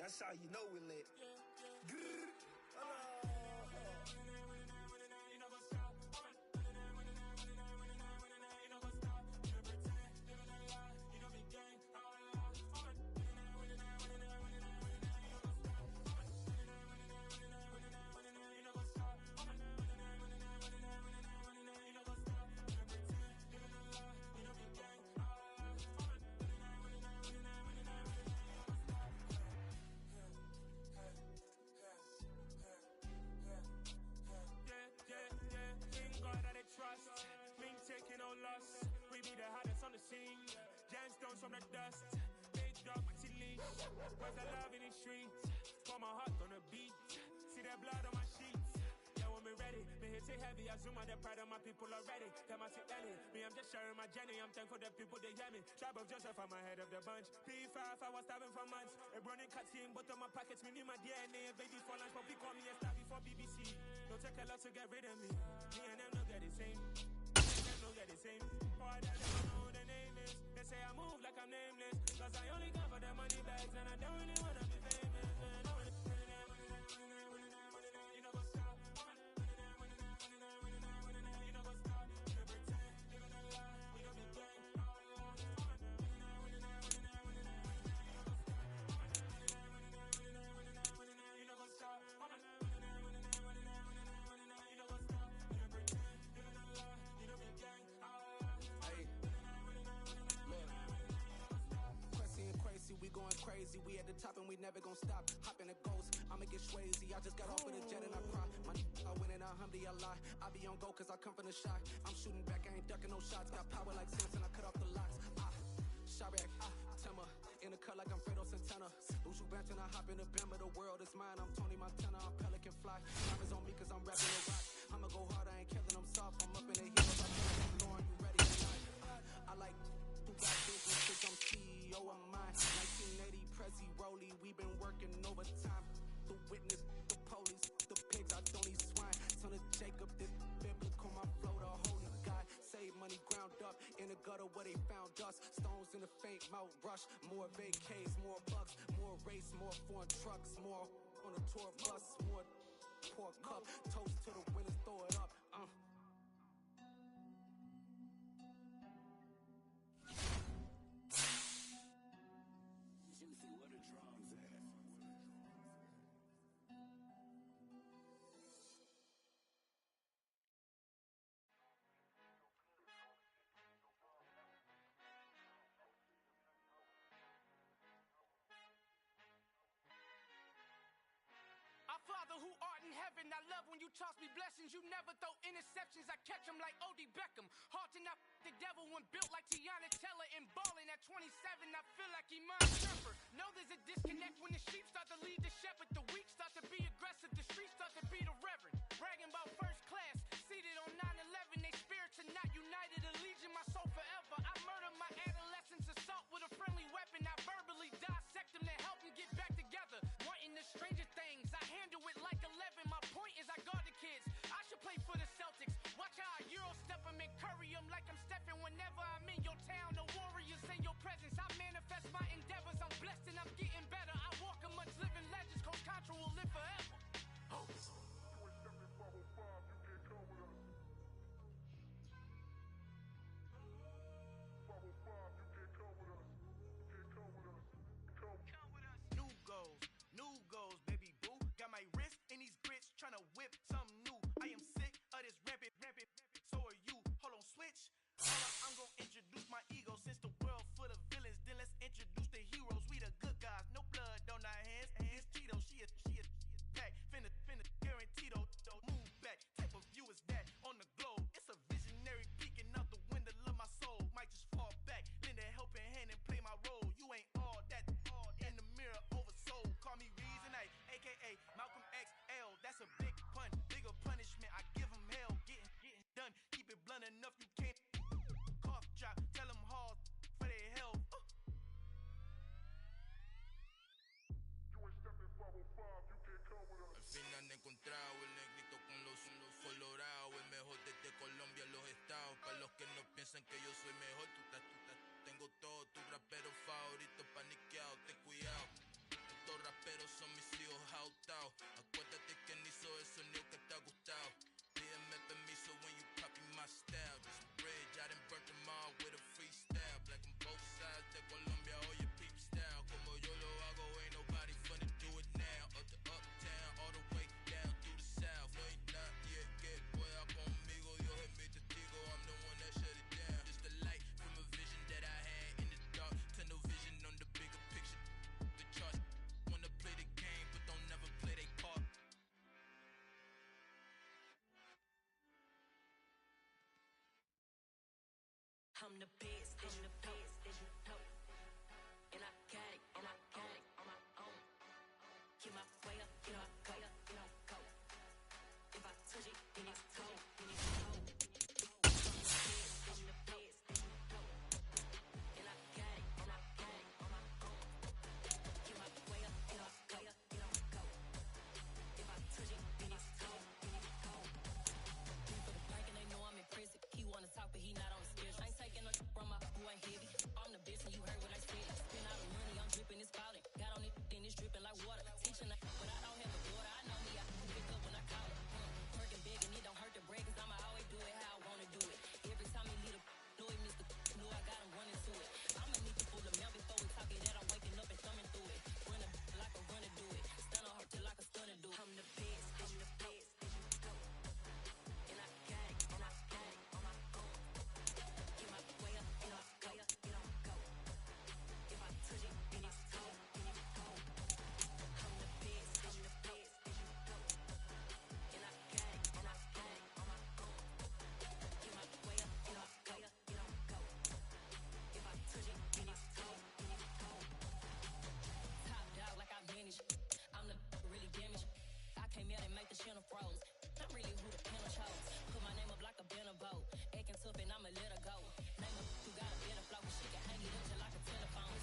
That's how you know we lit. Trust, been taking no loss. We be the hottest on the scene. Gemstones from the dust. Big dog with your leash. Where's the love in the streets? Pour my heart on the beat. See that blood on my sheets. Yeah, when we ready, me hit it heavy. I zoom out the pride of my people already. Them I see Ellie. Me, I'm just sharing my journey. I'm thankful that people they hear me. Tribe of Joseph, I'm ahead of the bunch. P5, I was starving for months. A running cutscene, but on my pockets, me knew my DNA. Baby for lunch, but we call me a star before BBC. Don't take a lot to get rid of me. Me and them don't get the same. Don't get the same. Boy, that never know who the name is. They say I move like I'm nameless. Cause I only come for the money bags and I don't really wanna be famous. You know what's up? You know what's up? You don't pretend, living a lie. We don't be gang. You know what's up? We going crazy, we at the top and we never gon' stop. Hop in a ghost, I'ma get swayzy. I just got off with a jet and I cry. My I win in a Humvee, I lie. I be on go cause I come from the shot. I'm shooting back, I ain't ducking no shots. Got power like Samson, I cut off the locks. Chirac, Timmer, in the cut like I'm Fredo Santana. Lose you bench and I hop in the Bama, the world is mine. I'm Tony Montana, I'm Pelican Fly. Time is on me cause I'm rapping the rock. I'ma go hard, I ain't killing them soft. I'm up in the heels, I'm Lauren, you ready tonight? I like who got business cause I'm CEO of mine. 1980 Prezi Rolly, we been working overtime. The witness, the police, the pigs, I don't eat swine. Son of Jacob, this biblical, my flow, the holy God. Save money ground up in the gutter where they found us. Stones in the faint Mount Rush. More vacays, more bucks, more race, more foreign trucks, more on the tour bus, more pour cup. Toast to the winners, throw it up. Juicy, where the drums at? Our Father who art in heaven, I love when you toss me blessings. You never throw interceptions, I catch them like O.D. Beckham. Hard to not the devil when built like Tiana Teller. And balling at 27, I feel like Iman Shumpert. Know there's a disconnect when the sheep start to lead the shepherd. The weak start to be aggressive, the streets start to be the reverend. Bragging about first class, seated on 9/11. They spirits are not united, allegiance my soul forever. I murder my adolescence, assault with a friendly weapon. I verbally dissect them to help them get back together. Wanting the stranger things, I handle it like 11. My point is I guard the kids. I should play for the Celtics. Watch how I Euro step them and curry them like I'm Stephen. Whenever I'm in your town, the Warriors in your presence. I manifest my endeavors. I'm blessed and I'm getting better. I walk amongst living legends. Coach Contra will live forever. Oh. New goals, baby boo. Got my wrist in these grits, tryna whip something new. I am sick of this rampant. So are you. Hold on, switch. Hold up, I'm gonna introduce my ego. Since the world full of villains, then let's introduce the heroes. We the good guys, no blood on our hands. It's Tito, she is back. Finna guaranteed move back. Type of view is that on the globe? It's a visionary peeking out the window of my soul. Might just fall back, lend a helping hand and play my role. You ain't all that. In the mirror, oversold. Call me Reason A, aka Malcolm XL. That's a big pun, bigger punishment. I give him hell, getting done. Keep it blunt enough, you can't cough drop. Tell them hard for their health. Al fin han encontrado el negrito con los colorados, el mejor desde Colombia, los estados. Para los que no piensan que yo soy mejor, tengo todo, tu rapero favorito paniqueado, ten cuidado. Estos raperos I'm the best, and the best, and I got it, and I got it on my own. Get my way up, get my way up, get my go. If I touch it, then it's cold, then it's cold. I'm the best, and I got it, and I got it on my own. Get my way up, get my way up, get my go. If I touch it, then it's cold, then it's cold. For the blank and they know I'm impressive. He wanna talk, but he not on the schedule. I ain't taking no from my who ain't heavy. I'm the best, and you heard what I said. Spend all the money, I'm dripping, it's spouting. Got on it, then it's dripping like water. Teaching, but I don't have a daughter. I know me, I can pick up when I call her. Working big, and it don't hurt to break, cause I'ma always do it how I wanna do it. Every time he lead a know he missed the know I got him running to it. I'ma need to pull the mail before we talk it. That I'm waking up and thumbing through it. Run a like a runner do it. Stun on her till like a stunner do it. I'm the best, I'm the best, and I got it, and I got it on my own. Get my way up, get my way up, get my go. If I touch it, then it's cold, then it's cold. I'm the best, and I got it, and I got it on my own. Get my way up, get my way up, get my go. If I touch it, then it's cold, then it's cold. Top dog like I manage. I'm the really damaged. I came out and make the channel froze. I'm really who the panel chose. Put my name up like a banner boat. Acting tough and I'ma let her go. Name up who got a better flow. She can hang it up till like a telephone.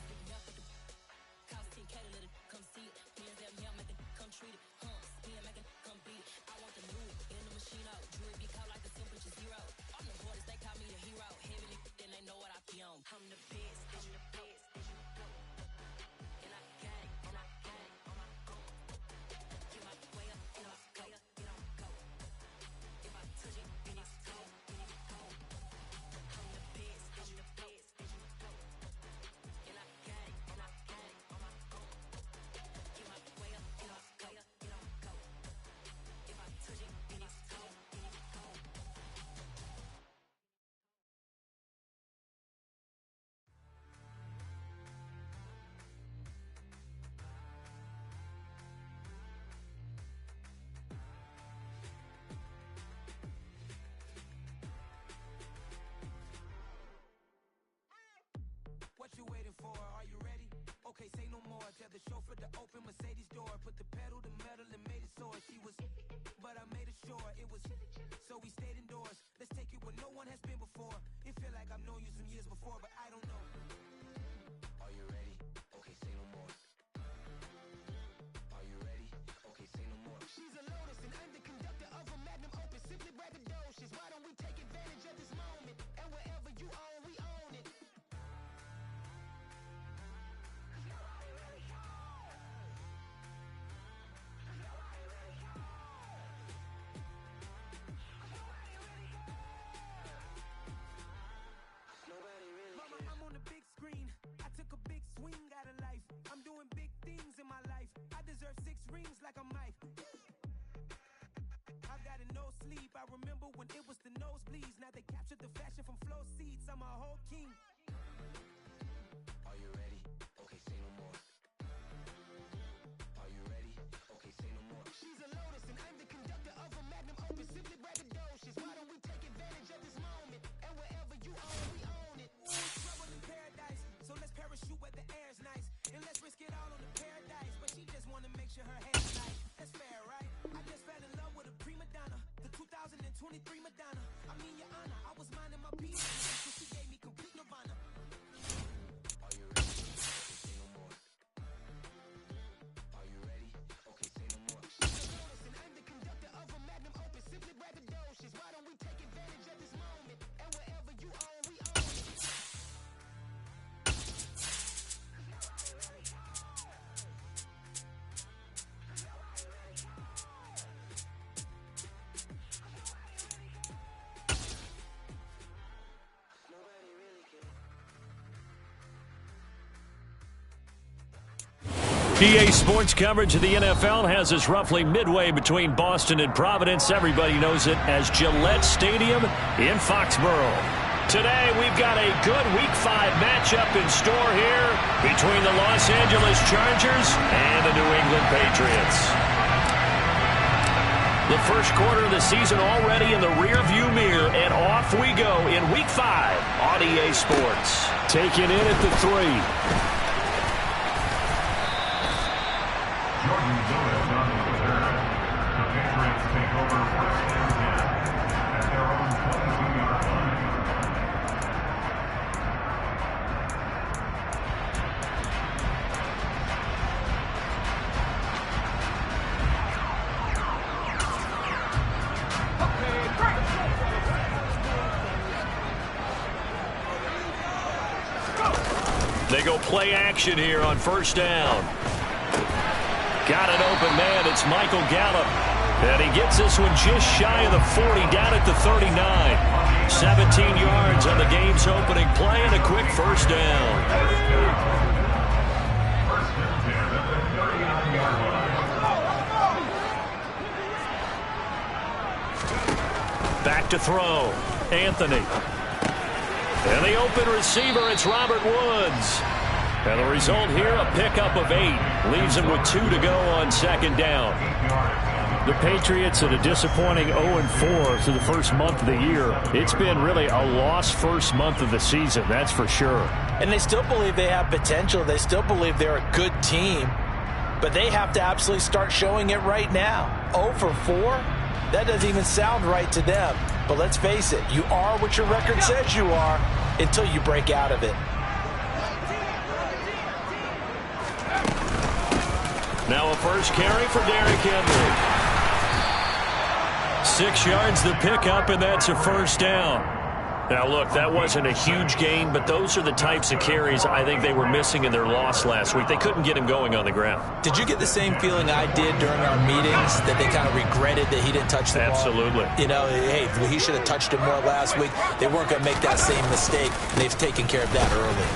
Cost 10K to let it come see it. Hands up, yeah, make it come treat it. Spin, make it come beat it. I want the new in the machine out. Jewelry be caught like the temperature zero. I'm the hardest, they call me the hero. Heavily, then they know what I be on. I'm the best, I'm the best, and I got it, and I got it on my own. Get my way up, get my way up, get my go. If I touch it, then it's cold, then it's cold. I'm the best, I'm the best, and I got it, and I got it on my own. Get my way up, get my way up, get my go. If I touch it, then it's cold, then it's cold. What you waiting for? Are you ready? Okay, say no more. Tell the chauffeur to open Mercedes door. Put the pedal to metal and made it soar. She was, but I made it sure it was. So we stayed indoors. Let's take it where no one has been before. It feel like I've known you some years before, but I don't know. Are you ready? Okay, say no more. Are you ready? Okay, say no more. She's a Lotus and I'm the conductor of a Magnum Opus. Simply braggadocious. Why don't we take advantage of this moment? And wherever you own, we own it. Mama, I'm on the big screen. I took a big swing out of life. I'm doing big things in my life. I deserve 6 rings like a Mike. I've got no sleep. I remember when it was the nosebleeds. Now they captured the fashion from flow seats. I'm a whole king. Are you ready? Okay, say no more. Are you ready? Okay, say no more. She's a Lotus and I'm the conductor of a Magnum Opus. Simply braggadocious. Why don't we take advantage of this moment? And wherever you own, we own it. Trouble in paradise, so let's parachute where the air's nice. And let's risk it all on the paradise. But she just wanna make sure her hair's nice. That's fair, right? I just fell in love with a prima donna. The 2023 Madonna. I mean, your honor, I was minding my business, so she gave me complete nirvana. Are you ready? Okay, say no more. Are you ready? Okay, say no more. She's a Lotus and I'm the conductor of a Magnum Opus. Simply braggadocious. Why don't we take advantage of this moment? And wherever you own, we own it. PA Sports coverage of the NFL has us roughly midway between Boston and Providence. Everybody knows it as Gillette Stadium in Foxborough. Today, we've got a good Week 5 matchup in store here between the Los Angeles Chargers and the New England Patriots. The first quarter of the season already in the rearview mirror, and off we go in Week 5 on EA Sports. Taking in at the 3. Jordan Lewis on the return. The Patriots take over first and 10 at their own 22-yard line. They go play action here on first down. Got an open man. It's Michael Gallup. And he gets this one just shy of the 40, down at the 39. 17 yards on the game's opening play and a quick first down. Back to throw. Anthony. And the open receiver, it's Robert Woods. And the result here, a pickup of 8. Leaves him with 2 to go on second down. The Patriots at a disappointing 0-4 through the first month of the year. It's been really a lost first month of the season, that's for sure. And they still believe they have potential. They still believe they're a good team. But they have to absolutely start showing it right now. 0-4? That doesn't even sound right to them. But let's face it, you are what your record says you are until you break out of it. Now a first carry for Derrick Henry. 6 yards the pickup, and that's a first down. Now, look, that wasn't a huge gain, but those are the types of carries I think they were missing in their loss last week. They couldn't get him going on the ground. Did you get the same feeling I did during our meetings, that they kind of regretted that he didn't touch the ball? Absolutely. You know, hey, he should have touched it more last week. They weren't going to make that same mistake, and they've taken care of that early.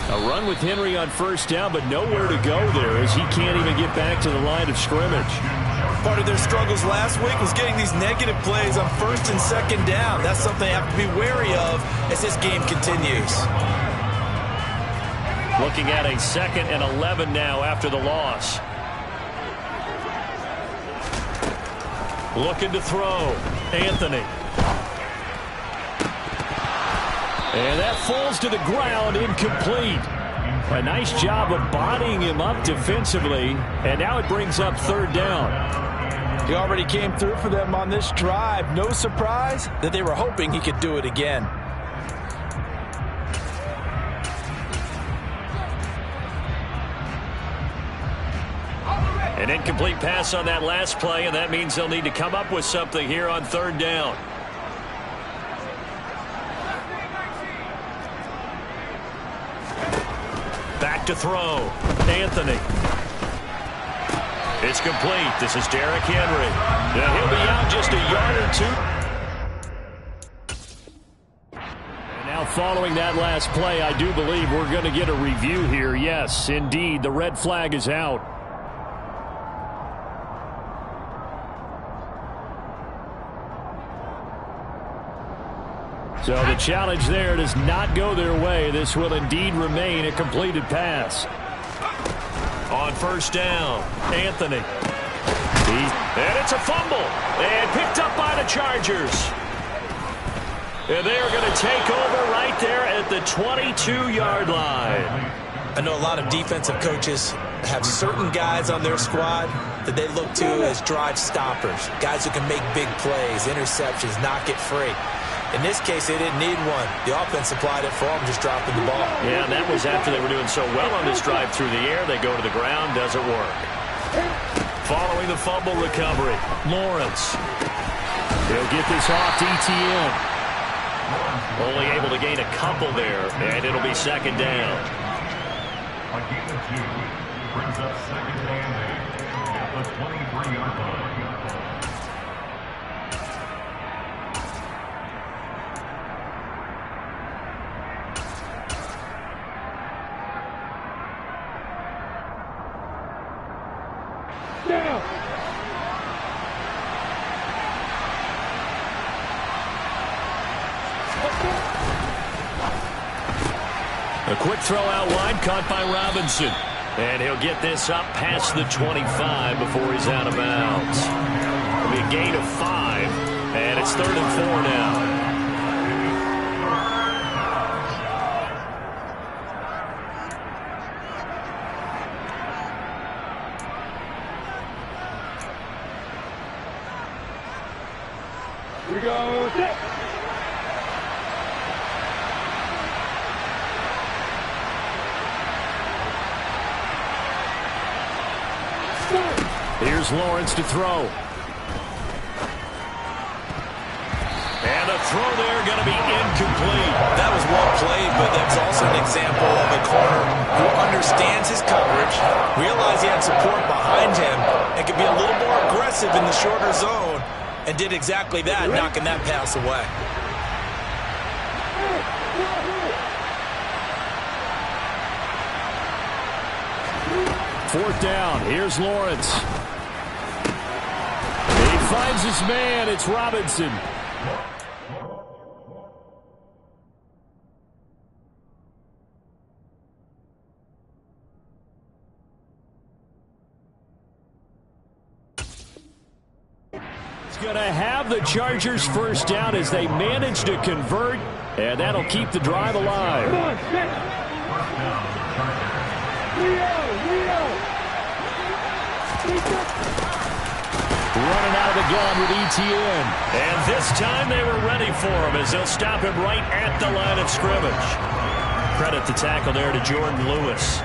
A run with Henry on first down, but nowhere to go there as he can't even get back to the line of scrimmage. Part of their struggles last week was getting these negative plays on first and second down. That's something they have to be wary of as this game continues. Looking at a 2nd and 11 now after the loss. Looking to throw. Anthony. And that falls to the ground, incomplete. A nice job of bodying him up defensively, and now it brings up third down. He already came through for them on this drive. No surprise that they were hoping he could do it again. An incomplete pass on that last play, and that means they'll need to come up with something here on third down. Back to throw. Anthony. It's complete. This is Derrick Henry. Now he'll be out just a yard or 2. And now following that last play, I do believe we're going to get a review here. Yes, indeed, the red flag is out. So the challenge there does not go their way. This will indeed remain a completed pass. On first down, Anthony. And it's a fumble. And picked up by the Chargers. And they're going to take over right there at the 22-yard line. I know a lot of defensive coaches have certain guys on their squad that they look to as drive stoppers. Guys who can make big plays, interceptions, knock it free. In this case, they didn't need one. The offense supplied it for them, just dropping the ball. Yeah, and that was after they were doing so well on this drive through the air. They go to the ground, doesn't work. Following the fumble recovery, Lawrence. He'll get this off to ETN. Only able to gain a couple there, and it'll be second down. A gain of 2 brings up second and 8 at the 23-yard line. A quick throw out wide, caught by Robinson. And he'll get this up past the 25 before he's out of bounds. be a gain of 5, and it's 3rd and 4 now. We go 6. Here's Lawrence to throw. And a throw there going to be incomplete. That was well played, but that's also an example of a corner who understands his coverage, realized he had support behind him, and could be a little more aggressive in the shorter zone, and did exactly that, knocking that pass away. Fourth down. Here's Lawrence. He finds his man. It's Robinson. He's going to have the Chargers first down as they manage to convert, and that'll keep the drive alive. Running out of the gun with Etienne. And this time they were ready for him as they'll stop him right at the line of scrimmage. Credit the tackle there to Jordan Lewis.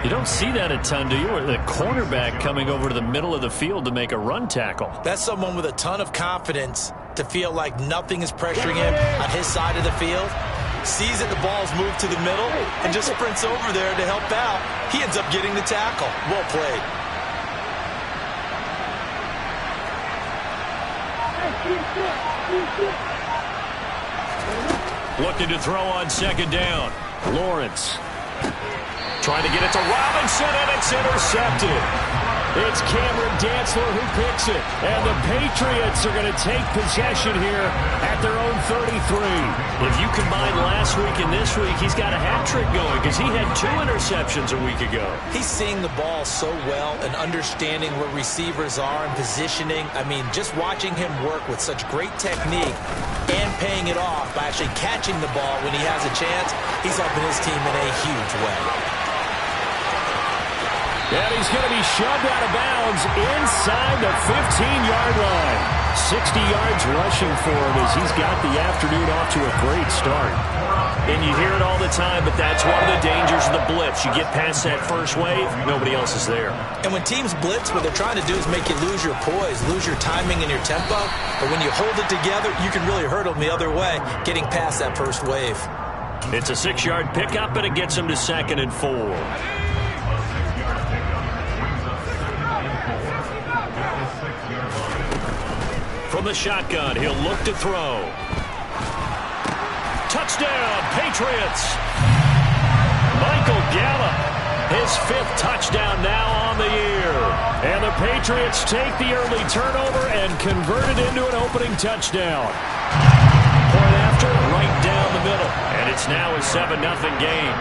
You don't see that a ton, do you? Or the cornerback coming over to the middle of the field to make a run tackle. That's someone with a ton of confidence to feel like nothing is pressuring him on his side of the field. Sees that the ball's moved to the middle and just sprints over there to help out. He ends up getting the tackle. Well played. Looking to throw on second down. Lawrence trying to get it to Robinson, and it's intercepted. It's Cameron Dantzler who picks it. And the Patriots are going to take possession here at their own 33. If you combine last week and this week, he's got a hat trick going because he had 2 interceptions a week ago. He's seeing the ball so well and understanding where receivers are and positioning. I mean, just watching him work with such great technique and paying it off by actually catching the ball when he has a chance, he's helping his team in a huge way. And he's going to be shoved out of bounds inside the 15-yard line. 60 yards rushing for him as he's got the afternoon off to a great start. And you hear it all the time, but that's one of the dangers of the blitz. You get past that first wave, nobody else is there. And when teams blitz, what they're trying to do is make you lose your poise, lose your timing and your tempo. But when you hold it together, you can really hurt them the other way, getting past that first wave. It's a 6-yard pickup, and it gets him to 2nd and 4. From the shotgun, he'll look to throw. Touchdown, Patriots! Michael Gallup, his 5th touchdown now on the year. And the Patriots take the early turnover and convert it into an opening touchdown. Point after, right down the middle. And it's now a 7-0 game.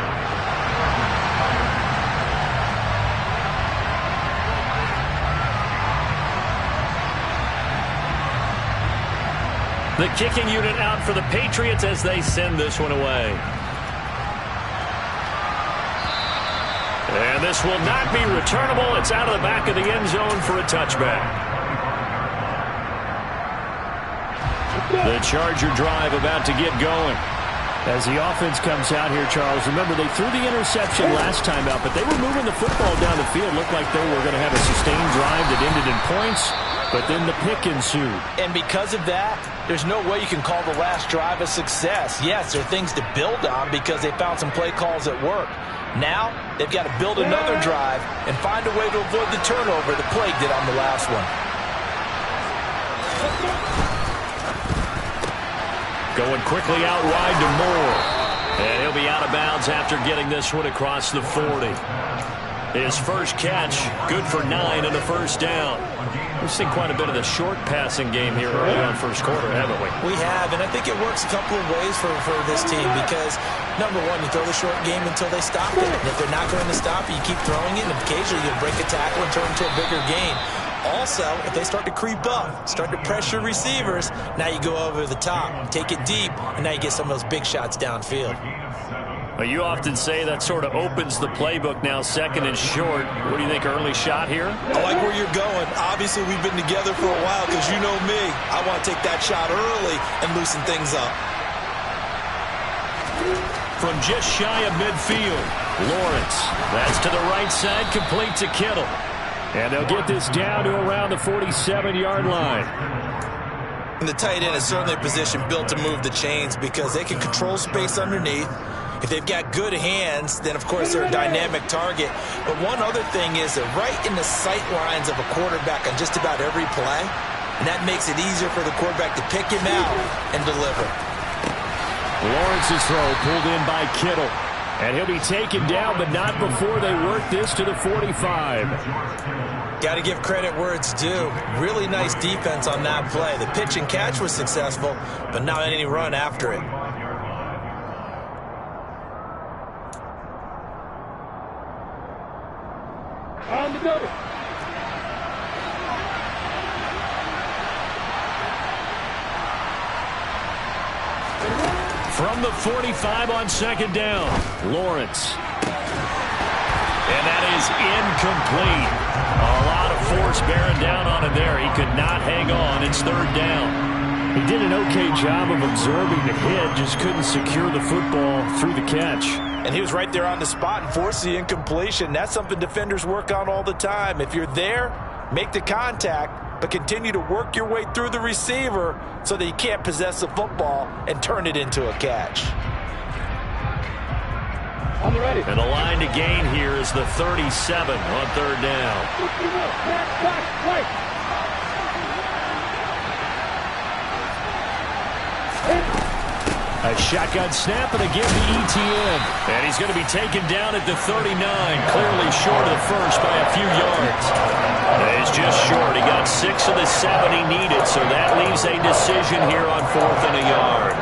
The kicking unit out for the Patriots as they send this one away. And this will not be returnable. It's out of the back of the end zone for a touchback. The Charger drive about to get going. As the offense comes out here, Charles, remember they threw the interception last time out, but they were moving the football down the field. Looked like they were going to have a sustained drive that ended in points, but then the pick ensued. And because of that, there's no way you can call the last drive a success. Yes, there are things to build on because they found some play calls that work. Now, they've got to build another drive and find a way to avoid the turnover the plague did on the last one. Going quickly out wide to Moore. And he'll be out of bounds after getting this one across the 40. His first catch, good for 9 and a first down. We've seen quite a bit of the short passing game here early on first quarter, haven't we? We have, and I think it works a couple of ways for this team because, number one, you throw the short game until they stop it. And if they're not going to stop it, you keep throwing it, and occasionally you'll break a tackle and turn into a bigger gain. Also, if they start to creep up, start to pressure receivers, now you go over the top, take it deep, and now you get some of those big shots downfield. Well, you often say that sort of opens the playbook now, second and short. What do you think, early shot here? I like where you're going. Obviously, we've been together for a while because you know me. I want to take that shot early and loosen things up. From just shy of midfield, Lawrence. That's to the right side, complete to Kittle. And they'll get this down to around the 47-yard line. And the tight end is certainly a position built to move the chains because they can control space underneath. If they've got good hands, then, of course, they're a dynamic target. But one other thing is they're right in the sight lines of a quarterback on just about every play. And that makes it easier for the quarterback to pick him out and deliver. Lawrence's throw pulled in by Kittle. And he'll be taken down, but not before they work this to the 45. Got to give credit where it's due. Really nice defense on that play. The pitch and catch was successful, but not any run after it. On the go. From the 45 on second down, Lawrence. And that is incomplete. A lot of force bearing down on him there. He could not hang on. It's third down. He did an okay job of absorbing the hit, just couldn't secure the football through the catch. And he was right there on the spot and forced the incompletion. That's something defenders work on all the time. If you're there, make the contact, but continue to work your way through the receiver so that you can't possess the football and turn it into a catch. On the ready. And the line to gain here is the 37 on third down. A shotgun snap and a give to ETN. And he's going to be taken down at the 39, clearly short of the first by a few yards. He's just short. He got 6 of the 7 he needed, so that leaves a decision here on 4th and a yard.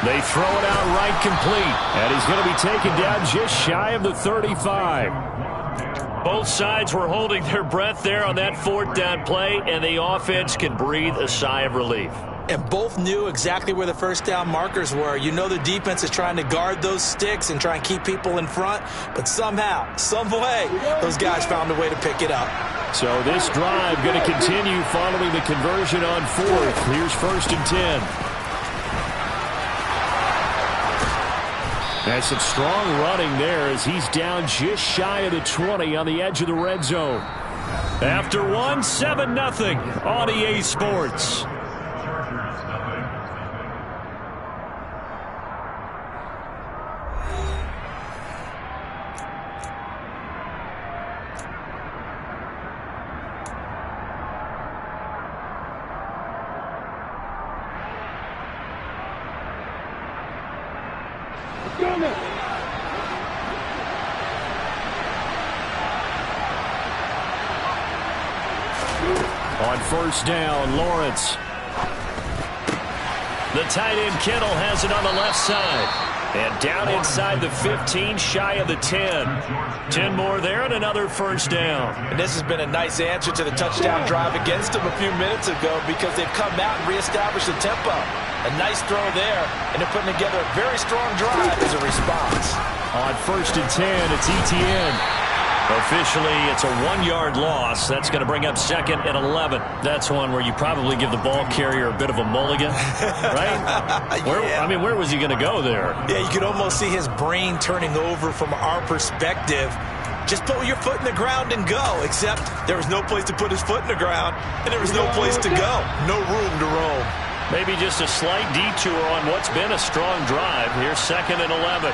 They throw it out right complete. And he's going to be taken down just shy of the 35. Both sides were holding their breath there on that 4th down play, and the offense can breathe a sigh of relief. And both knew exactly where the first down markers were. You know the defense is trying to guard those sticks and try and keep people in front, but somehow, some way, those guys found a way to pick it up. So this drive going to continue following the conversion on 4th. Here's 1st and 10. That's some strong running there as he's down just shy of the 20 on the edge of the red zone. After one, 7-0 on EA Sports. On 1st down, Lawrence. The tight end Kittle has it on the left side. And down inside the 15, shy of the 10. 10 more there and another 1st down. And this has been a nice answer to the touchdown drive against them a few minutes ago because they've come out and reestablished the tempo. A nice throw there, and they're putting together a very strong drive as a response. On 1st and 10, it's ETN. Officially, it's a 1-yard loss. That's going to bring up 2nd and 11. That's one where you probably give the ball carrier a bit of a mulligan, right? Where was he going to go there? Yeah, you could almost see his brain turning over from our perspective. Just put your foot in the ground and go, except there was no place to put his foot in the ground, and there was no place to go. No room to roam. Maybe just a slight detour on what's been a strong drive. Here's 2nd and 11.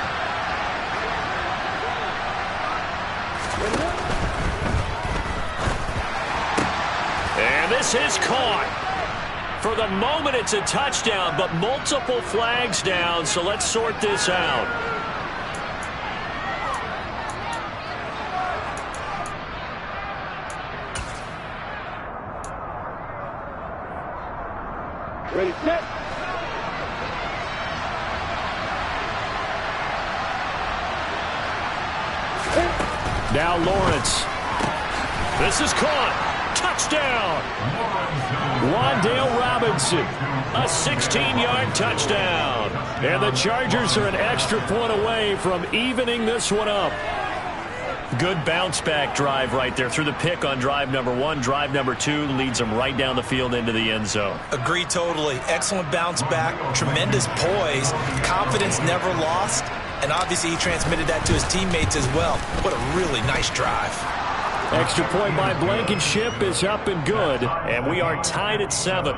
And this is caught. For the moment, it's a touchdown, but multiple flags down, so let's sort this out. Ready, set. Now Lawrence. This is caught. Touchdown. Wan'Dale Robinson. A 16-yard touchdown. And the Chargers are an extra point away from evening this one up. Good bounce-back drive right there through the pick on drive number 1. Drive number 2 leads them right down the field into the end zone. Agree totally. Excellent bounce back, tremendous poise, confidence never lost, and obviously he transmitted that to his teammates as well. What a really nice drive. Extra point by Blankenship is up and good, and we are tied at 7.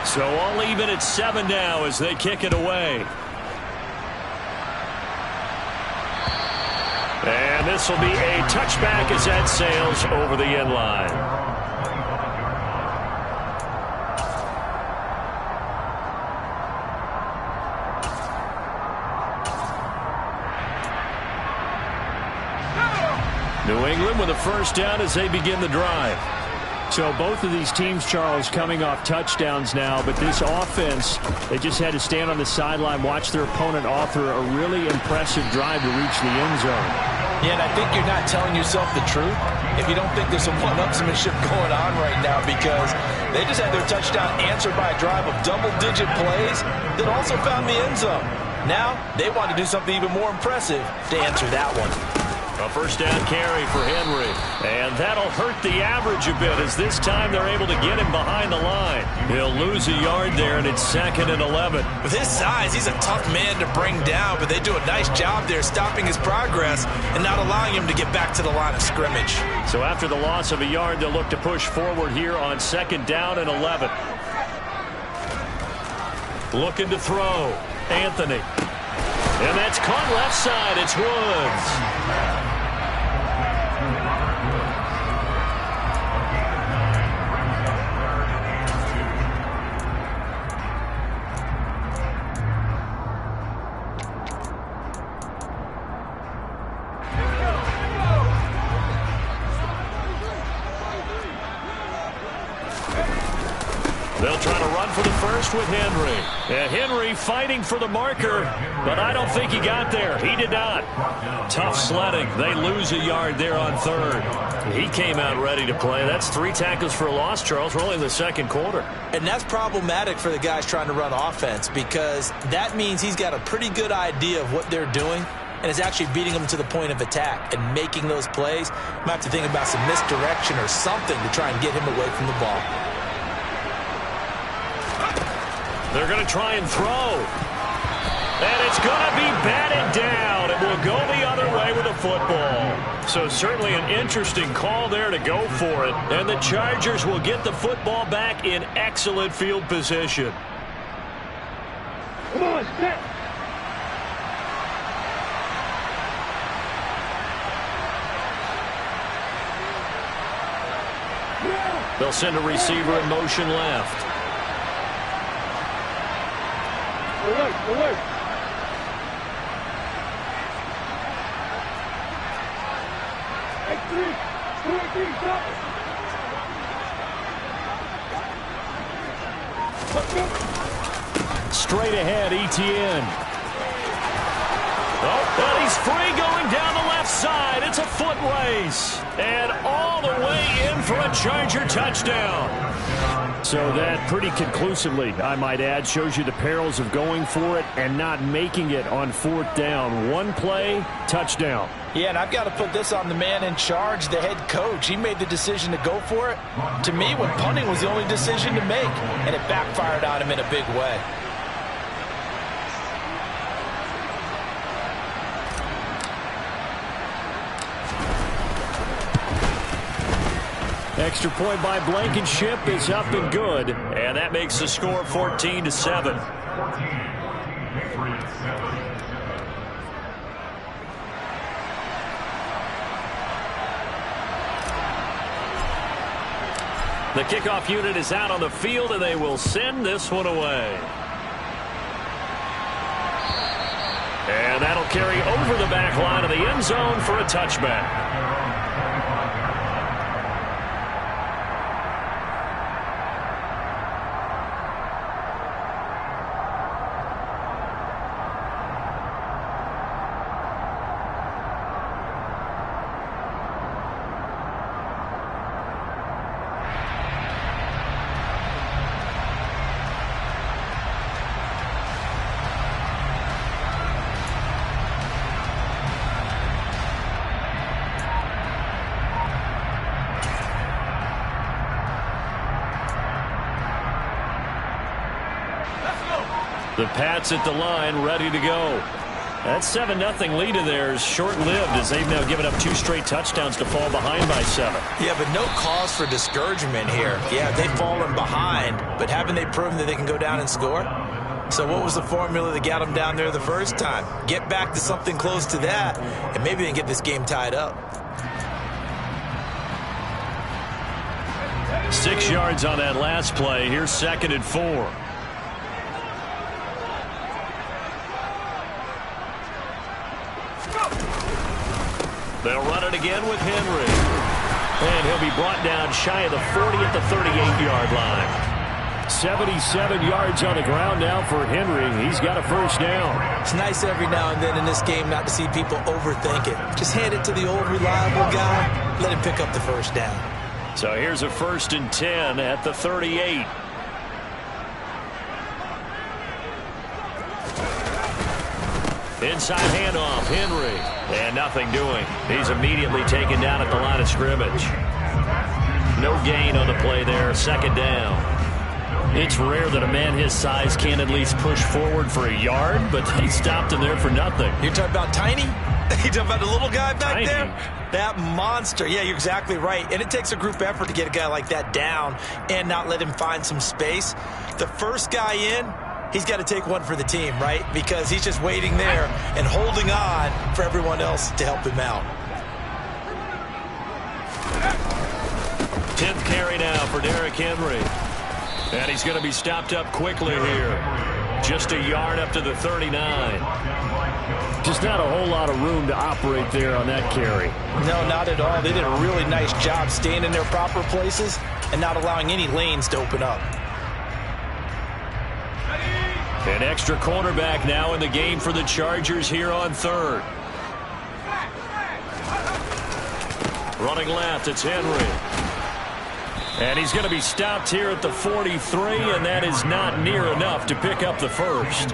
So all even at 7 now as they kick it away. And this will be a touchback as that sails over the end line. New England with a first down as they begin the drive. So both of these teams, Charles, coming off touchdowns now, but this offense, they just had to stand on the sideline, watch their opponent offer a really impressive drive to reach the end zone. Yeah, and I think you're not telling yourself the truth if you don't think there's some one-upsmanship going on right now, because they just had their touchdown answered by a drive of double-digit plays that also found the end zone. Now they want to do something even more impressive to answer that one. A first down carry for Henry. And that'll hurt the average a bit as this time they're able to get him behind the line. He'll lose a yard there, and it's 2nd and 11. With his size, he's a tough man to bring down, but they do a nice job there stopping his progress and not allowing him to get back to the line of scrimmage. So after the loss of a yard, they'll look to push forward here on 2nd down and 11. Looking to throw. Anthony. And that's caught left side. It's Woods. They'll try to run for the first with Henry. And Henry fighting for the marker, but I don't think he got there. He did not. Tough sledding. They lose a yard there on 3rd. He came out ready to play. That's 3 tackles for a loss, Charles. We're only in the 2nd quarter. And that's problematic for the guys trying to run offense, because that means he's got a pretty good idea of what they're doing and is actually beating them to the point of attack and making those plays. Might have to think about some misdirection or something to try and get him away from the ball. They're going to try and throw. And it's going to be batted down. It will go the other way with the football. So certainly an interesting call there to go for it. And the Chargers will get the football back in excellent field position. Come on, set. They'll send a receiver in motion left. Alert, alert. Hey, 3, stop. Straight ahead, Etienne. Oh, and he's free going down the left side. It's a foot race. And all the way in for a Charger touchdown. So that pretty conclusively, I might add, shows you the perils of going for it and not making it on 4th down. One play, touchdown. Yeah, and I've got to put this on the man in charge, the head coach. He made the decision to go for it. To me, when punting was the only decision to make, and it backfired on him in a big way. Extra point by Blankenship is up and good. And that makes the score 14-7. 14. Patriots 7. The kickoff unit is out on the field, and they will send this one away. And that'll carry over the back line of the end zone for a touchback. The Pats at the line, ready to go. That 7-0 lead of theirs short-lived as they've now given up 2 straight touchdowns to fall behind by 7. Yeah, but no cause for discouragement here. Yeah, they've fallen behind, but haven't they proven that they can go down and score? So what was the formula that got them down there the first time? Get back to something close to that, and maybe they can get this game tied up. 6 yards on that last play. Here's 2nd and 4. They'll run it again with Henry. And he'll be brought down shy of the 40 at the 38-yard line. 77 yards on the ground now for Henry. He's got a first down. It's nice every now and then in this game not to see people overthink it. Just hand it to the old reliable guy. Let him pick up the first down. So here's a 1st and 10 at the 38. Inside handoff, Henry. And nothing doing. He's immediately taken down at the line of scrimmage. No gain on the play there. 2nd down. It's rare that a man his size can't at least push forward for a yard, but they stopped him there for nothing. You're talking about Tiny? You're talking about the little guy back Tiny. there? That monster. Yeah, you're exactly right. And it takes a group effort to get a guy like that down and not let him find some space. The first guy in, he's got to take one for the team, right? Because he's just waiting there and holding on for everyone else to help him out. 10th carry now for Derrick Henry. And he's going to be stopped up quickly here. Just a yard up to the 39. Just not a whole lot of room to operate there on that carry. No, not at all. They did a really nice job staying in their proper places and not allowing any lanes to open up. An extra cornerback now in the game for the Chargers here on 3rd. Running left, it's Henry. And he's going to be stopped here at the 43, and that is not near enough to pick up the first.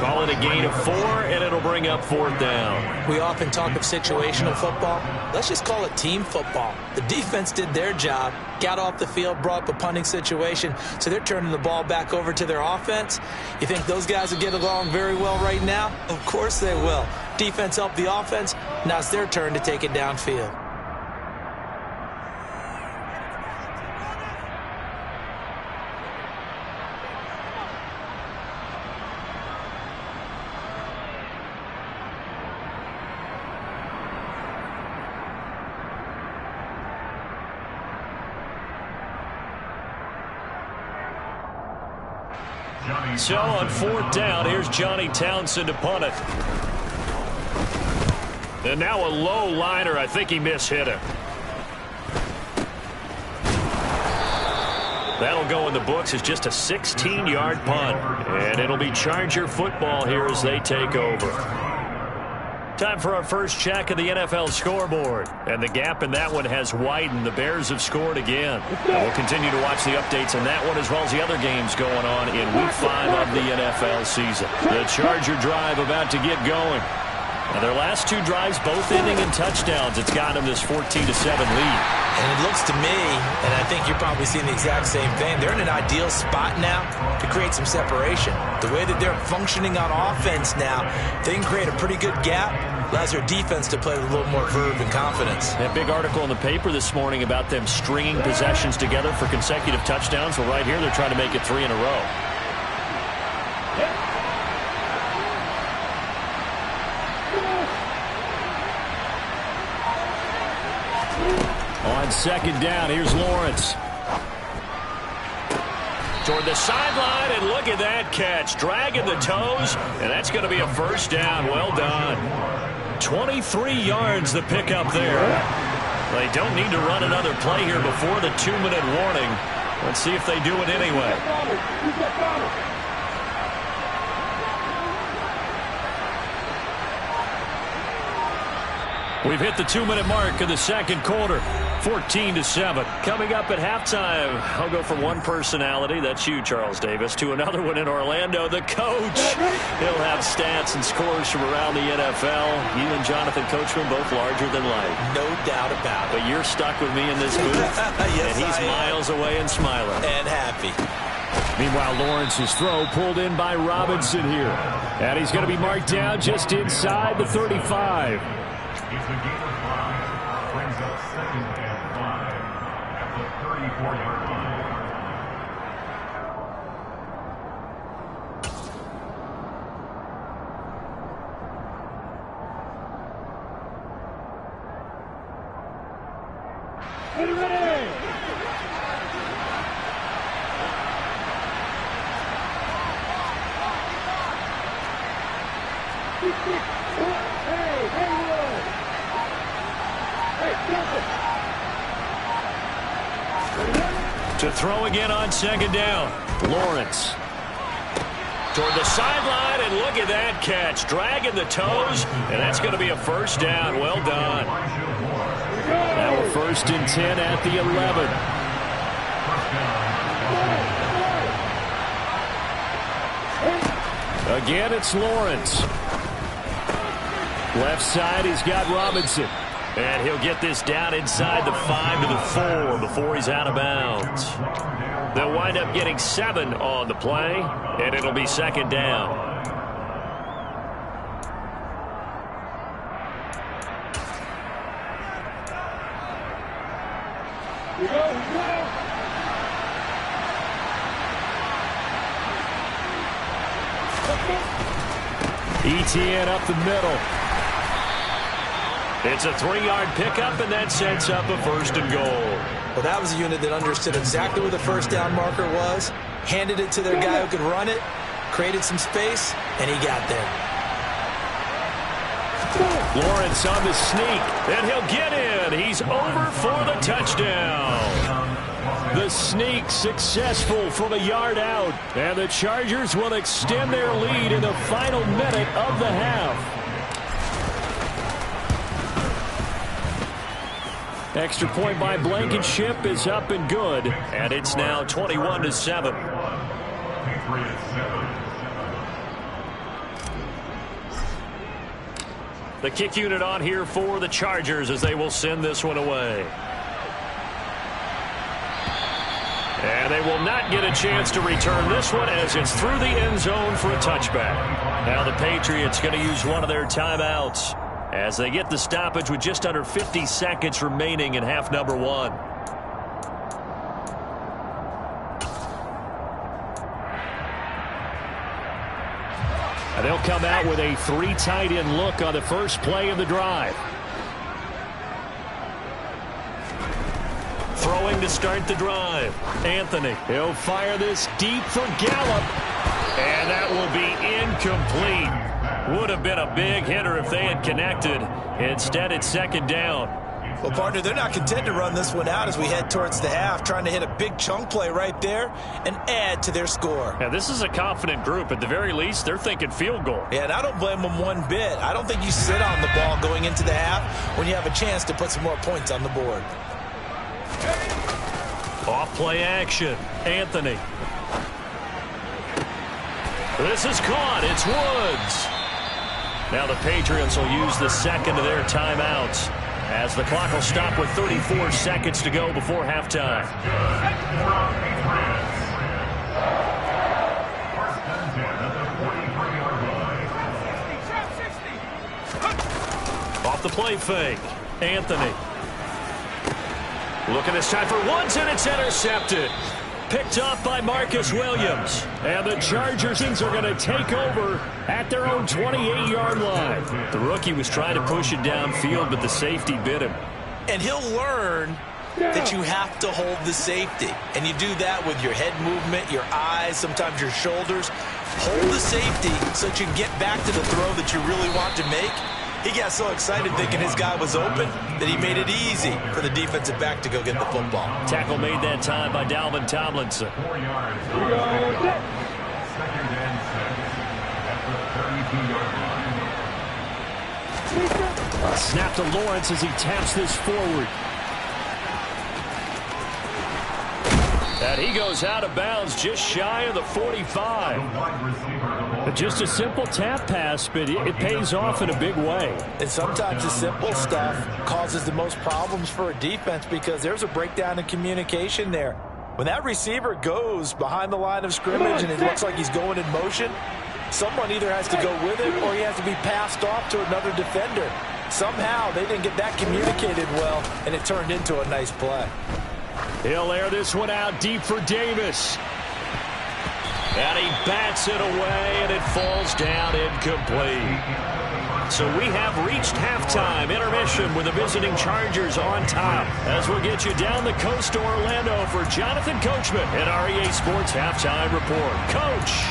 Call it a gain of 4, and it'll bring up 4th down. We often talk of situational football. Let's just call it team football. The defense did their job, got off the field, brought up a punting situation, so they're turning the ball back over to their offense. You think those guys will get along very well right now? Of course they will. Defense helped the offense. Now it's their turn to take it downfield. So on 4th down, here's Johnny Townsend to punt it. And now a low liner. I think he mishit him. That'll go in the books as just a 16-yard punt. And it'll be Charger football here as they take over. Time for our first check of the NFL scoreboard. And the gap in that one has widened. The Bears have scored again. We'll continue to watch the updates on that one as well as the other games going on in Week 5 of the NFL season. The Charger drive about to get going. Now their last 2 drives, both ending in touchdowns. It's got them this 14-7 lead. And it looks to me, and I think you're probably seeing the exact same thing, they're in an ideal spot now to create some separation. The way that they're functioning on offense now, they can create a pretty good gap Allows their defense to play with a little more verve and confidence. That big article in the paper this morning about them stringing possessions together for consecutive touchdowns. Well, right here, they're trying to make it 3 in a row. On second down, here's Lawrence. Toward the sideline, and look at that catch. Dragging the toes, and that's going to be a first down. Well done. 23 yards the pickup there. They don't need to run another play here before the 2-minute warning. Let's see if they do it anyway. We've hit the 2-minute mark in the second quarter. 14-7. Coming up at halftime, I'll go from one personality, that's you, Charles Davis, to another one in Orlando, the coach. He'll have stats and scores from around the NFL. You and Jonathan Coachman both larger than life. No doubt about it. But you're stuck with me in this booth. Yes, and he's miles away and smiling. And happy. Meanwhile, Lawrence's throw pulled in by Robinson here. And he's going to be marked down just inside the 35. He's the gain of 5, brings up 2nd and 5 at the 34-yard line. Ready! To throw again on second down. Lawrence. Toward the sideline, and look at that catch. Dragging the toes, and that's going to be a first down. Well done. Now we're 1st and 10 at the 11. Again, it's Lawrence. Left side, he's got Robinson. And he'll get this down inside the 5 to the 4 before he's out of bounds. They'll wind up getting 7 on the play, and it'll be 2nd down. Etienne up the middle. It's a 3-yard pickup, and that sets up a 1st and goal. Well, that was a unit that understood exactly where the first down marker was, handed it to their guy who could run it, created some space, and he got there. Lawrence on the sneak, and he'll get in. He's over for the touchdown. The sneak successful from a yard out, and the Chargers will extend their lead in the final minute of the half. Extra point by Blankenship is up and good, and it's now 21-7. The kick unit on here for the Chargers as they will send this one away. And they will not get a chance to return this one as it's through the end zone for a touchback. Now the Patriots going to use one of their timeouts as they get the stoppage with just under 50 seconds remaining in half number 1. And they'll come out with a 3 tight end look on the first play of the drive. Throwing to start the drive. Anthony. He'll fire this deep for Gallup. And that will be incomplete. Would have been a big hitter if they had connected. Instead, it's 2nd down. Well, partner, they're not content to run this one out as we head towards the half, trying to hit a big chunk play right there and add to their score. Now, this is a confident group. At the very least, they're thinking field goal. Yeah, and I don't blame them one bit. I don't think you sit on the ball going into the half when you have a chance to put some more points on the board. Off play action. Anthony. This is caught. It's Woods. Now the Patriots will use the second of their timeouts as the clock will stop with 34 seconds to go before halftime. play fake. Anthony. Looking this time for Woods, and it's intercepted. Picked off by Marcus Williams. And the Chargers are going to take over at their own 28-yard line. The rookie was trying to push it downfield, but the safety bit him. And he'll learn that you have to hold the safety. And you do that with your head movement, your eyes, sometimes your shoulders. Hold the safety so that you can get back to the throw that you really want to make. He got so excited thinking his guy was open that he made it easy for the defensive back to go get the football. Tackle made that time by Dalvin Tomlinson. 4 yards. Second and 7 at the 32-yard line. A snap to Lawrence as he taps this forward. And he goes out of bounds just shy of the 45. Just a simple tap pass, but it pays off in a big way. And sometimes the simple stuff causes the most problems for a defense because there's a breakdown in communication there. When that receiver goes behind the line of scrimmage and it looks like he's going in motion, someone either has to go with him or he has to be passed off to another defender. Somehow they didn't get that communicated well, and it turned into a nice play. He'll air this one out deep for Davis. And he bats it away, and it falls down incomplete. So we have reached halftime intermission with the visiting Chargers on top. As we'll get you down the coast to Orlando for Jonathan Coachman at REA Sports Halftime Report. Coach.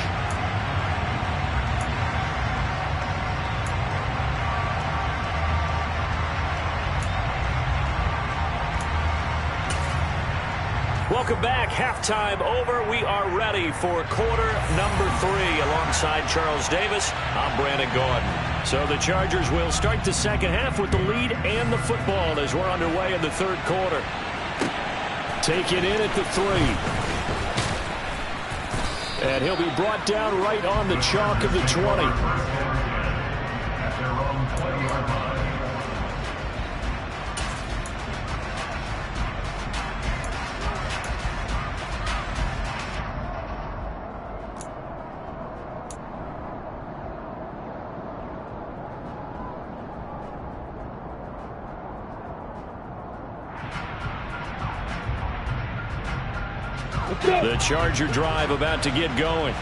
Welcome back. Halftime over. We are ready for quarter number 3. Alongside Charles Davis, I'm Brandon Gordon. So the Chargers will start the second half with the lead and the football as we're underway in the third quarter. Take it in at the 3. And he'll be brought down right on the chalk of the 20. At their own 20-yard line. The Charger drive about to get going.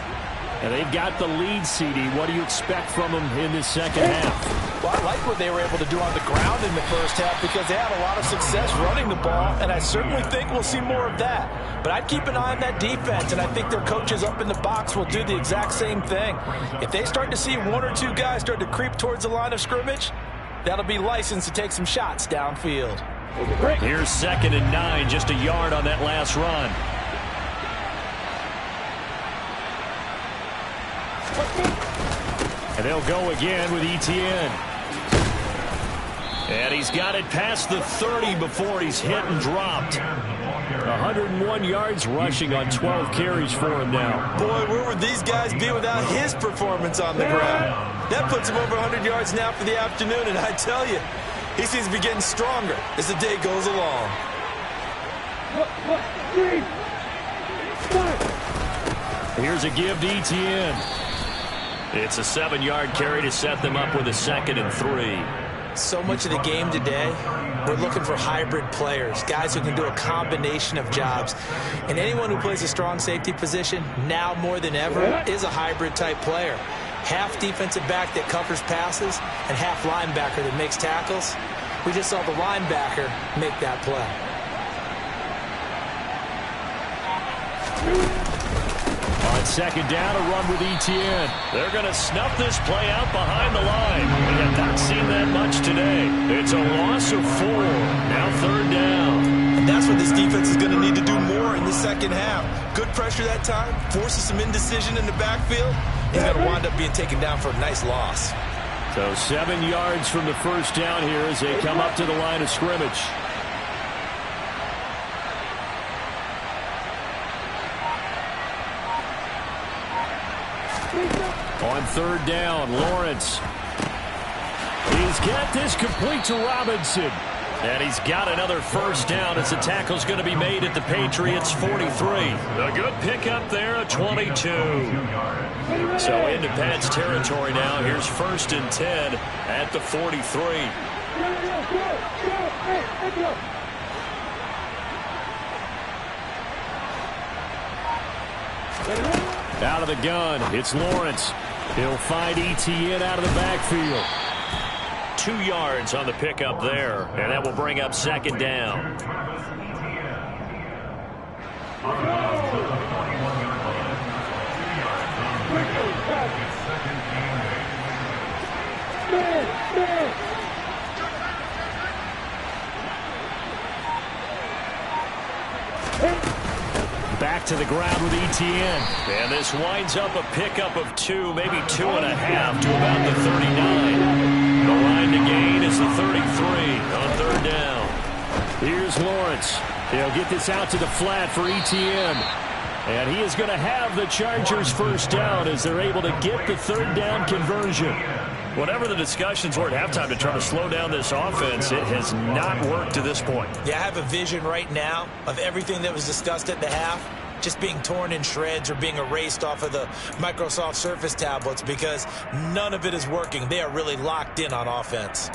And they've got the lead, CD. What do you expect from them in this second half? Well, I like what they were able to do on the ground in the first half because they had a lot of success running the ball, and I certainly think we'll see more of that. But I'd keep an eye on that defense, and I think their coaches up in the box will do the exact same thing. If they start to see 1 or 2 guys start to creep towards the line of scrimmage, that'll be licensed to take some shots downfield. Here's 2nd and 9, just a yard on that last run. And they'll go again with Etienne. And he's got it past the 30 before he's hit and dropped. 101 yards rushing on 12 carries for him now. Boy, where would these guys be without his performance on the ground? That puts him over 100 yards now for the afternoon, and I tell you, he seems to be getting stronger as the day goes along. 3, 4. Here's a give to Etienne. It's a 7-yard carry to set them up with a 2nd and 3. So much of the game today, we're looking for hybrid players, guys who can do a combination of jobs. And anyone who plays a strong safety position, now more than ever, is a hybrid-type player. Half defensive back that covers passes and half linebacker that makes tackles. We just saw the linebacker make that play. On 2nd down, a run with Etienne. They're going to snuff this play out behind the line. We have not seen that much today. It's a loss of 4. Now 3rd down. And that's what this defense is going to need to do more in the second half. Good pressure that time, forces some indecision in the backfield. He's going to wind up being taken down for a nice loss. So 7 yards from the first down here as they come up to the line of scrimmage. On 3rd down, Lawrence. He's got this complete to Robinson. And he's got another first down as the tackle's going to be made at the Patriots' 43. A good pickup there, a 22. So into Pat's territory now. Here's 1st and 10 at the 43. Out of the gun, it's Lawrence. He'll find Etienne out of the backfield. 2 yards on the pickup there, and that will bring up second down. Back to the ground with Etienne. And this winds up a pickup of 2, maybe 2.5 to about the 39. The line to gain is the 33 on third down. Here's Lawrence. He'll get this out to the flat for Etienne. And he is going to have the Chargers first down as they're able to get the third down conversion. Whatever the discussions were at halftime to try to slow down this offense, it has not worked to this point. Yeah, I have a vision right now of everything that was discussed at the half just being torn in shreds or being erased off of the Microsoft Surface tablets because none of it is working. They are really locked in on offense.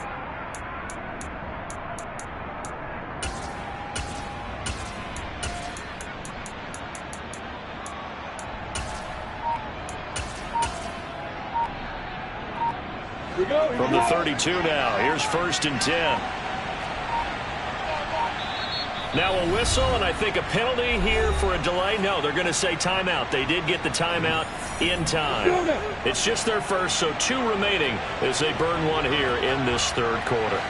From the 32 now, here's 1st and 10. Now a whistle, and I think a penalty here for a delay. No, they're going to say timeout. They did get the timeout in time. It's just their first, so 2 remaining as they burn 1 here in this third quarter.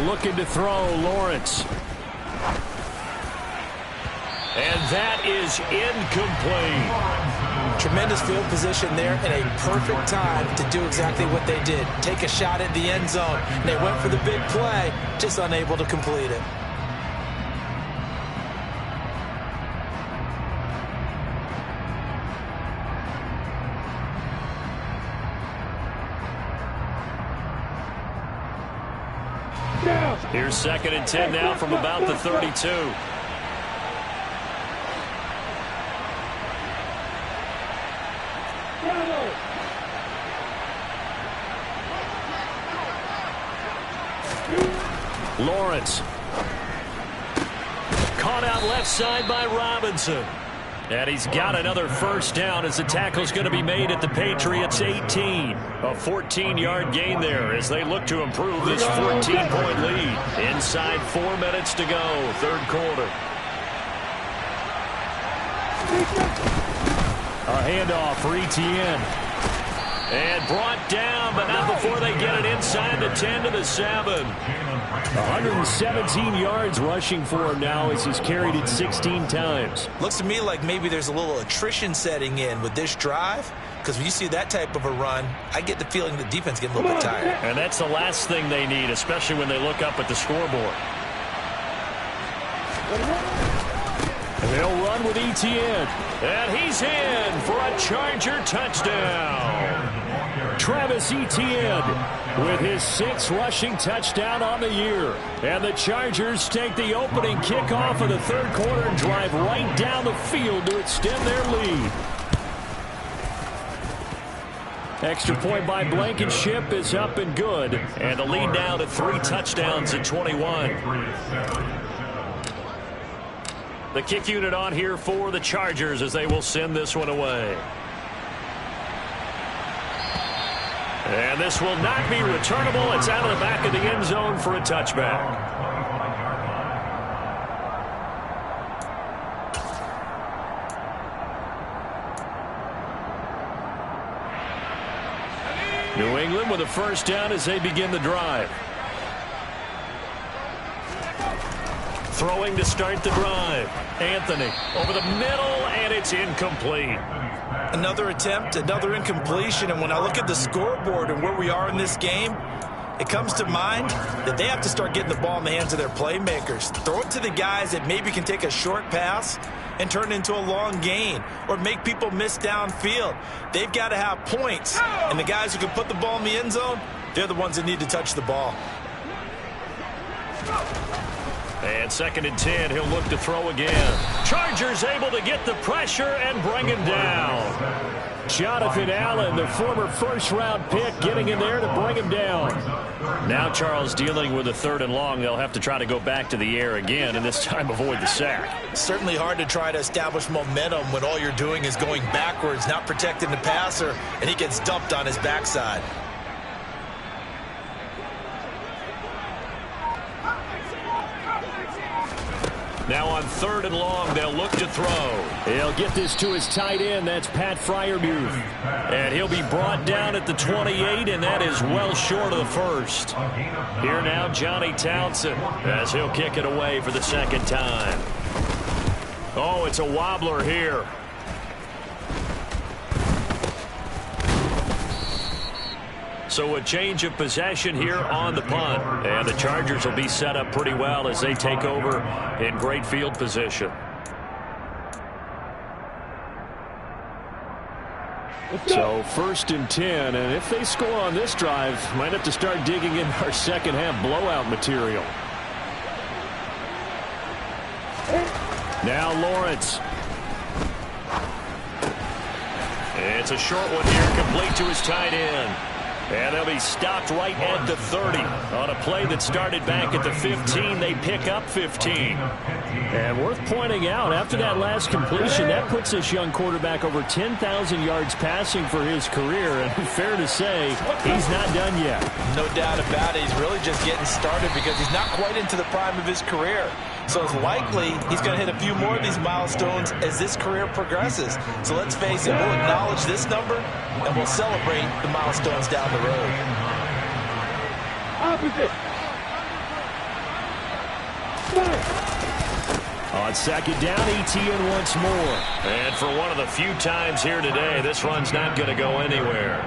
Looking to throw, Lawrence. And that is incomplete. Tremendous field position there and a perfect time to do exactly what they did. Take a shot at the end zone. They went for the big play, just unable to complete it. Here's 2nd and 10 now from about the 32. Lawrence. Caught out left side by Robinson. And he's got another first down as the tackle's going to be made at the Patriots' 18. A 14-yard gain there as they look to improve this 14-point lead. Inside 4 minutes to go, third quarter. A handoff for Etienne. And brought down, but not before they get it inside the 10 to the 7. 117 yards rushing for him now as he's carried it 16 times. Looks to me like maybe there's a little attrition setting in with this drive, because when you see that type of a run, I get the feeling the defense getting a little bit tired. And that's the last thing they need, especially when they look up at the scoreboard. They'll run with Etienne. And he's in for a Charger touchdown. Travis Etienne with his 6th rushing touchdown on the year. And the Chargers take the opening kickoff of the third quarter and drive right down the field to extend their lead. Extra point by Blankenship is up and good. And the lead now to 3 touchdowns at 21. The kick unit on here for the Chargers as they will send this one away. And this will not be returnable. It's out of the back of the end zone for a touchback. New England with a first down as they begin the drive. Throwing to start the drive. Anthony over the middle, and it's incomplete. Another attempt, another incompletion, and when I look at the scoreboard and where we are in this game, it comes to mind that they have to start getting the ball in the hands of their playmakers. Throw it to the guys that maybe can take a short pass and turn it into a long gain or make people miss downfield. They've got to have points, and the guys who can put the ball in the end zone, they're the ones that need to touch the ball. And 2nd and 10, he'll look to throw again. Chargers able to get the pressure and bring him down. Jonathan Allen, the former first-round pick, getting in there to bring him down. Now Charles dealing with a 3rd and long. They'll have to try to go back to the air again, and this time avoid the sack. Certainly hard to try to establish momentum when all you're doing is going backwards, not protecting the passer, and he gets dumped on his backside. Now on 3rd and long, they'll look to throw. He'll get this to his tight end. That's Pat Freiermuth. And he'll be brought down at the 28, and that is well short of the first. Here now, Johnny Townsend, as he'll kick it away for the 2nd time. Oh, it's a wobbler here. So a change of possession here on the punt. And the Chargers will be set up pretty well as they take over in great field position. So 1st and 10, and if they score on this drive, might have to start digging in our second-half blowout material. Now Lawrence. It's a short one here, complete to his tight end. And they'll be stopped right at the 30. On a play that started back at the 15, they pick up 15. And worth pointing out, after that last completion, that puts this young quarterback over 10,000 yards passing for his career. And fair to say, he's not done yet. No doubt about it. He's really just getting started because he's not quite into the prime of his career. So it's likely he's going to hit a few more of these milestones as this career progresses. So let's face it, we'll acknowledge this number and we'll celebrate the milestones down the road. Opposite. On 2nd down, Etienne once more. And for one of the few times here today, this run's not going to go anywhere.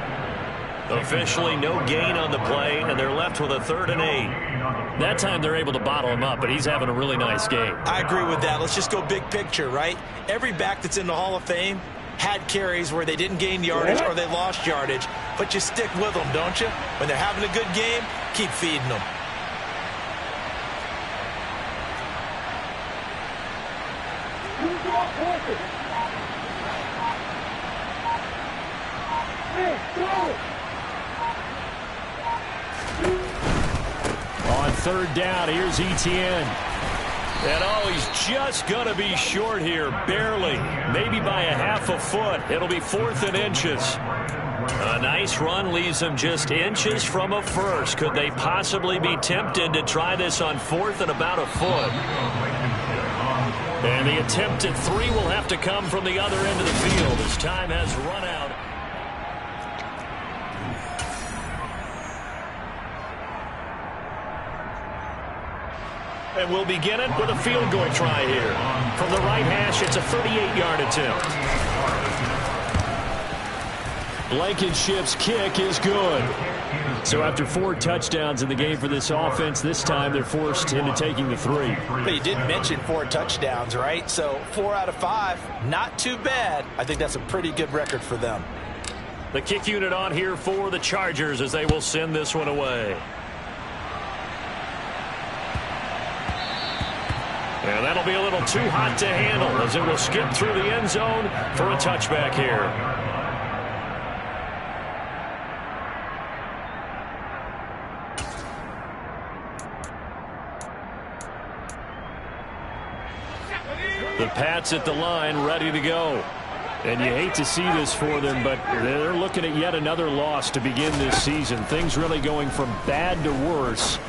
Officially no gain on the play, and they're left with a 3rd and 8. That time they're able to bottle him up, but he's having a really nice game. I agree with that. Let's just go big picture, right? Every back that's in the Hall of Fame had carries where they didn't gain yardage or they lost yardage, but you stick with them, don't you? When they're having a good game, keep feeding them. On 3rd down, here's Etienne. And oh, he's just going to be short here, barely. Maybe by a half a foot. It'll be 4th and inches. A nice run leaves them just inches from a first. Could they possibly be tempted to try this on 4th and about a foot? And the attempt at 3 will have to come from the other end of the field as time has run out. And we'll begin it with a field goal try here. From the right hash, it's a 38-yard attempt. Blankenship's kick is good. So after 4 touchdowns in the game for this offense, this time they're forced into taking the 3. But you did mention 4 touchdowns, right? So 4 out of 5, not too bad. I think that's a pretty good record for them. The kick unit on here for the Chargers as they will send this one away. And that'll be a little too hot to handle as it will skip through the end zone for a touchback here. The Pats at the line ready to go. And you hate to see this for them, but they're looking at yet another loss to begin this season. Things really going from bad to worse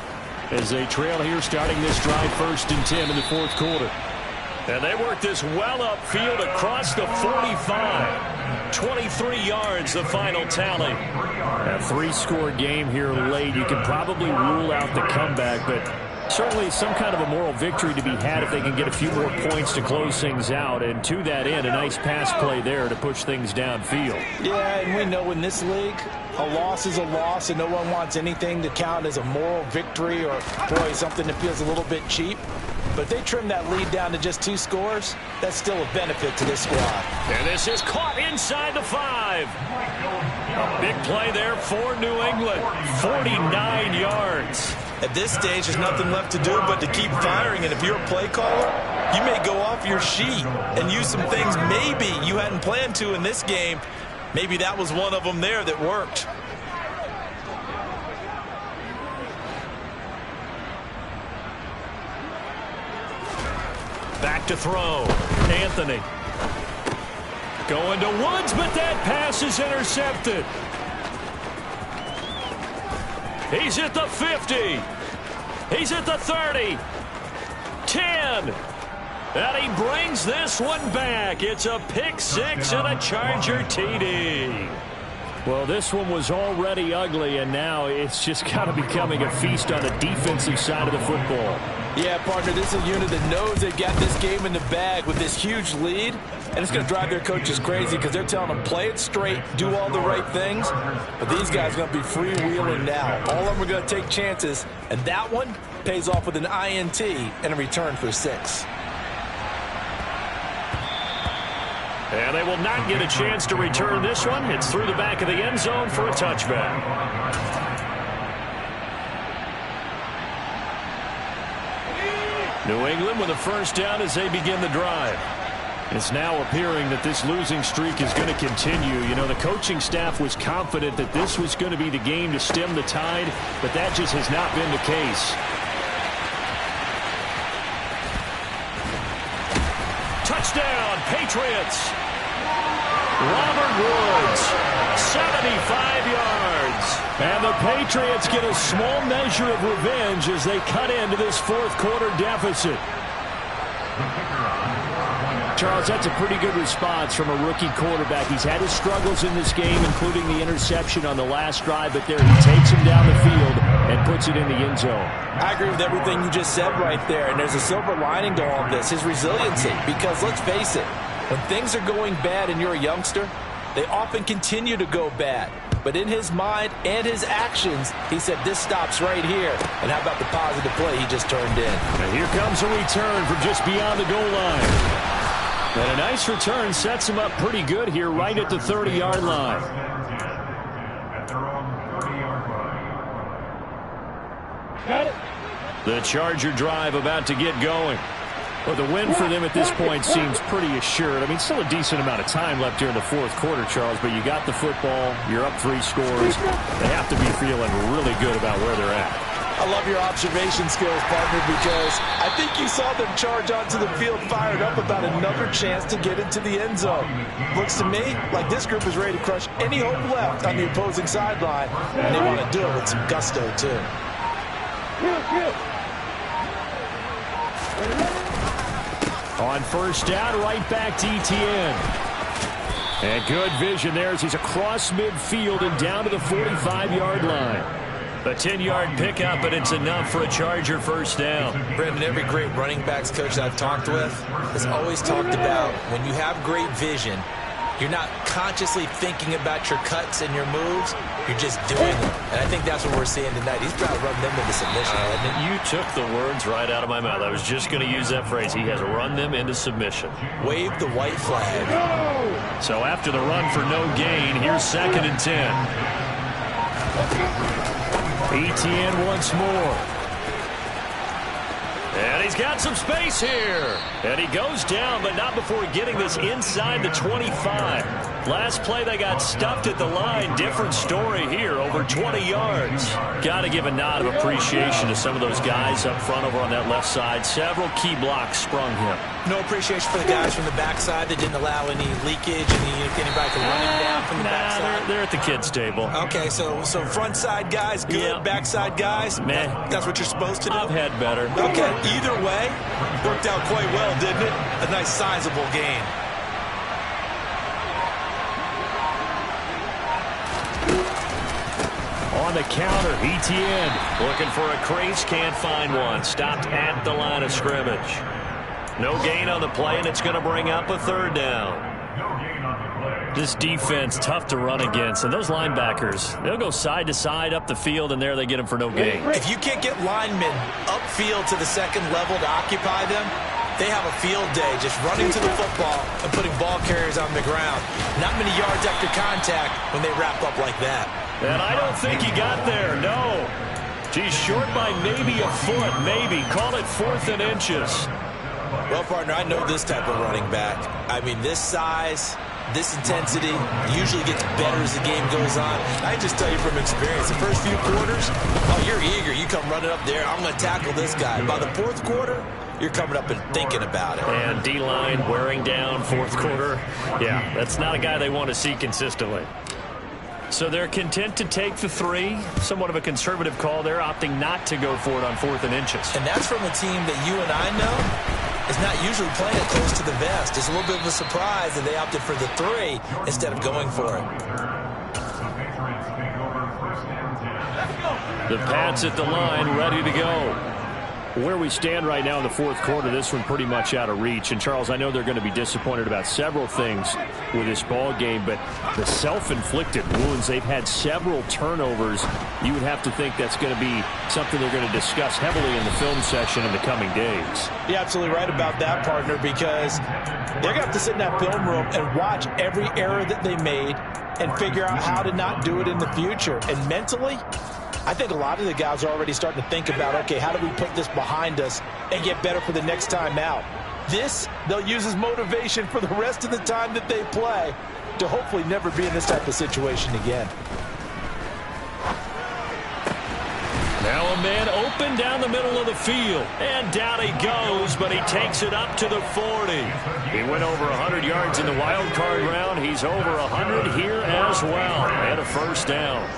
as they trail here starting this drive 1st and 10 in the 4th quarter. And they work this well upfield across the 45. 23 yards the final tally. A 3-score game here late. You can probably rule out the comeback, but certainly some kind of a moral victory to be had if they can get a few more points to close things out. And to that end, a nice pass play there to push things downfield. Yeah, and we know in this league, a loss is a loss, and no one wants anything to count as a moral victory or, boy, something that feels a little bit cheap. But if they trim that lead down to just 2 scores, that's still a benefit to this squad. And this is caught inside the 5. A big play there for New England. 49 yards. At this stage, there's nothing left to do but to keep firing. And if you're a play caller, you may go off your sheet and use some things maybe you hadn't planned to in this game. Maybe that was one of them there that worked. Back to throw. Anthony. Going to Woods, but that pass is intercepted. He's at the 50. He's at the 30. 10. And he brings this one back. It's a pick six and a Charger TD. Well, this one was already ugly, and now it's just kind of becoming a feast on the defensive side of the football. Yeah, partner, this is a unit that knows they got this game in the bag with this huge lead, and it's going to drive their coaches crazy because they're telling them play it straight, do all the right things, but these guys are going to be freewheeling now. All of them are going to take chances, and that one pays off with an INT and a return for 6. And they will not get a chance to return this one. It's through the back of the end zone for a touchback. New England with a first down as they begin the drive. It's now appearing that this losing streak is going to continue. You know, the coaching staff was confident that this was going to be the game to stem the tide, but that just has not been the case. Touchdown, Patriots! Robert Woods, 75 yards. And the Patriots get a small measure of revenge as they cut into this fourth quarter deficit. Charles, that's a pretty good response from a rookie quarterback. He's had his struggles in this game, including the interception on the last drive, but there he takes him down the field and puts it in the end zone. I agree with everything you just said right there, and there's a silver lining to all of this, his resiliency, because let's face it, when things are going bad and you're a youngster, they often continue to go bad. But in his mind and his actions, he said, this stops right here. And how about the positive play he just turned in? And here comes a return from just beyond the goal line. And a nice return sets him up pretty good here right at the 30-yard line. Got it. The Charger drive about to get going. Well, the win for them at this point seems pretty assured. I mean, still a decent amount of time left here in the fourth quarter, Charles, but you got the football, you're up 3 scores. They have to be feeling really good about where they're at. I love your observation skills, partner, because I think you saw them charge onto the field fired up about another chance to get into the end zone. Looks to me like this group is ready to crush any hope left on the opposing sideline, and they want to do it with some gusto, too. On first down, right back to Etienne. And good vision there as he's across midfield and down to the 45-yard line. A 10-yard pickup, but it's enough for a Charger first down. Brendan, every great running backs coach I've talked with has always talked about when you have great vision, you're not consciously thinking about your cuts and your moves. You're just doing them. And I think that's what we're seeing tonight. He's trying to run them into submission. You took the words right out of my mouth. I was just going to use that phrase. He has run them into submission. Wave the white flag. So after the run for no gain, here's 2nd and 10. Etienne once more. And he's got some space here. And he goes down, but not before getting this inside the 25. Last play, they got stuffed at the line. Different story here, over 20 yards. Got to give a nod of appreciation to some of those guys up front over on that left side. Several key blocks sprung him. No appreciation for the guys from the backside that didn't allow any leakage, anybody could run him down from the backside. They're at the kids' table. Okay, so front side guys, good. Yeah. Backside guys, meh. That's what you're supposed to do? I've had better. Okay, either way, worked out quite well, didn't it? A nice sizable gain. On the counter, Etienne looking for a crease, can't find one. Stopped at the line of scrimmage. No gain on the play, and it's going to bring up a 3rd down. This defense, tough to run against. And those linebackers, they'll go side to side up the field, and there they get them for no gain. If you can't get linemen upfield to the 2nd level to occupy them, they have a field day just running to the football and putting ball carriers on the ground. Not many yards after contact when they wrap up like that. And I don't think he got there, no. He's short by maybe a foot, maybe. Call it 4th and inches. Well, partner, I know this type of running back. I mean, this size, this intensity usually gets better as the game goes on. I just tell you from experience, the first few quarters, oh, you're eager. You come running up there, I'm going to tackle this guy. By the 4th quarter, you're coming up and thinking about it. And D-line wearing down 4th quarter. Yeah, that's not a guy they want to see consistently. So they're content to take the 3. Somewhat of a conservative call there, opting not to go for it on 4th and inches. And that's from a team that you and I know is not usually playing it close to the vest. It's a little bit of a surprise that they opted for the 3 instead of going for it. The Pats at the line, ready to go. Where we stand right now in the 4th quarter, this one pretty much out of reach. And, Charles, I know they're going to be disappointed about several things with this ball game, but the self-inflicted wounds, they've had several turnovers. You would have to think that's going to be something they're going to discuss heavily in the film session in the coming days. You're absolutely right about that, partner, because they're going to have to sit in that film room and watch every error that they made and figure out how to not do it in the future. And mentally, I think a lot of the guys are already starting to think about, okay, how do we put this behind us and get better for the next time out? This, they'll use as motivation for the rest of the time that they play to hopefully never be in this type of situation again. Now a man open down the middle of the field. And down he goes, but he takes it up to the 40. He went over 100 yards in the wild card round. He's over 100 here as well. And a first down.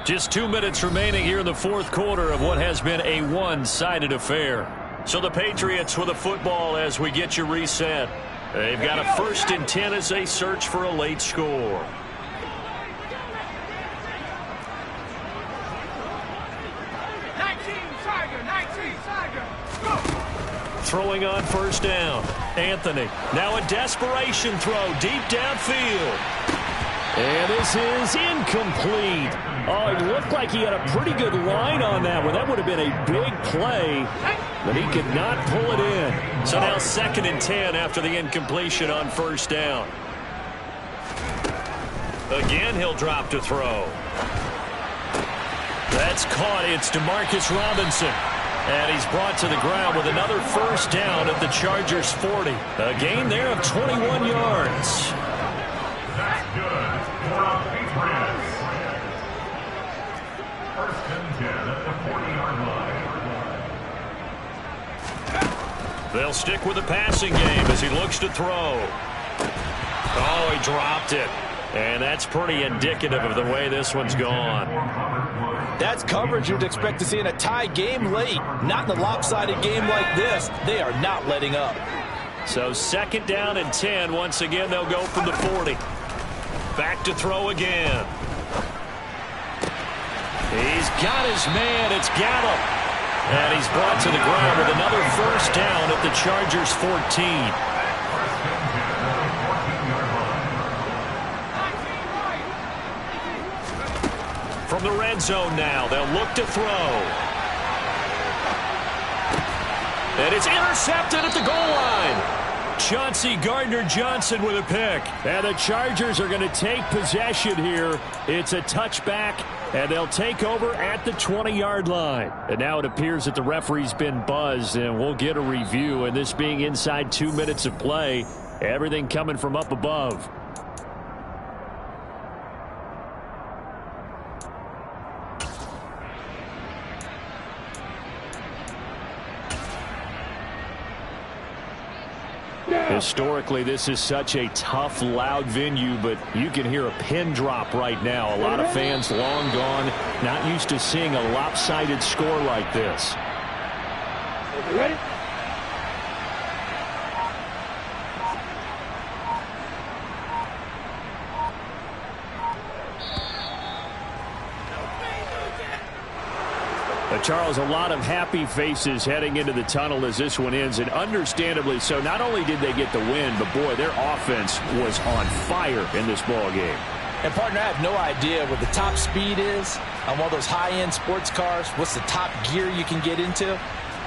Just 2 minutes remaining here in the 4th quarter of what has been a one-sided affair. So the Patriots with the football as we get you reset. They've got a 1st and 10 as they search for a late score. Throwing on 1st down. Anthony. Now a desperation throw deep downfield. And this is incomplete. Oh, it looked like he had a pretty good line on that one. That would have been a big play, but he could not pull it in. So now 2nd and 10 after the incompletion on 1st down. Again, he'll drop to throw. That's caught. It's Demarcus Robinson. And he's brought to the ground with another 1st down at the Chargers' 40. A gain there of 21 yards. That's good for the Patriots. 1st and 10 at the 40-yard line. They'll stick with the passing game as he looks to throw. Oh, he dropped it. And that's pretty indicative of the way this one's gone. That's coverage you'd expect to see in a tie game late. Not in a lopsided game like this. They are not letting up. So 2nd down and 10. Once again, they'll go from the 40. Back to throw again. He's got his man. It's Gallup. And he's brought to the ground with another 1st down at the Chargers' 14. From the red zone now, they'll look to throw. And it's intercepted at the goal line. Chauncey Gardner-Johnson with a pick. And the Chargers are going to take possession here. It's a touchback, and they'll take over at the 20-yard line. And now it appears that the referee's been buzzed, and we'll get a review. And this being inside 2 minutes of play, everything coming from up above. Historically, this is such a tough, loud venue, but you can hear a pin drop right now. A lot of fans long gone, not used to seeing a lopsided score like this. Ready? Charles, a lot of happy faces heading into the tunnel as this one ends, and understandably so. Not only did they get the win, but boy, their offense was on fire in this ball game. And partner, I have no idea what the top speed is on one of those high-end sports cars. What's the top gear you can get into?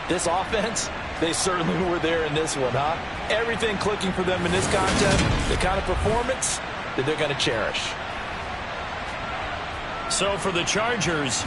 This offense, they certainly were there in this one, huh? Everything clicking for them in this contest. The kind of performance, that they're going to cherish. So for the Chargers,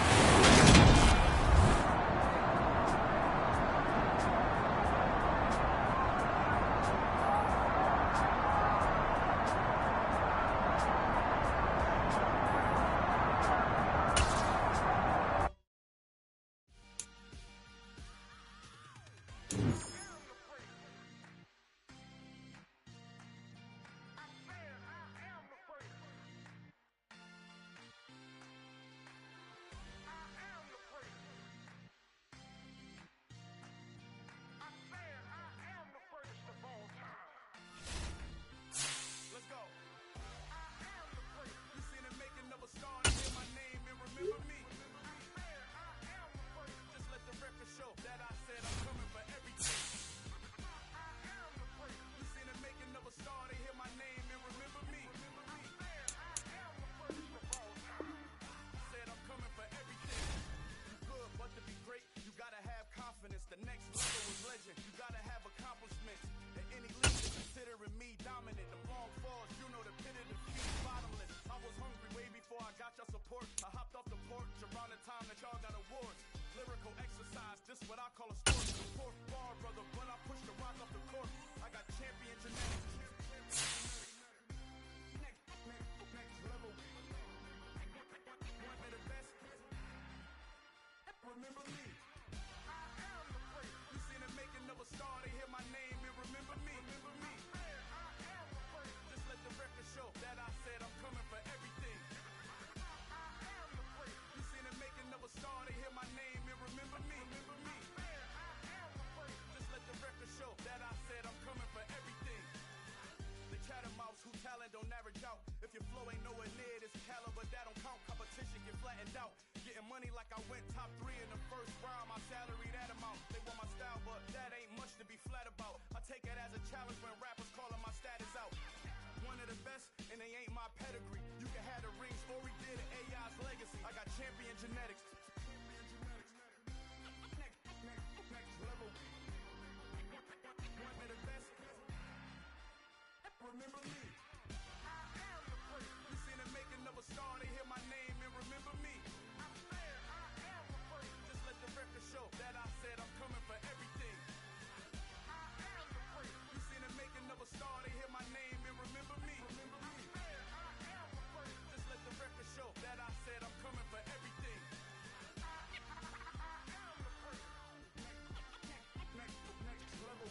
don't average out. If your flow ain't nowhere near this caliber, that don't count. Competition get flattened out. Getting money like I went top 3 in the first round. My salary that amount. They want my style, but that ain't much to be flat about. I take it as a challenge when rappers calling my status out. One of the best, and they ain't my pedigree. You can have the rings, or we did it, AI's legacy. I got champion genetics. Next level. One of the best. Remember me. You seen the making of a star, they hear my name and remember me. Just let the record show that I said I'm coming for everything. You seen the making of a star, they hear my name and remember me. Just let the record show that I said I'm coming for everything. Next level.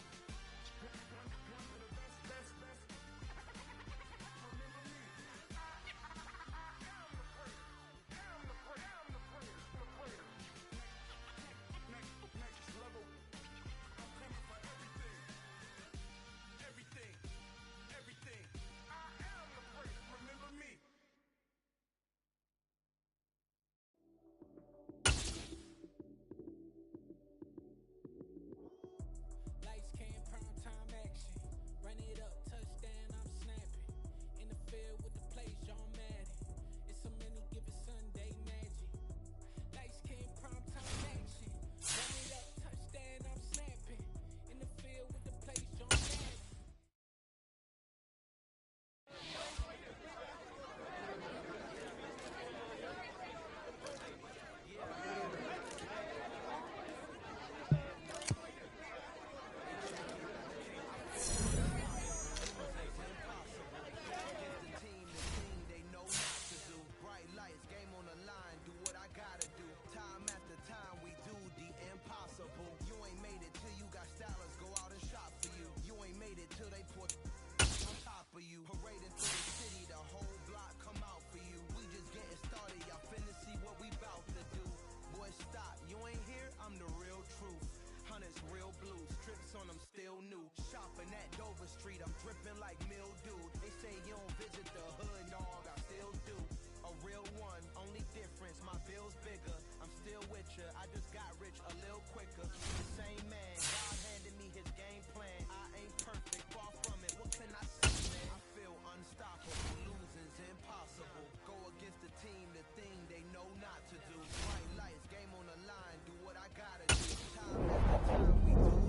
Dripping like mildew. They say you don't visit the hood, dog. I still do. A real one, only difference, my bill's bigger. I'm still with ya. I just got rich a little quicker. The same man, God handed me his game plan. I ain't perfect, far from it. What can I say, man? I feel unstoppable. Losing's impossible. Go against the team, the thing they know not to do. Bright lights, game on the line. Do what I gotta do. Time after time we do.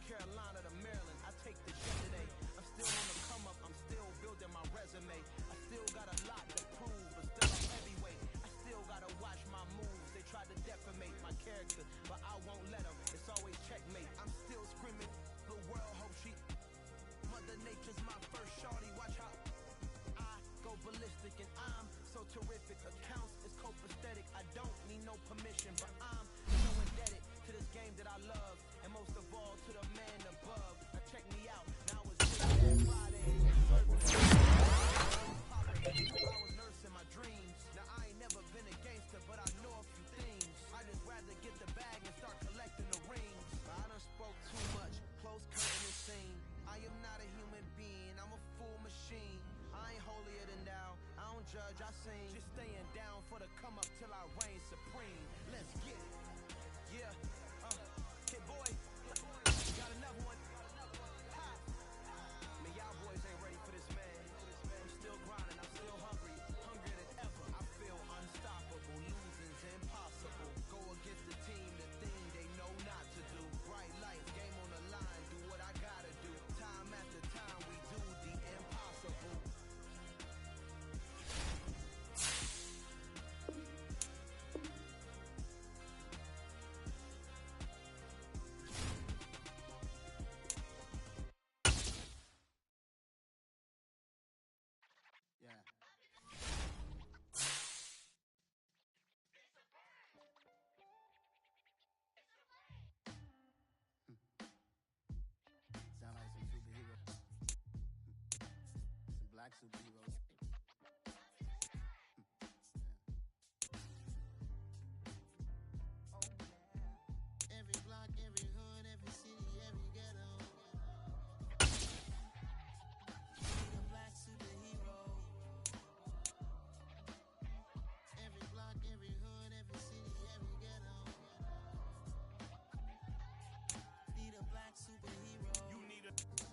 Carolina to Maryland, I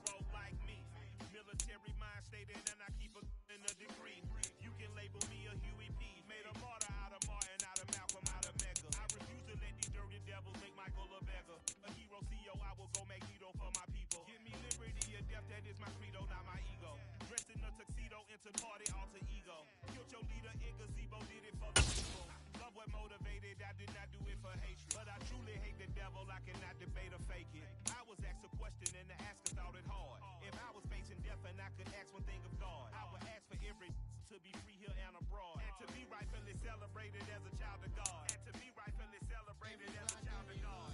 roll like me. Military mind stated, and I keep in a degree. You can label me a Huey P. Made a martyr out of Martin, out of Malcolm, out of Mecca. I refuse to let these dirty devils make Michael a beggar. A hero CEO, I will go Magneto for my people. Give me liberty or death, that is my credo, not my ego. Dressed in a tuxedo, into party, alter ego. Killed your leader in gazebo, did it for the people. Love what motivated, I did not do it for hatred. But I truly hate the devil, I cannot debate or fake it. I was asked a question and the asker thought it hard. If I was facing death and I could ask one thing of God, I would ask for every to be free here and abroad. And to be rightfully celebrated as a child of God. And to be rightfully celebrated as a child of God.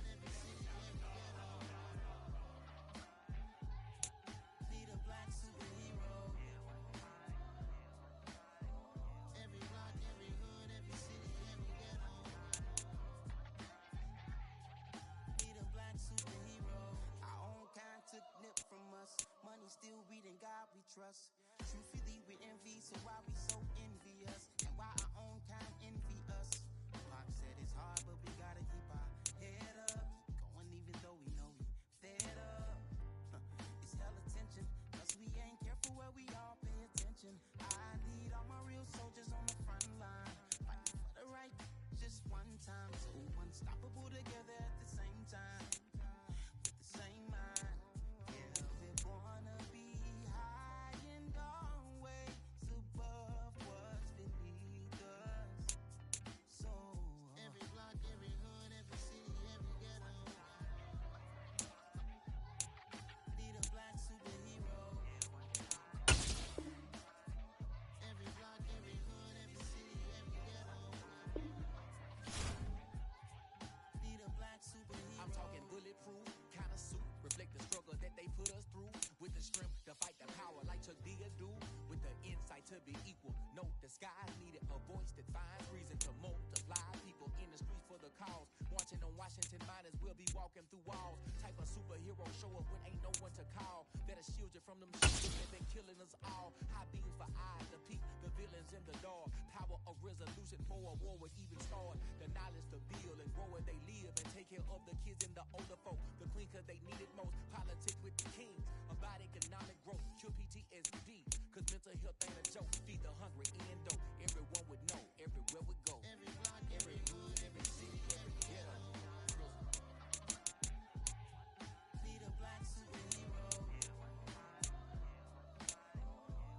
Need a black superhero. Every block, every hood, every city, every ghetto. Need a black superhero. Our own kind took nip from us. Money still reading, God we trust. Truthfully we envy, so why we so envious? And why our own kind envy us? Pac said it's hard, but we gotta keep our head up. Keep going even though we know we fed up. It's hella tension, cause we ain't careful where we all pay attention. I need all my real soldiers on the front line, fighting for the right just one time. So unstoppable together at the same time, with the same mind. Yeah, we wanna be high and always above what's beneath us. So every block, every hood, every city, every ghetto. Need a black superhero. Every block, every hood, every city, every ghetto. Need a black superhero. I'm talking bulletproof, kind of suit, reflect the struggle that they put us through. With the strength to fight the power like Chuck D do. With the insight to be equal. No disguise needed, a voice that finds reason to multiply. People in the streets for the cause. Marching on Washington miners will be walking through walls. Type of superhero show up when ain't no one to call. That'll shield you from them shooters that been killing us all. High beams for eyes, the peak, the villains in the dark. Power of resolution for a war would even start. The knowledge to build and grow where they live and take care of the kids and the older folk. The clean cause they need it most. Politics with the kings. About economic growth. Cure PTSD. Cause mental health ain't a joke. Feed the hungry and dope. Everyone would know. Everywhere we go. Every block, Every hood, every city, every ghetto. need a black superhero.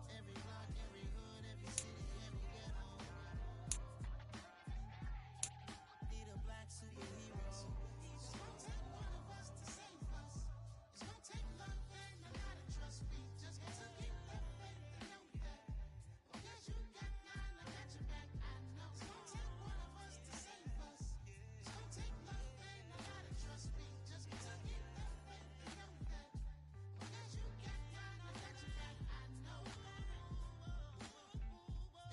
Every block, every hood, every city, every ghetto. Need a black superhero. It's gonna take one of us to save us. It's gonna take love and a lot of trust. We just gotta keep that faith and know that. Because you got mine, I got your back. I know. It's gonna take one of us to save us. It's gonna take love and a lot of trust. We just gotta keep that faith and know that. Because you got mine, I got your back. I know.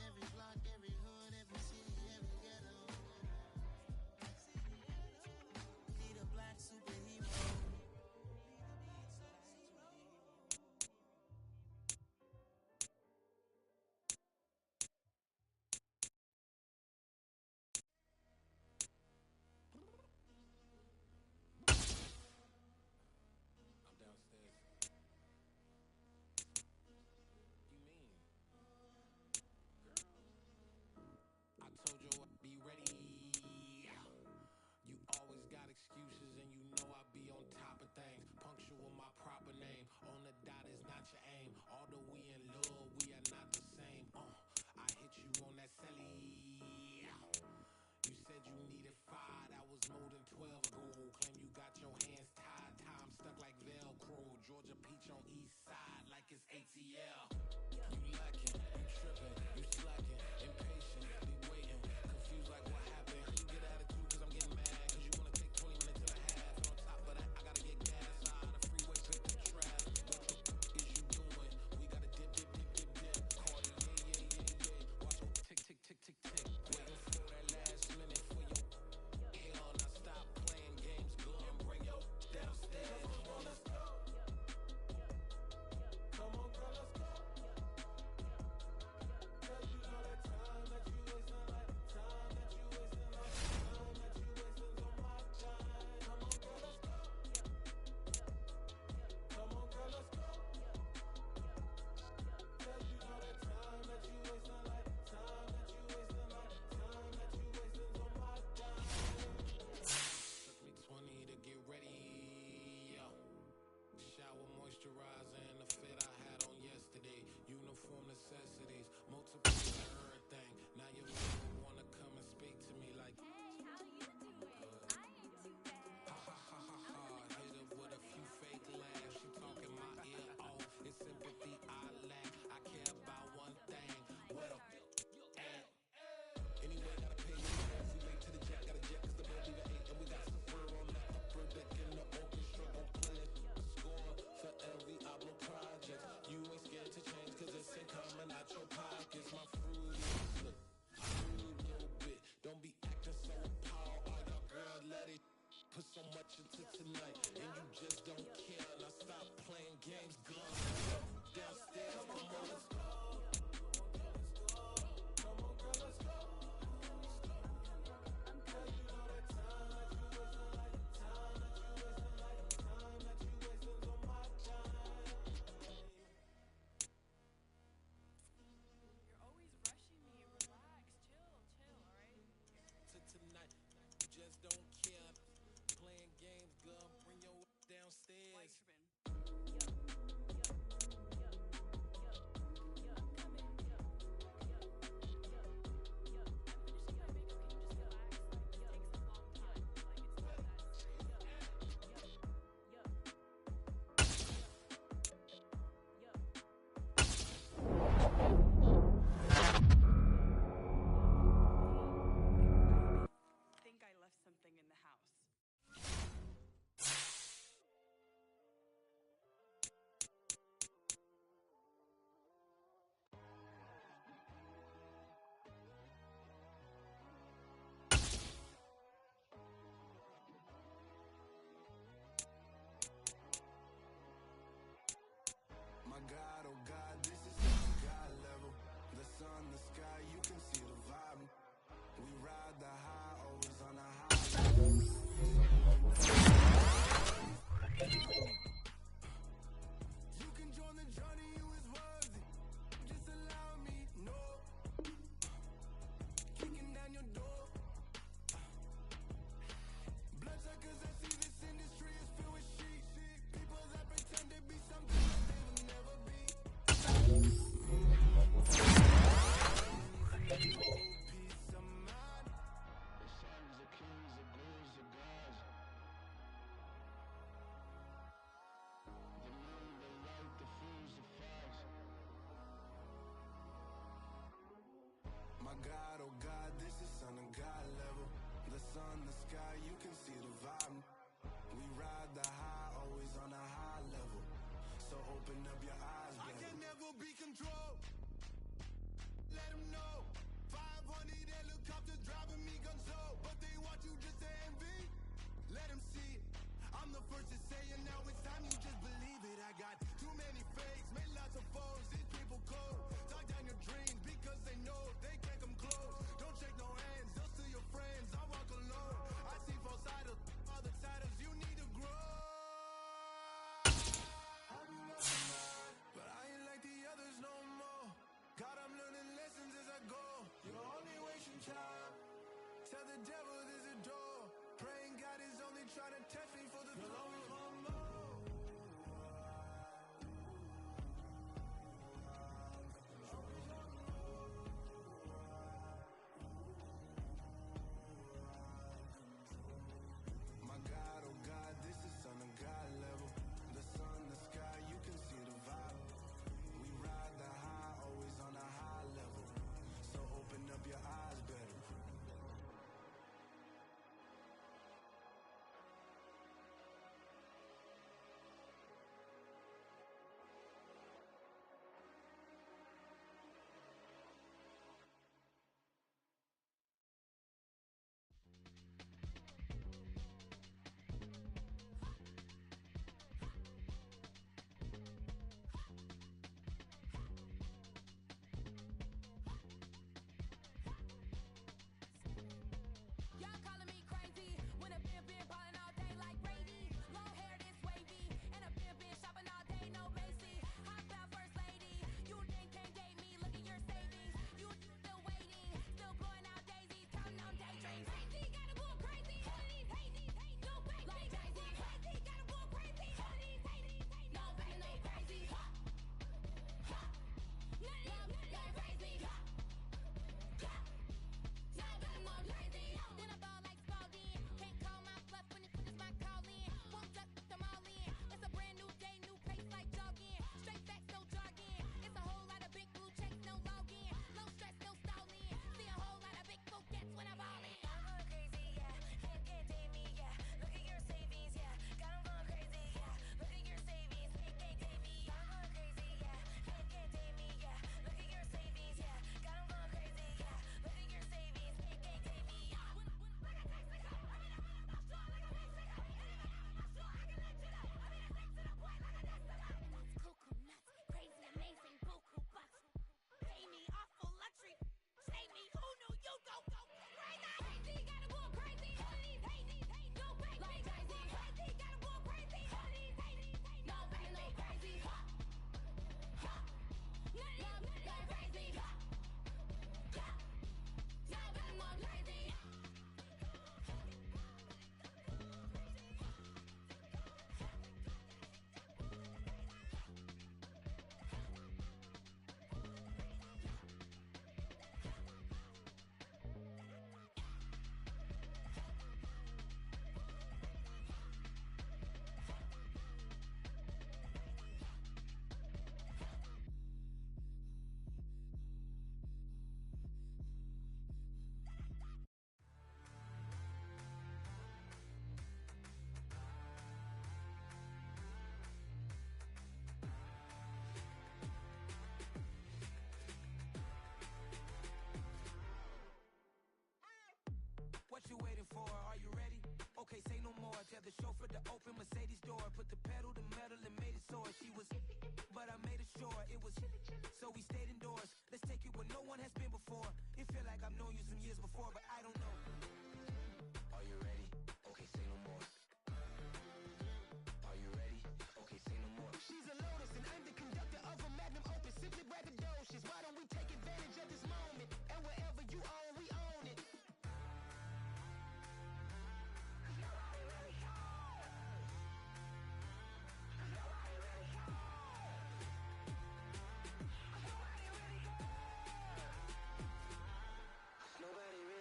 Every block, every hood, every city, every ghetto. Need a black superhero. I'm downstairs. You mean? I told you I'd be ready. You always got excuses and you know I be on top of things. Punctual my proper name. On the dot is not your aim. Although we in love, we are not the same. I hit you on that celly. You said you needed 5, that was more than 12 ago. Claim you got your hands tied, time stuck like Velcro. Georgia Peach on east side like it's ATL. You lacking, you tripping, you slacking, impatient, be waiting, confused like what happened. You get attitude cause I'm getting mad, cause you wanna take 20 minutes and a half. And on top of that, I gotta get gas out the freeway, pick the trash. What the is you doing? We gotta dip, dip, dip, dip, dip. Cardi, yeah. Watch your tick, tick, tick, tick, tick. Waiting for that last minute for your hell. Now stop playing games, go and bring your downstairs. Come on, let's go. Come on, girl, let's go. guys. Think I left something in the house. My God, oh God, this is on God level. The sun, the sky, you can see the vibe. We ride the high, always on a high level. You can join the journey, you is worthy. Just allow me, no. Kicking down your door. Bloodsuckers, I see this industry is filled with shit. People that pretend to be something that they will never be. Peace of mind. The sons of kings, the ghouls, the gods. The moon, the light, the fools, the facts. My God, oh God, this is on a God level. The sun, the sky, you can see the vibe. We ride the high, always on a high level. So open up your eyes, baby. I can never be controlled. Let them know. 500 helicopters driving me gonzo, but they want you just to envy. Let them see it. I'm the first to say it, now it's time you just believe it. I got too many fakes, made lots of foes. These people cold. Talk down your dreams because they know they can't come close. Don't shake no hands, they'll steal your friends. I walk alone. I see false idols, other titles. You need to grow. Tell the chauffeur to open Mercedes door. Put the pedal to metal and made it soar. She was, but I made it sure it was. So we stayed indoors. Let's take it where no one has been before. It feel like I've known you some years before, but I don't know. Are you ready? Okay, say no more. Are you ready? Okay, say no more. She's a Lotus and I'm the conductor of a magnum opus. Simply braggadocious. Why don't we take advantage of this moment? And wherever you own, we own it.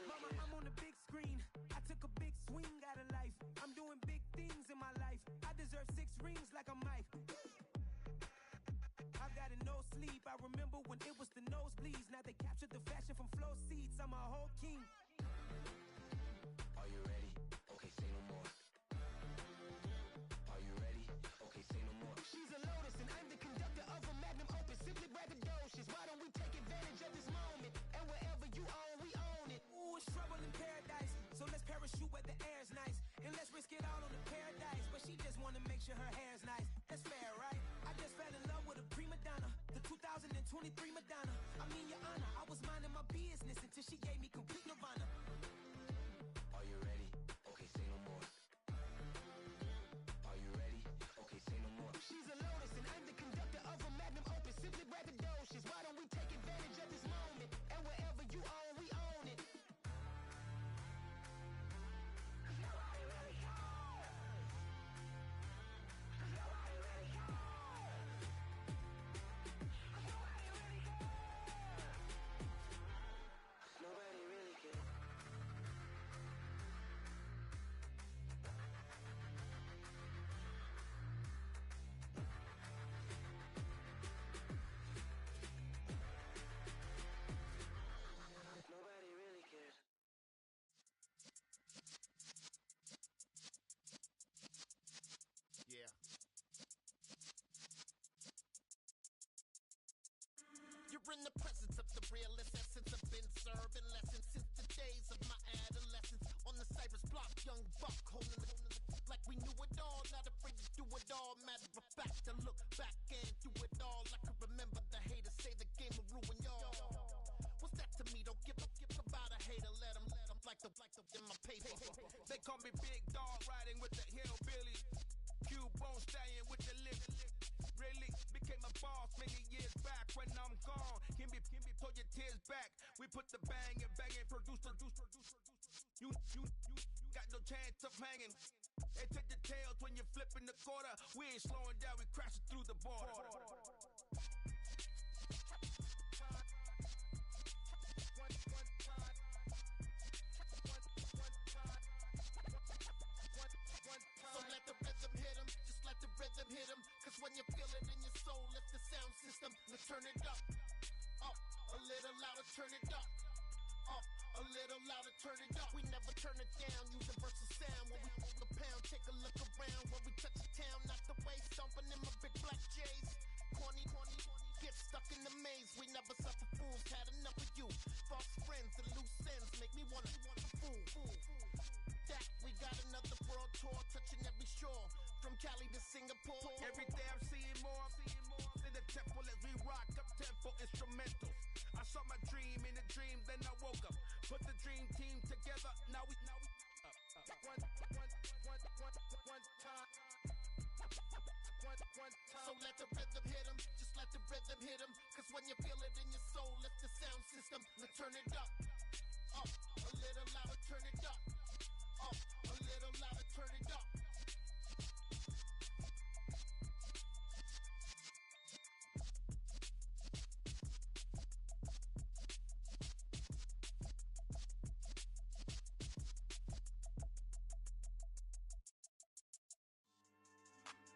Mama, I'm on the big screen. I took a big swing out of life. I'm doing big things in my life. I deserve 6 rings like a Mike. I've got no sleep. I remember when it was the nosebleeds. Now they captured the fashion from flow seats. I'm a whole king. Are you ready? Okay, say no more. Are you ready? Okay, say no more. She's a Lotus and I'm the conductor of a magnum opus. Simply braggadocious. Why don't we take advantage of this moment? And wherever you own, we own it. Ooh, it's trouble in paradise. So let's parachute where the air's nice. And let's risk it all on the paradise. But she just wanna make sure her hair's nice. That's fair, right? I just fell in love with a prima donna. The 2023 Madonna. I mean, Your Honor, I was minding my business until she gave me complete nirvana. Are you ready? Okay, say no more. Are you ready? Okay, say no more. She's a Lotus and I'm the conductor of a magnum opus. Simply braggadocious. Why don't we take advantage of this moment? And wherever you own, we own it. Nobody really cares. Nobody really cares. Yeah. You're in the presence of the realest essence. I've been serving lessons since the days of my adolescence. On the Cypress block, young buck holding it like we knew it all. Not afraid to do it all. Matter of fact, to look back and do it all. I can remember the haters say the game will ruin y'all. What's that to me? Don't give about a hater. Let them like the in my paper. They call me Big Dog, riding with the hillbilly. Q-Bone stallion with the lip. Really became a boss many years back. When I'm gone, can be pull your tears back. We put the bang and produce. You got no chance of hanging. They take the tails when you're flipping the quarter. We ain't slowing down, we crashing through the border. So let the rhythm hit him, just let the rhythm hit him. Cause when you feel it in your soul, lift the sound system. Let's turn it up, a little louder, turn it up, a little louder, turn it up. We never turn it down, universal sound. When we hold the pound, take a look around. When we touch the town, not the way, stomping in my big black J's. Corny, get stuck in the maze. We never suffer fools, had enough of you. False friends and loose ends make me wanna fool. That we got another world tour, touching every shore, from Cali to Singapore. Every day I'm seeing more in the temple as we rock up tempo instrumentals. I saw my dream in a dream, then I woke up. Put the dream team together. Now we one time. So let the rhythm hit him, just let the rhythm hit him. Cause when you feel it in your soul, lift the sound system. Now turn it up, a little louder, turn it up, a little louder, turn it up.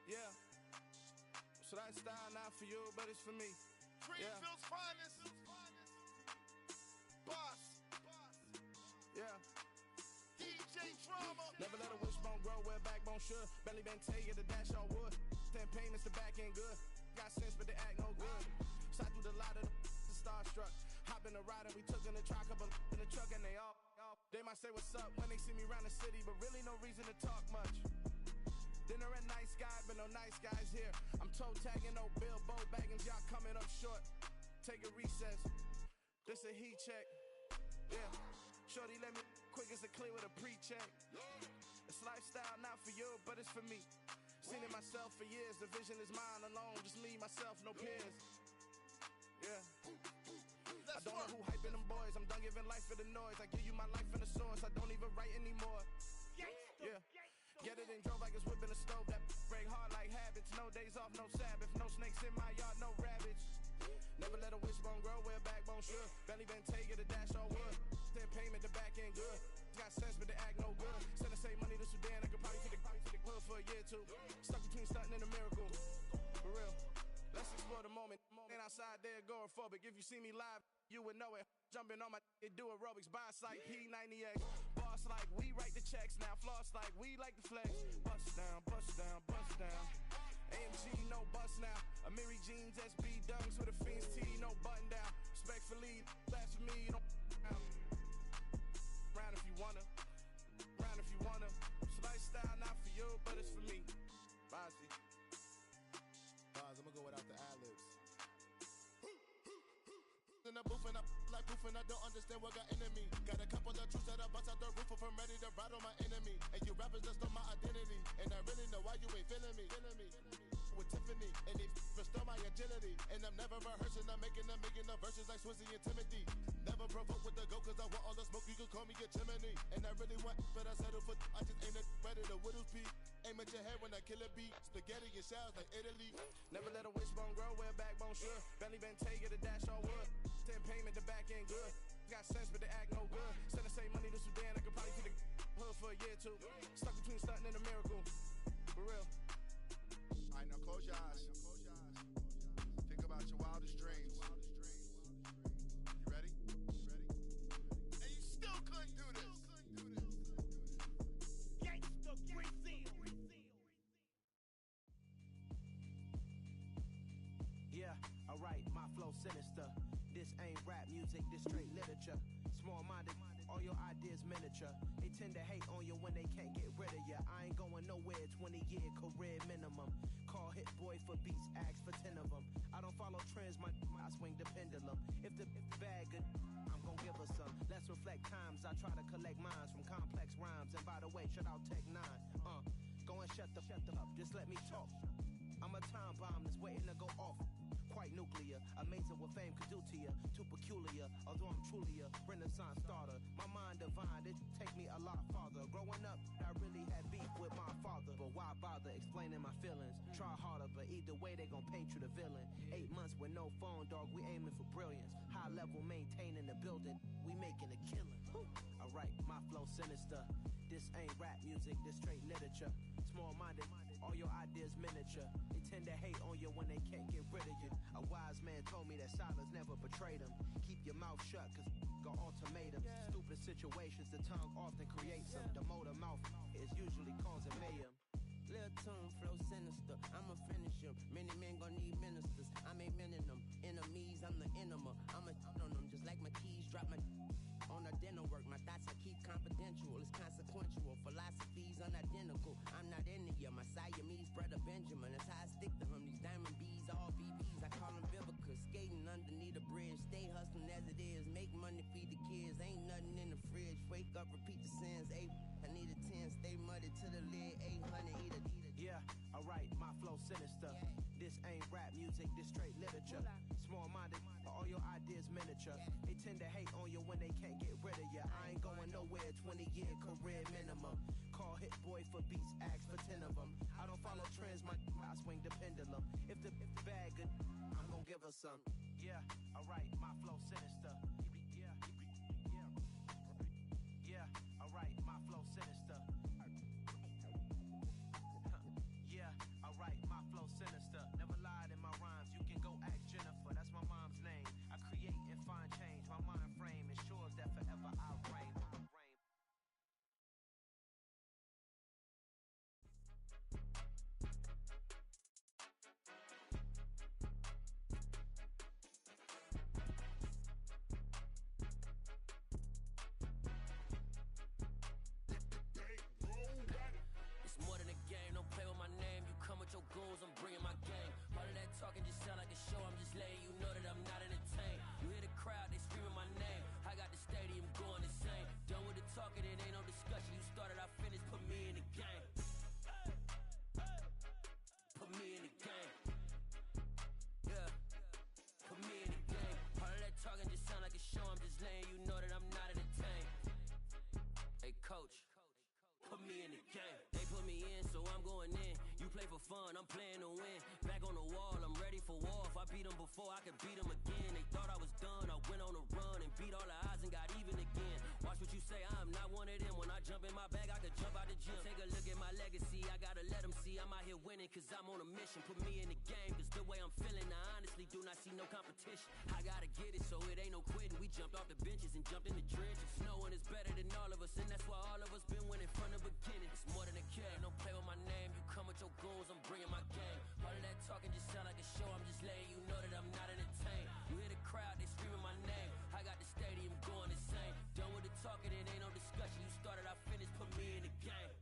Yeah. So that style not for you, but it's for me. Greenville's finest. Boss. Yeah. DJ Drama. Never let a wishbone grow where a backbone should. Belly been tell you the dash on wood. 10 payments, the back end good. Got sense, but they act no good. Side through the lot of the starstruck. Hop in the ride and we took in the truck up in the truck and they all. They might say what's up when they see me around the city, but really no reason to talk much. Dinner at Nice Guy, but no nice guys here. I'm toe tagging, no Bilbo Baggins, y'all coming up short. Take a recess. This a heat check. Yeah. Shorty let me quick as a clear with a pre-check. It's lifestyle, not for you, but it's for me. Seen it myself for years. The vision is mine alone. Just me, myself, no peers. Yeah. I don't know who hyping them boys. I'm done giving life for the noise. I give you my life in the source. I don't even write anymore. Yeah. Get it and drove like it's whipping a stove. That break hard like habits. No days off, no Sabbath. No snakes in my yard, no rabbits. Never let a wishbone grow where a backbone should. Belly been take it, a dash on wood. Then payment, the back end good. Got sense, but the act no good. Send the same money to Sudan. I could probably take the hood for a year or two. Stuck between stunting and a miracle. For real. Let's explore the moment. Ain't outside there agoraphobic. If you see me live, you would know it. Jumping on my do aerobics. Buy like P90X. Boss like we write the checks. Now floss like we like the flex. Bust down, bust down, bust down. AMG, no bust now. Amiri jeans, SB dunks with a Fiends T, no button down. Respectfully, that's for me, don't round if you wanna. Round if you wanna. It's lifestyle, not for you, but it's for me. Bossy. Bars, I'ma go without the ad-libs. In the booth and I like proof and I don't understand what got into me. Got a couple of truths that I bust out the roof if I'm ready to ride on my enemy. And you rappers just on my identity. And I really know why you ain't feeling me. With Tiffany, and they restore my agility. And I'm never rehearsing, I'm making the verses like Swizzy and Timothy. Never provoke with the go, cause I want all the smoke, you can call me a chimney. And I really want, but I settle for, I just ain't ready to whittles peak. Aim at your head when I kill a beat. Spaghetti and shells like Italy. Never let a wishbone grow where a backbone should. Belly been take it, a dash on wood. Then payment, the back end good. Got sense, but the act no good. Send the same money to Sudan, I could probably take the hood for a year or two. Stuck between stunting and a miracle. For real. Alright, now close your eyes. Think about your wildest dreams. You ready? And you still couldn't do this. Gangsta Brazil. Yeah, alright, my flow sinister. This ain't rap music, this straight literature. Small-minded, all your ideas miniature. They tend to hate on you when they can't get rid of you. I ain't going nowhere, 20-year career minimum. Call Hit Boy for beats, ask for 10 of them. I don't follow trends, I swing the pendulum. If the bag good, I'm gon' give her some. Let's reflect times, I try to collect minds from complex rhymes. And by the way, shout out Tech 9. Go and shut the up, just let me talk. I'm a time bomb that's waiting to go off. Quite nuclear, amazing what fame could do to you. Too peculiar, although I'm truly a renaissance starter. My mind divine, it take me a lot farther. Growing up, I really had beef with my father. But why bother explaining my feelings? Try harder, but either way they gon' paint you the villain. 8 months with no phone, dog, we aiming for brilliance. High level maintaining the building, we making a killing. Alright, my flow sinister. This ain't rap music, this straight literature. Small-minded, all your ideas miniature. They tend to hate on you when they can't get rid of you. A wise man told me that silence never betrayed him. Keep your mouth shut, cause got ultimatums. Stupid situations, the tongue often creates them. The motor mouth is usually causing mayhem. Lil' tune, flow sinister, I'ma finish him. Many men gon' need ministers, I'm a men in them. Enemies, I'm the enema, I'ma on them. Just like my keys, drop my on a dinner work. My thoughts I keep confidential, it's consequential. Philosophies unidentical, I'm not into you. My Siamese brother Benjamin, that's how I stick to him. These diamond bees, all BBs, I call them Vivica. Skating underneath a bridge, stay hustling as it is. Make money, feed the kids, ain't nothing in the fridge. Wake up, repeat the sins, I need a 10, stay muddy to the lid, 800, eat a. Yeah, alright, my flow sinister. This ain't rap music, this straight literature. Small-minded, all your ideas miniature. They tend to hate on you when they can't get rid of you. I ain't going nowhere, 20-year career minimum. Call Hit Boy for beats, ask for 10 of them. I don't follow trends, I swing the pendulum. If the bag good, I'm gon' give her some. Yeah, alright, my flow sinister. Yeah, alright, my flow sinister. Yeah, alright, my flow sinister. Never lied in my rhymes, you can go ask Jennifer, that's my mom's name. I create and find change, my mind frame ensures that forever I reign. talking, it ain't no discussion. You started, I finished, put me in the game. Put me in the game. Yeah. Put me in the game. All of that talking just sound like a show. I'm just letting you know that I'm not entertained. Hey, coach, put me in the game. They put me in, so I'm going in. You play for fun, I'm playing to win. Back on the wall, I'm ready for war. If I beat them before, I could beat them again. They thought I was done, I went on a run and beat all the odds and got even again. Watch what you say, I'm not one of them. When I jump in my bag, I could jump out the gym. Take a look at my legacy, I gotta let them see I'm out here winning, cause I'm on a mission. Put me in the game, cause the way I'm feeling, I honestly do not see no competition. I gotta get it, so it ain't no quitting. We jumped off the benches and jumped in the trenches. No one is better than all of us, and that's why all of us been winning from the beginning. It's more than a kid, don't play with my name. You come with your goons, I'm bringing my game. All of that talking just sound like a show. I'm just letting you know that I'm not entertained. You hear the crowd, they screaming my name. I got the stadium going insane. Done with the talking, it ain't no discussion. You started, I finished, put me in the game.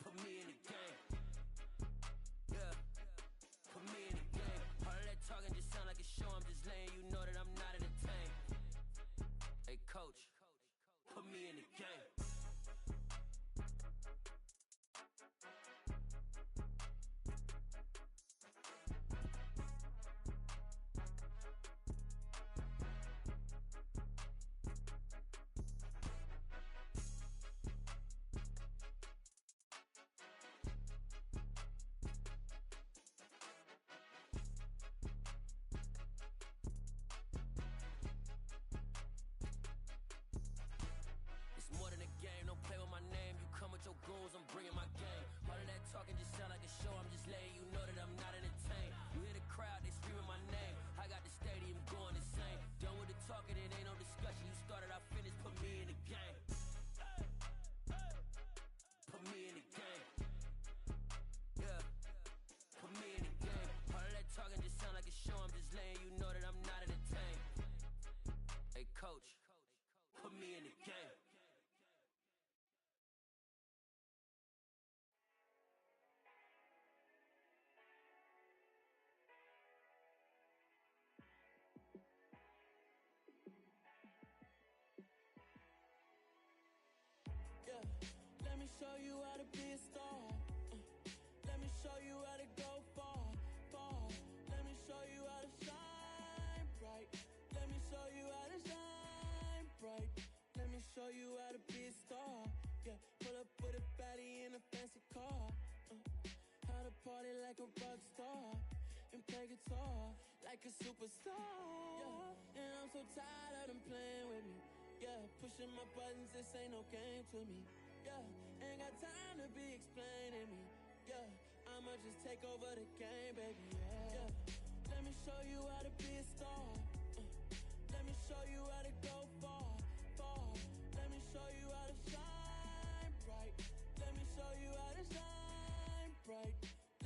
Put me in the game. Yeah. Put me in the game. All of that talking just sound like a show. I'm just letting you know that I'm not entertained. Hey, coach, put me in the game. Your goals, I'm bringing my game. All of that talking just sound like a show. I'm just letting you know that I'm not entertained. You hear the crowd, they screaming my name. I got the stadium going insane. Done with the talking, it ain't no discussion. You started, I finished, put me in the game. Put me in the game. Yeah. Put me in the game. All of that talking just sound like a show. I'm just letting you know that I'm not entertained. Hey, coach, put me in the game. Let me show you how to be a star. Let me show you how to go far, far. Let me show you how to shine bright. Let me show you how to shine bright. Let me show you how to be a star. Yeah, pull up with a baddie in a fancy car. How to party like a rock star and play guitar like a superstar. Yeah, and I'm so tired of them playing with me. Yeah, pushing my buttons, this ain't no game to me. Yeah, ain't got time to be explaining me. Yeah, I'ma just take over the game, baby. Yeah, let me show you how to be a star. Let me show you how to go far, far. Let me show you how to shine bright. Let me show you how to shine bright.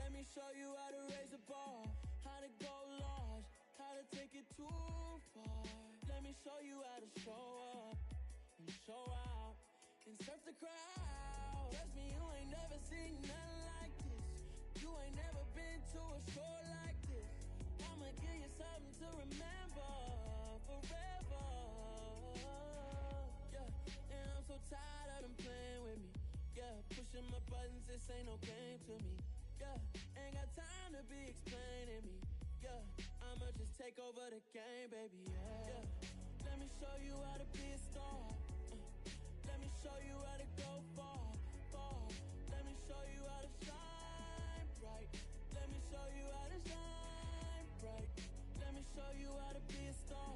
Let me show you how to raise the bar, how to go large, how to take it too far. Let me show you how to show up and show out and surf the crowd. Trust me, you ain't never seen nothing like this. You ain't never been to a show like this. I'ma give you something to remember forever. Yeah, and I'm so tired of them playing with me. Yeah, pushing my buttons, this ain't no game to me. Yeah, ain't got time to be explaining me. Yeah, I'ma just take over the game, baby. Yeah, let me show you how to be a star. Let me show you how to go far, far. Let me show you how to shine bright. Let me show you how to shine bright. Let me show you how to be a star.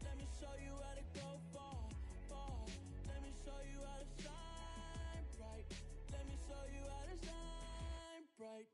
Let me show you how to go far, far. Let me show you how to shine bright. Let me show you how to shine bright.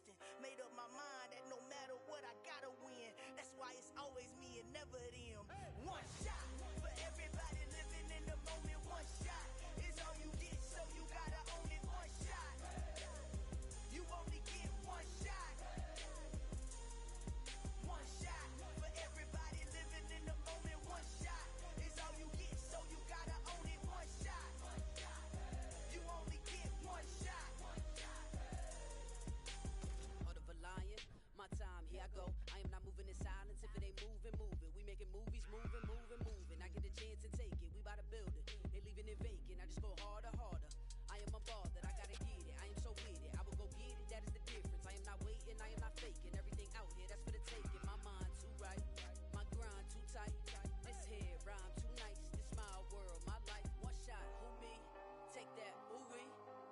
destined. Made up my mind that no matter what, I gotta win. That's why it's always me and never them. One shot for everybody living in the moment. One shot is all you get, so you gotta own it. One shot. You only get one shot. One shot for everybody living in the moment. One shot is all you get, so you gotta own it. One shot. You only get one shot. Heart of a lion, my time, here I go. I am not moving in silence. If it ain't moving, moving. We making movies, moving, moving, moving. I get a chance to take it. We bout to build it. They leaving it vacant. I just go harder, harder. I am a ball that I gotta get it. I am so with it. I will go get it. That is the difference. I am not waiting. I am not faking. Everything out here, that's for the taking. My mind too right. My grind too tight. This here rhyme too nice. This my world, my life. One shot, who me? Take that, ooh-wee.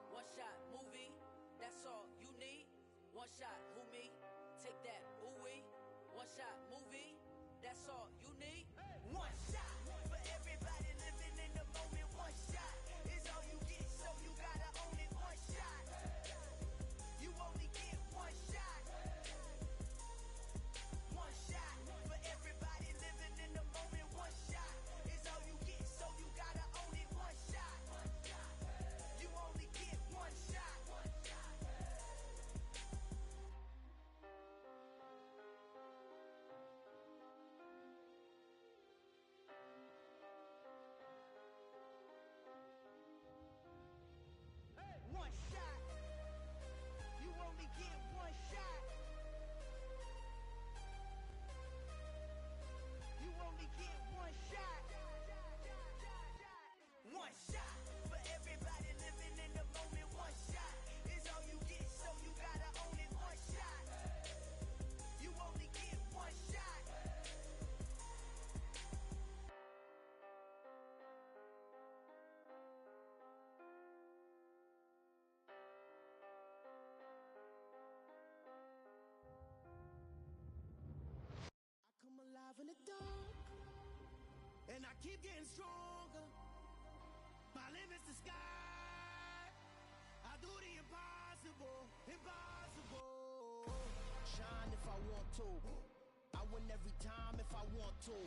One shot, movie. That's all you need. One shot, who me? Take that, ooh-wee. One shot, movie. That's all you need. One shot for everybody living in the moment. One shot is all you get, so you gotta own it. One shot. You only get one shot. One shot for everybody living in the moment. One shot is all you get, so you gotta own it. One shot. You only get one shot. One shot. You only get one shot. You only get one shot. One shot for everybody living in the moment. One shot is all you get, so you gotta own it. One shot. You only get one shot. I come alive in the dark, and I keep getting stronger. My limit's the sky. I do the impossible, impossible. Shine if I want to. I win every time if I want to.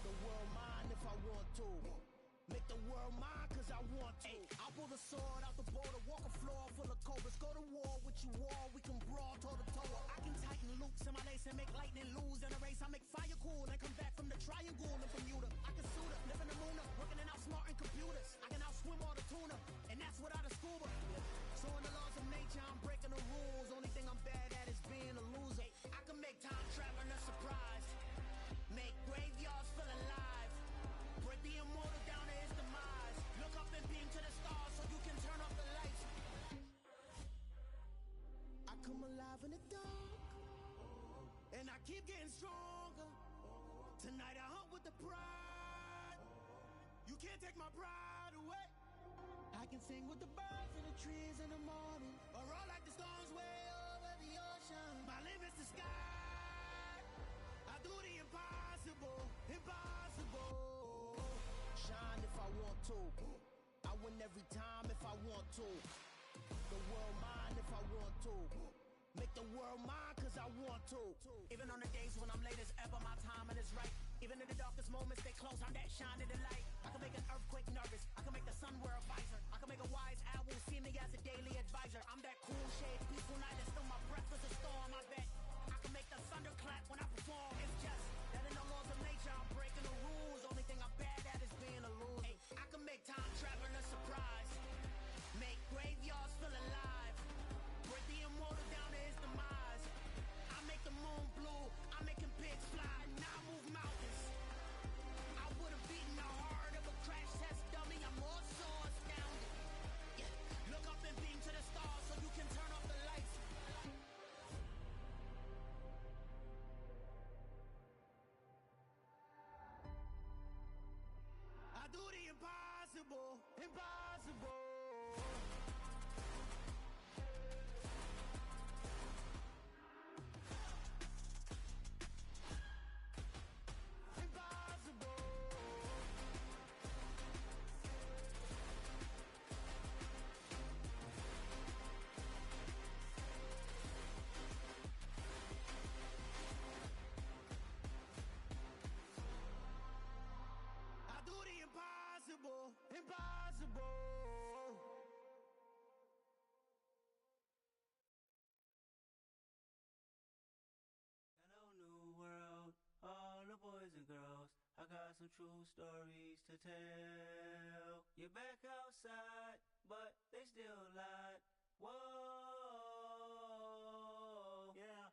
The world mine if I want to. Make the world mine cause I want to. I'll pull the sword out the border, walk a floor full of cobras. Go to war with you all, we can brawl toe to toe. I can tighten loops in my lace and make lightning lose in a race. I make fire cool and come back from the triangle in Bermuda. I can suit up, live in the moon up, working and outsmarting computers. I can outswim all the tuna, and that's without a scuba. So in the laws of nature, I'm breaking the rules. Only thing I'm bad at is being a loser. I can make time traveling a surprise, make graveyards feel alive, break the immortal down to his demise. Look up and beam to the stars so you can turn off the lights. I come alive in the dark, and I keep getting stronger. Tonight I hunt with the pride. You can't take my pride away. I can sing with the birds and the trees in the morning, or roll like the storms way over the ocean. My limit's the sky. I do the impossible, impossible. Shine if I want to. I win every time if I want to. The world mine if I want to. Make the world mine cause I want to. Even on the days when I'm late as ever, my timing is right. Even in the darkest moments, stay close, I'm that shining the light. I can make an earthquake nervous, I can make the sun wear a visor. I can make a wise owl see me as a daily advisor. I'm that cool shade, peaceful night, and still my breath is a storm. I bet I can make the thunder clap when I perform. It's just that in the laws of nature, I'm breaking the rules. Only thing I'm bad at is being a loser. I can make time traveling a surprise, make graveyards feel alive, break the immortal down to his demise. I make the moon blue, I'm making pigs fly, now I move mountains. I would've beaten the heart of a crash test dummy. I'm more so astounded. Yeah. Look up and beam to the stars so you can turn off the lights. girls. I got some true stories to tell. You're back outside, but they still lied. Whoa, yeah.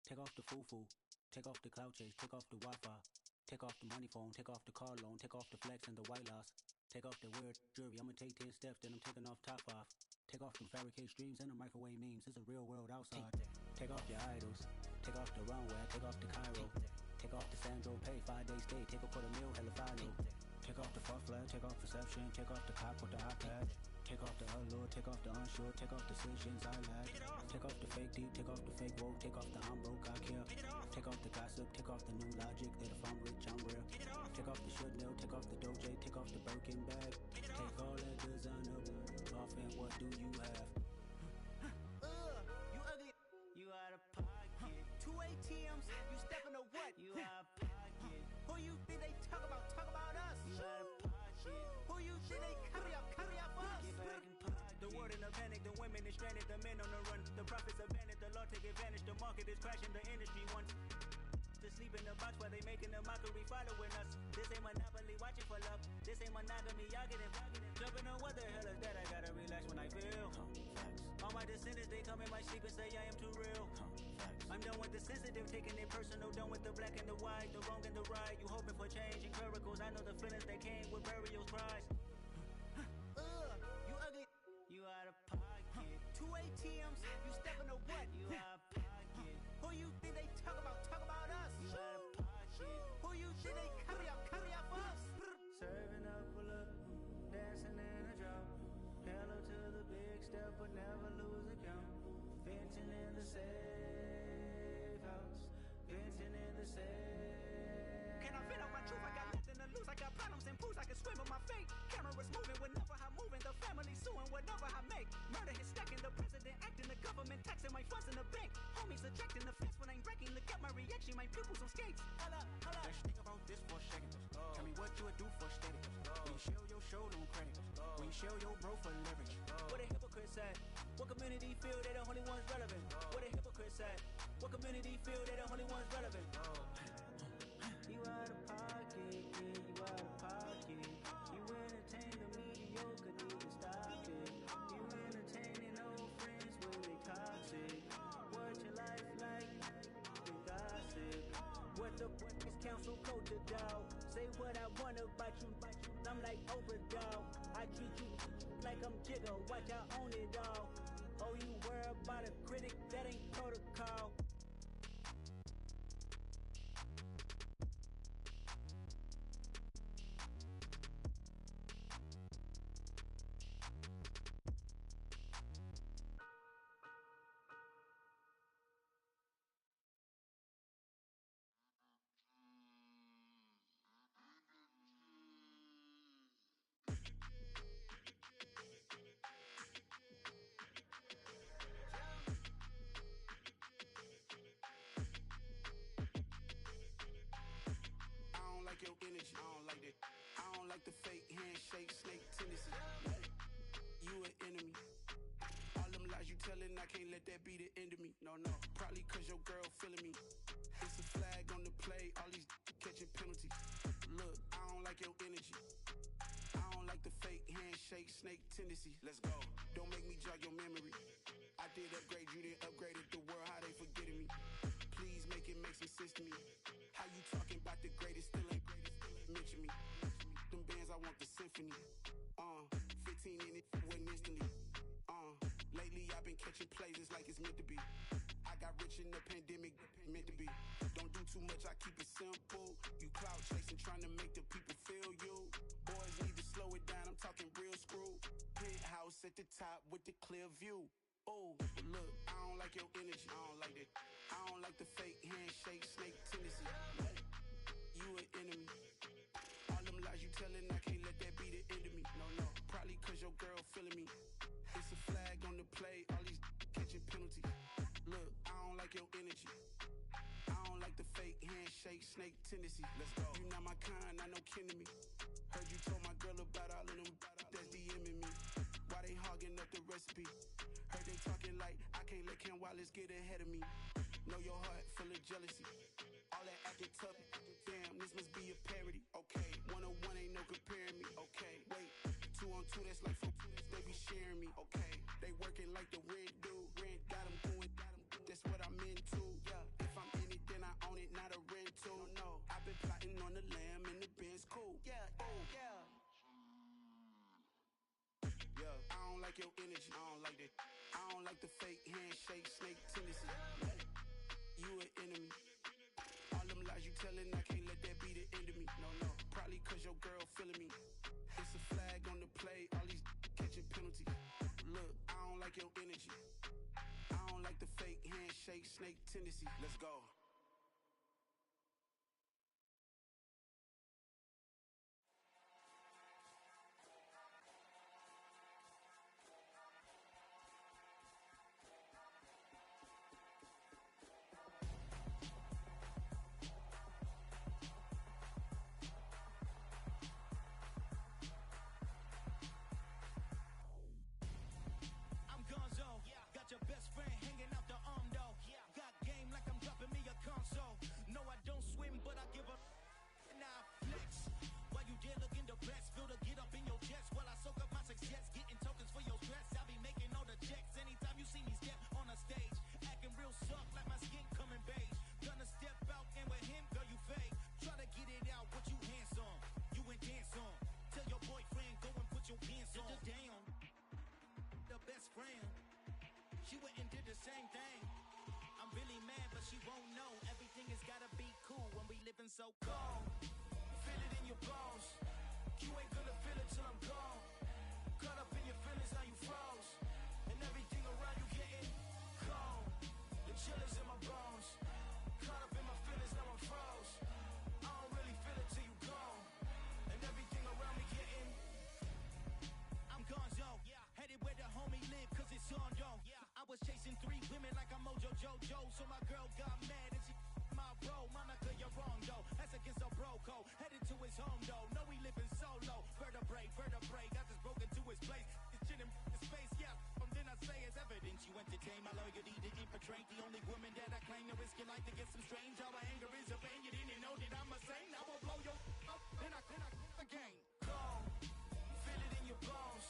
Take off the foo-foo, take off the cloud chase, take off the Wi-Fi, take off the money phone, take off the car loan, take off the flex and the white loss, take off the weird jewelry. I'ma take 10 steps, then I'm taking off top off. Take off them fabricated streams and the microwave memes. It's a real world outside. Take off your idols, take off the runway, take off the Cairo, take off the Sandro Pay, 5-day stay, take a quarter meal, hella final. Take off the fuck flag, take off perception, take off the cop with the iPad. Take off the allure, take off the unsure, take off decisions I lack. Take off the fake deep, take off the fake woke, take off the I'm broke, I care. Take off the gossip, take off the new logic that if I'm rich, I'm real. Take off the should know, take off the Doja, take off the Birkin bag. Take all that designer off and what do you have? You ugly. You out of pocket. 2 ATMs, you stepping to what? You out of pocket. Who you think they talk about? Talk about us. You out of pocket. Who you think they carry up for us? Get back in pocket. The world in a panic, the women is stranded, the men on the run. The profits abandoned, the law take advantage, the market is crashing, the industry wants to sleep in the box while they making a mockery following us. This ain't Monopoly, watching for love. This ain't monogamy, y'all getting jumping on what the hell is that? I gotta relax when I feel. All my descendants, they come in my sleep and say I am too real. I'm done with the sensitive, taking it personal, done with the black and the white, the wrong and the right. You hoping for change and miracles, I know the feelings that came with burial cries. You ugly. You out of pocket. 2 ATMs, you stepping to what? You out of pocket. Who you think they talk about? Talk about us. You out of pocket. Who you think they carry up for us? Serving up a look, dancing in a drought. Hello to the big step, but never lose a count. Venting in the safe house. Venting in the safe. Can I vent out my truth? I got nothing to lose. I got problems and pools. I can swim in my fate. Cameras moving whenever I'm moving. The family suing whatever I make. Murder is stacking. The president acting. The government taxing my funds in the bank. Homies ejecting the fence when I'm breaking. Look at my reaction. My pupils on skates. Hold up, hold up. Let's think about this for a second. Tell me what you would do for steady. When you show your shoulder on credit. When you show your bro for leverage. What a hypocrite at? What community feel they the only ones relevant? What a hypocrite at? What community feel they the only ones relevant? You out of pocket, yeah, you out of pocket. You entertain the mediocre, need to stop it. You entertaining old friends when they toxic. What your life like? The gossip. What the is council culture, dog? Say what I want about you. I'm like overdog. I treat you like I'm Jigga. Watch I own it all. Oh, you worry about a critic? That ain't protocol. Your energy, I don't like that. I don't like the fake handshake, snake tendency. You an enemy. All them lies you telling, I can't let that be the end of me. No, probably cause your girl feeling me. It's a flag on the play, all these catching penalties. Look, I don't like your energy. I don't like the fake handshake, snake tendency. Let's go. Don't make me jog your memory. I did upgrade, you didn't upgrade it. The world, how they forgetting me. Please make it make some sense to me. How you talking about the greatest, still ain't greatest, mention me. Them bands, I want the symphony. 15 in it, wasn't instantly. Lately I've been catching plays, it's like it's meant to be. I got rich in the pandemic, meant to be. Don't do too much, I keep it simple. You clout chasing, trying to make the people feel you. Boys need to slow it down, I'm talking real screw. Penthouse at the top with the clear view. Oh, look, I don't like your energy, I don't like that. I don't like the fake handshake, snake tendency. You an enemy. All them lies you telling, I can't let that be the end of me. No, probably cause your girl feeling me. It's a flag on the play, all these catching penalties. Look, I don't like your energy. I don't like the fake handshake, snake tendency. Let's go. You not my kind, I know kin to me. Heard you told my girl about all of them that's DMing me. Why they hogging up the recipe? Heard they talking like I can't let Ken Wallace get ahead of me. Know your heart full of jealousy. All that acting tough. Damn, this must be a parody. Okay, 101 ain't no comparing me. Okay, wait, 2 on 2, that's like 4. They be sharing me. Okay, they working like the rent dude. Rent got them going. That's what I'm into. Yeah, if I'm in it, then I own it, not a rental. No, I've been plotting on the lamb and the Benz cool. Yeah, oh yeah. Yeah, I don't like your energy. I don't like that. I don't like the fake handshake, snake tendency. You an enemy. All them lies you telling, I can't let that be the end of me. No, no, probably cause your girl feeling me. It's a flag on the play, all these catching penalties. Look, I don't like your energy. I don't like the fake handshake, snake tendency. Let's go. I'm Gonzo, got your best friend hanging out the arm though. Got game like I'm dropping me a console. No, I don't swim, but I give up. Now flex. While you there looking the best, feel to get up in your chest while I soak up my success, getting tokens for your stress. I be making all the checks anytime you see me step on a stage, acting real soft like my skin coming beige. Gonna step out and with him, girl, you fake. Try to get it out, what you handsome, you ain't dance on. Tell your boyfriend go and put your pants on. Damn, the best friend, she went and did the same thing. I'm really mad, but she won't know. Everything has gotta be cool when we living so cold. Feel it in your bones. You ain't gonna feel it till I'm gone. Caught up in your feelings, now you froze. And everything around you getting cold. The chill is in my bones. Caught up in my feelings, now I'm froze. I don't really feel it till you gone. And everything around me getting. I'm Gonzo. Headed where the homie live, cause it's on, yo. I was chasing 3 women like I'm Mojo Jojo. So my girl got mad and she my bro. Monica, you're wrong, though. That's against a bro code. Headed to his home, though. No, we living solo. Vertebrae. Got this broken to his place. It's chin in his face, yeah. Then I say it's evidence you entertain my loyalty to infiltrate. The only woman that I claim to risk your life to get some strange. All my anger is a pain. You didn't know that I'm a saint. I will blow your up. Then I again. Gone. Feel it in your bones.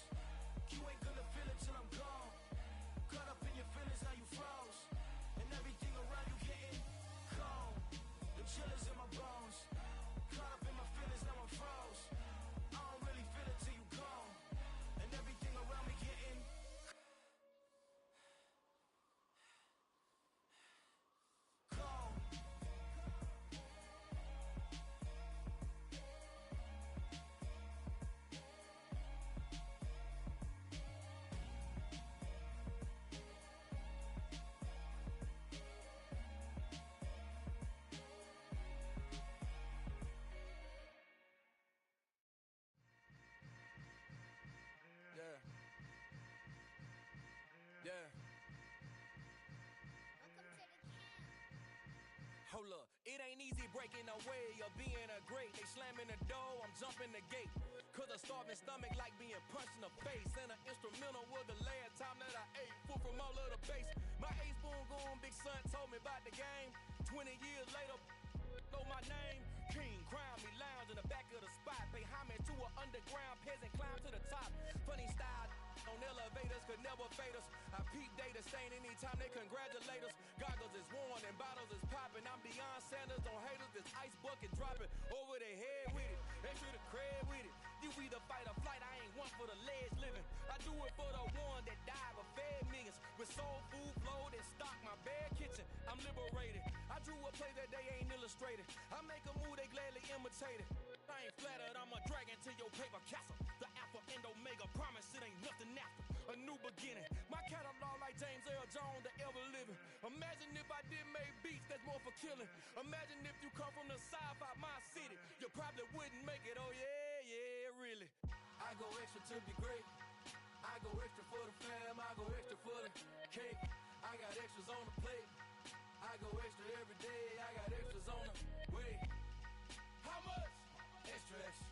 You ain't gonna feel it till I'm gone. Caught up in your feelings, now you froze. And everything around you getting cold. The chill is in my bones. Caught up in my feelings, now I'm froze. I don't really feel it till you gone. And everything around me getting cold. Yeah. Hold up, it ain't easy breaking away or being a great. They slamming the door, I'm jumping the gate. Cause a starving stomach like being punched in the face. And an instrumental was the last time that I ate. Food from all of the base. My ace boom goon, big son told me about the game. 20 years later, know my name. King, crown me, lounge in the back of the spot. Pay homage to an underground peasant, climb to the top. Funny style on elevators could never fade us. I peep data stain anytime they congratulate us. Goggles is worn and bottles is popping. I'm Deion Sanders on haters, this ice bucket dropping over their head with it. They should have cred with it. You either fight or flight, I ain't one for the ledge living. I do it for the one that died but fed millions. With soul food flowed and stocked my bare kitchen. I'm liberated. I drew a play that they ain't illustrated. I make a move, they gladly imitate it. I ain't flattered, I'm a dragon to your paper castle. The alpha and omega, promise it ain't nothing after. A new beginning. My catalog like James Earl Jones, the ever living. Imagine if I did make beats that's more for killing. Imagine if you come from the south out my city. You probably wouldn't make it, oh yeah, really. I go extra to be great. I go extra for the fam, I go extra for the cake. I got extras on the plate. I go extra every day, I got extras on the way. How much? Extra, extra.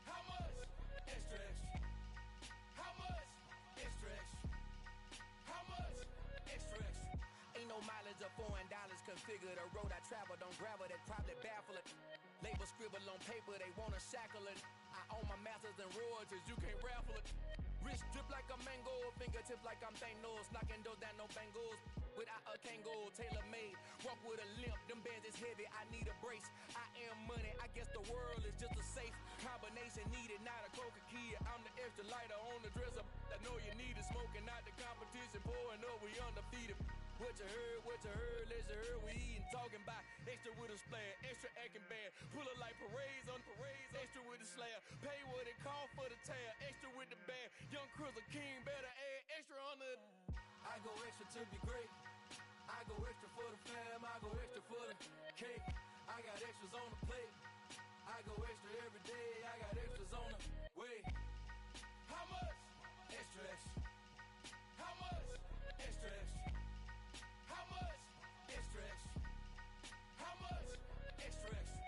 How much? Extra, extra. How much? Extra, extra. How much? Extra, extra. Ain't no mileage or $4 configure the road I travel. Don't gravel, that probably baffle it. Label scribble on paper, they wanna shackle it. I own my masters and royalties, you can't raffle it. Wrist drip like a mango, fingertips like I'm Thanos. Knocking those down, no bangles. Without a Kango, tailor-made. Walk with a limp, them bands is heavy, I need a brace. I am money, I guess the world is just a safe combination needed, not a coca key. I'm the extra lighter on the dresser. I know you need it, smoking out the competition, pouring up, we undefeated. What you heard, let's hear we eatin', talking about extra with a splash, extra acting bad, pull it like parades on parades, extra with the slayer, pay what it cost for the tab, extra with the band, young Crizzle King, better add extra on the. I go extra to be great, I go extra for the fam, I go extra for the cake, I got extras on the plate, I go extra every day, I got extras on the way. How much? Extra, extra. How much? Extra, extra. How much? Extra, extra. How much? Extra, extra.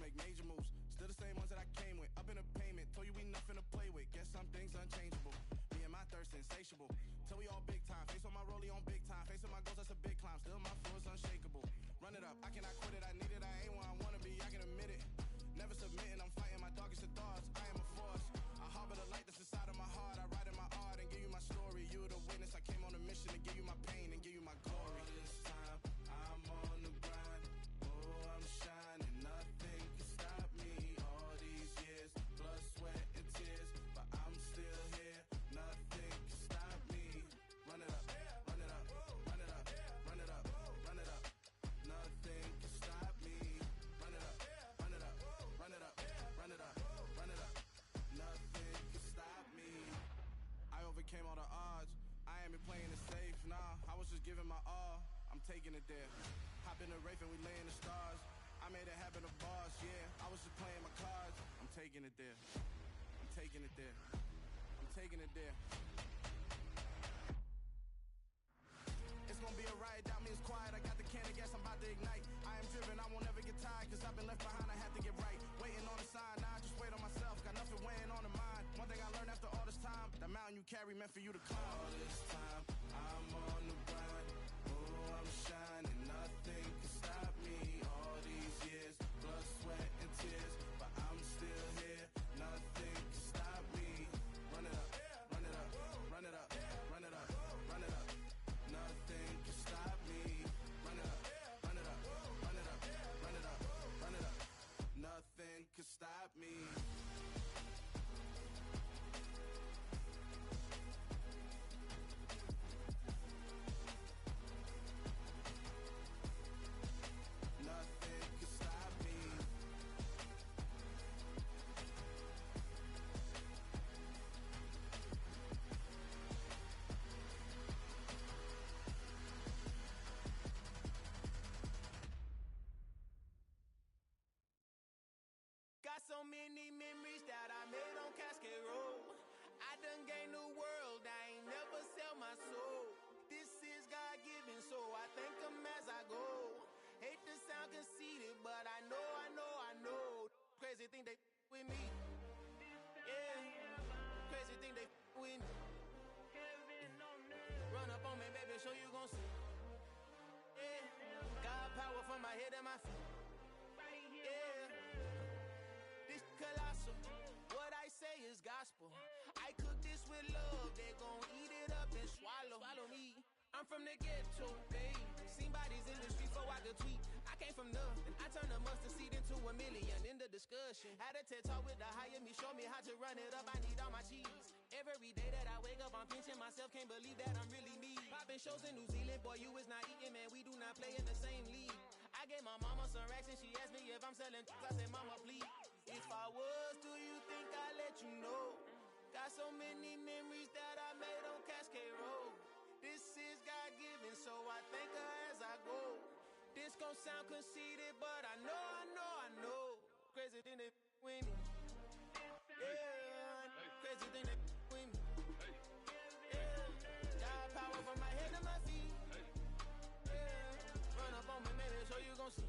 Make major moves, still the same ones that I came with. Up in a payment, told you we nothing to play with. Guess some things unchangeable. Me and my thirst insatiable. Till we all big time. Face on my rollie on big time. Facing my goals, that's a big climb. Still my flow is unshakable. Run it up, I cannot quit it. I need it, I ain't where I wanna be. I can admit it. Never submitting, I'm fighting my darkest of thoughts. I am a force. I harbor the light that's inside of my heart. I write in my art and give you my story. You the witness. I came on a mission to give you my pain and give you my glory. All this time, I'm on the grind. Oh, I'm shining. Nothing can stop me. All these years, blood, sweat, and tears, but I'm still here. Nothing can stop me. Run it up, run it up, run it up, run it up, run it up. Nothing can stop me. Run it up, run it up, run it up, run it up, run it up. Nothing can stop me. I overcame all the odds. I ain't been playing it safe, nah. I was just giving my all. I'm taking it there. Hop in the Wraith and we lay in the stars. I made it happen to boss, yeah. I was just playing my cards. I'm taking it there. I'm taking it there. I'm taking it there. It's gonna be a riot, doubt me it's quiet. I got the can of gas, I'm about to ignite. I am driven, I won't ever get tired, cause I've been left behind, I have to get right. Waiting on a sign, now I just wait on myself. Got nothing weighing on the mind. One thing I learned after all this time, the mountain you carry meant for you to climb. All this time, I'm on the grind. Oh, I'm shining, nothing can stop me. All these years, blood, sweat, and tears, but I'm still here. Nothing can stop me. Run it up, run it up, run it up, run it up, run it up. Nothing can stop me. Run it up, run it up, run it up, run it up, run it up. Nothing can stop me. Nothing can stop me. Got so many memories that I made on Cascade Road. I done gained the world, I ain't never sell my soul. This is God-given, so I thank him as I go. Hate to sound conceited, but I know. Crazy think they with me. Yeah, crazy think they with me. Run up on me, baby, show you gon' see. Yeah, God power from my head and my feet. Yeah, this colossal. What I say is gospel. I cook this with love, they gon' eat it up and swallow me. I'm from the ghetto, babe. Seen bodies in the streets so I could tweet. I came from nothing, I turned a mustard seed into a million. In the discussion, had a TED talk with the higher me. Show me how to run it up, I need all my cheese. Every day that I wake up, I'm pinching myself. Can't believe that I'm really me. Popping shows in New Zealand, boy, you is not eating, man. We do not play in the same league. I gave my mama some racks and she asked me if I'm selling. I said, mama, please. If I was, do you think I let you know? Got so many many memories that I made on Cascade Road. This is God-given, so I thank her as I go. This gon' sound conceited, but I know. Crazy thing that with me. Yeah, crazy thing that with me. Yeah, got power from my head to my feet. Yeah, run up on me, baby, so you gon' see.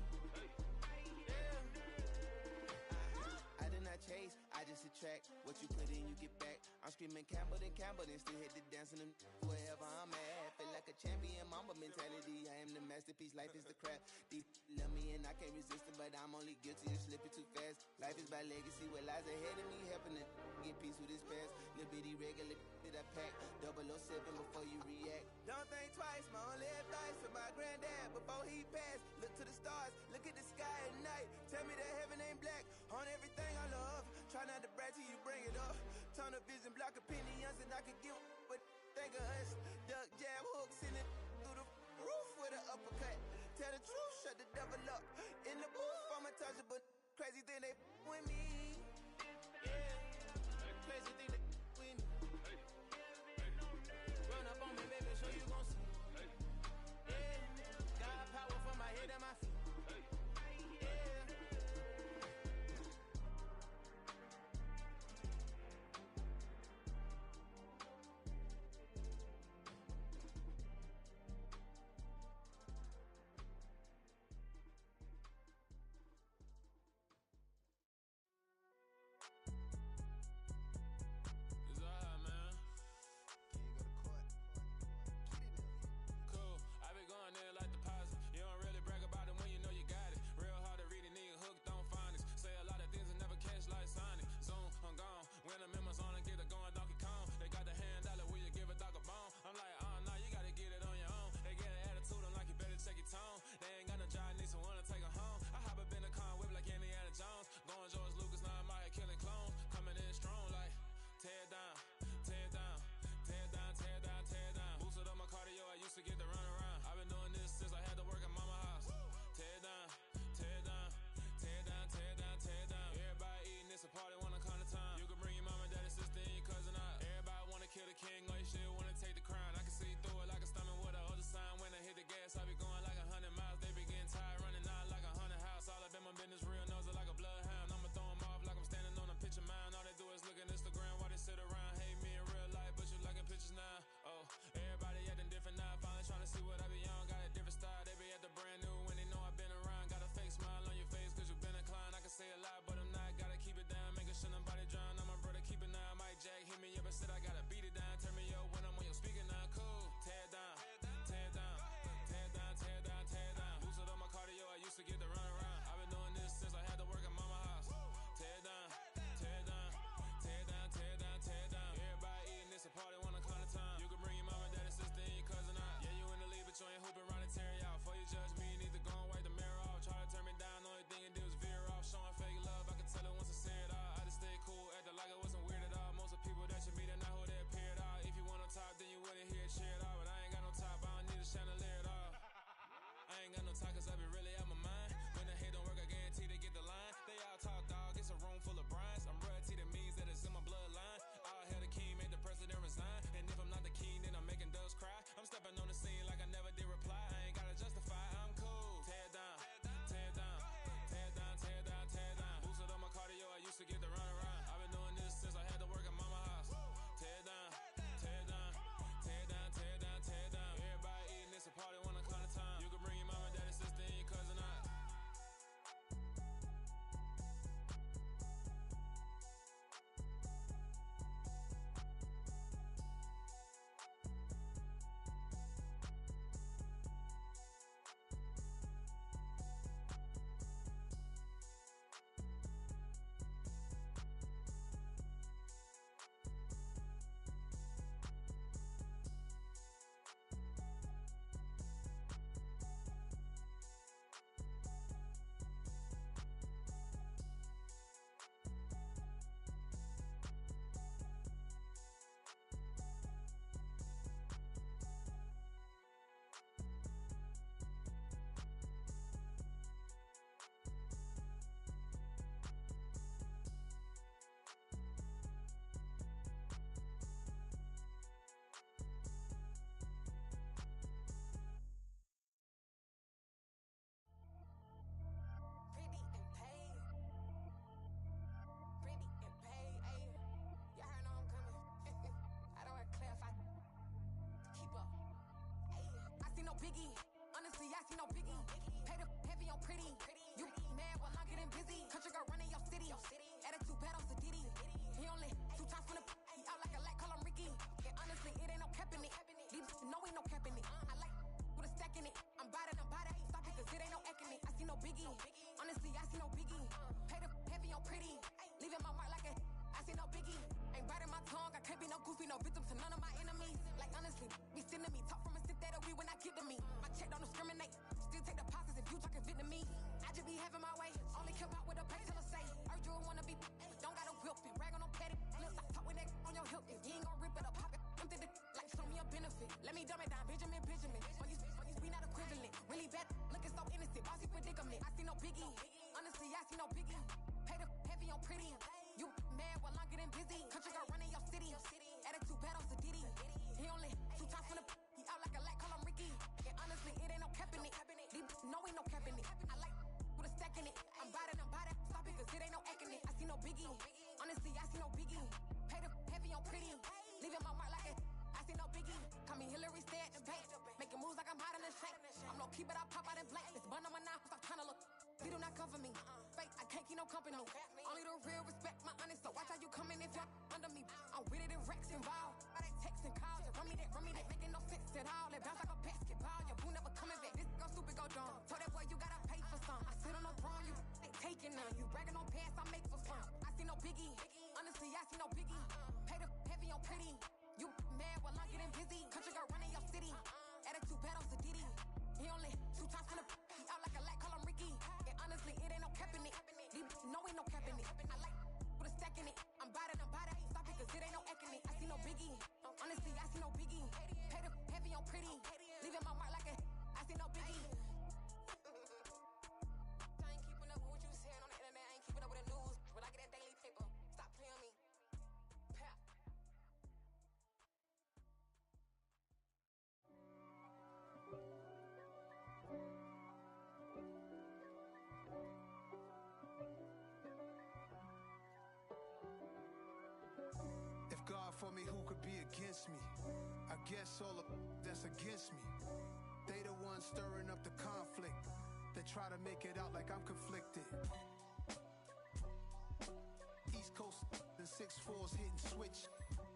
I did not chase, I just attract. What you put in, you get back. I'm screaming Campbell, then still hit the dance and wherever I'm at. Feel like a champion, mamba mentality. I am the masterpiece, life is the crap. Deep love me and I can't resist it, but I'm only guilty of slipping too fast. Life is by legacy, what lies ahead of me, helping to get peace with this past. Little bitty regular that I pack, 007 before you react. Don't think twice, my only advice for my granddad before he passed. Look to the stars, look at the sky at night. Tell me that heaven ain't black on everything I love. Try not to brag till you bring it up. Tunnel vision, block opinions, and I could give but think of us. Duck, jab, hooks in it through the roof with an uppercut. Tell the truth, shut the devil up. In the booth, I'm untouchable. Crazy thing they with me. Yeah, crazy thing they with me. Run up on me, baby, so you gon' see. Yeah, got power from my head and my feet. biggie. Honestly, I see no biggie. Pay the heavy on pretty. You mad while I'm getting busy. Country girl running your city. Attitude bad on Sadiddy. He only 2 times from the he out like a light, call him Ricky. And honestly, it ain't no cap in it. These no ain't no cap in it. I like with a stack in it. I'm bout it. Stop it, cause it ain't no acting it. I see no biggie. Honestly, I see no biggie. Pay the heavy on pretty. Leaving my mark like a I see no biggie. Ain't biting my tongue. I can't be no goofy, no victim to none of my enemies. Like honestly, be sending me talk from a sit that we when I get to me. My check don't discriminate. Still take deposits if you talking Vietnamese. I just be having my way. Only care about what the pay till I say. Urge you wanna be, don't got a whip and rag on no petty. Let's stop talk with that on your hip. If you ain't gon' rip it or pop it, empty the like show me a benefit. Let me dumb it down, Benjamin. We not equivalent. Really bad, looking so innocent. Bossy predicament. I see no biggie. Honestly, I see no biggie. Pay the heavy on pretty. You mad while I'm getting busy. Country girl running your city. Attitude bad on Sadiddy. He only 2 times from the he out like a light, call him Ricky. And honestly, it ain't no cap in it. These no ain't no cap in it. I like with a stack in it. I'm bout it. Stop it, cause it ain't no acting it. I see no biggie. Honestly, I see no biggie. Pay the heavy on pretty. Leaving my mark like a I see no biggie. Call me Hillary, stay at the bank. Making moves like I'm hot in the shank. I'm no keep it, I pop out in blank. This bun on my knife, stop trying to look. They do not cover me. Fake, I can't keep no company. Only the real respect my honest. So watch how you coming if you're under me. I'm with it in Rex involved. I they text and calls. Run me that, making no sense at all. They bounce like a basketball. Your boo never coming back. This go stupid, go dumb. Told that boy you gotta pay for some. I sit on no throne, you ain't taking none. You bragging on pants, I make for fun. I see no biggie. Honestly, I see no biggie. Pay the heavy on pretty. You mad while I'm getting busy. Country girl running your city. Attitude bad on Sadiddy. He only 2 times from the he out like a light, call him Ricky. And honestly, it ain't no cap in it. These no ain't no cap in it. I like with a stack in it. I'm bout it. Stop it, cause it ain't no acting it. I see no biggie. Honestly, I see no biggie. Pay the heavy on pretty. Leaving my mark like a I see no biggie. I ain't keeping up with what you saying on the internet. I ain't keeping up with the news. But I get that daily paper. Stop playing me. Pap. If God for me, who could be against me? I guess all of that's against me. They the ones stirring up the conflict. They try to make it out like I'm conflicted. East Coast and 6'4's hitting switch.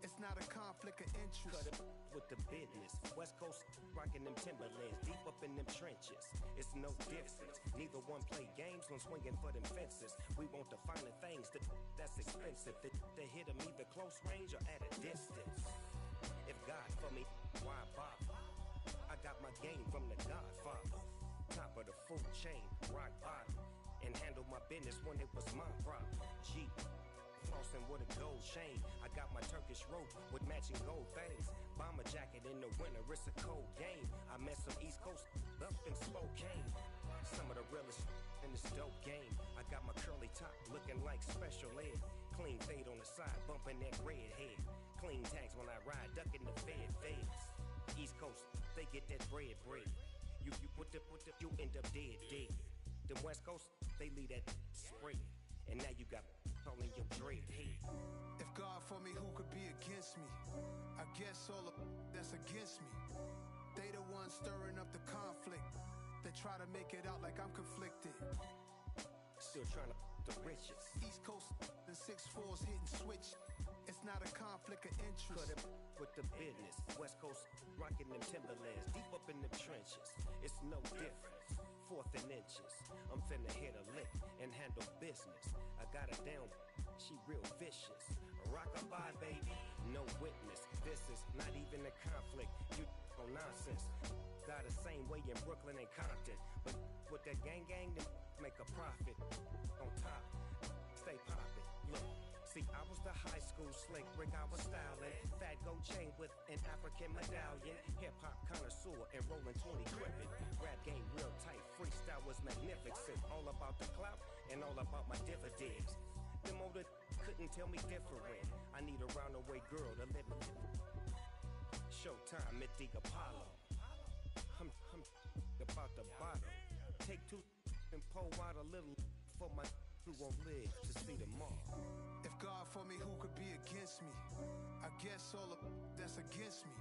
It's not a conflict of interest. Cut it with the business. West Coast rocking them Timberlands, deep up in them trenches. It's no difference. Neither one play games when swinging for them fences. We want the finer things that's expensive. They hit them either close range or at a distance. If God for me, why bother? I got my game from the Godfather. Top of the food chain, rock bottom. And handle my business when it was my problem. G. Flossing with a gold chain. I got my Turkish rope with matching gold things. Bomber jacket in the winter, it's a cold game. I met some East Coast up in Spokane. Some of the realest in this dope game. I got my curly top looking like special ed. Clean fade on the side, bumping that red head. Clean tags when I ride, ducking the feds. East Coast, they get that bread. You you end up dead. Them West Coast, they leave that spread. And now you got all in your dread head. If God for me, who could be against me? I guess all of that's against me. They the ones stirring up the conflict. They try to make it out like I'm conflicted. Still trying to the riches. East Coast and 6'4's hitting switch. It's not a conflict of interest. Cut it with the business. West Coast rocking them Timberlands, deep up in them trenches. It's no difference. 4th and inches. I'm finna hit a lick and handle business. I got her down, she real vicious. Rock-a-bye, baby, no witness. This is not even a conflict. You on nonsense. Got the same way in Brooklyn and Compton. But with that gang, then make a profit. On top, stay poppin'. Look. See, I was the high school slick Rick, I was styling. Fat gold chain with an African medallion. Hip-hop connoisseur and rolling 20 gripping. Rap game real tight, freestyle was magnificent. All about the clout and all about my dividends. Them older couldn't tell me different. I need a roundaway girl to live in. Showtime at the Apollo. I'm about the bottle. Take 2 and pour out a little for my who won't live to see tomorrow. If God for me, who could be against me? I guess all of that's against me.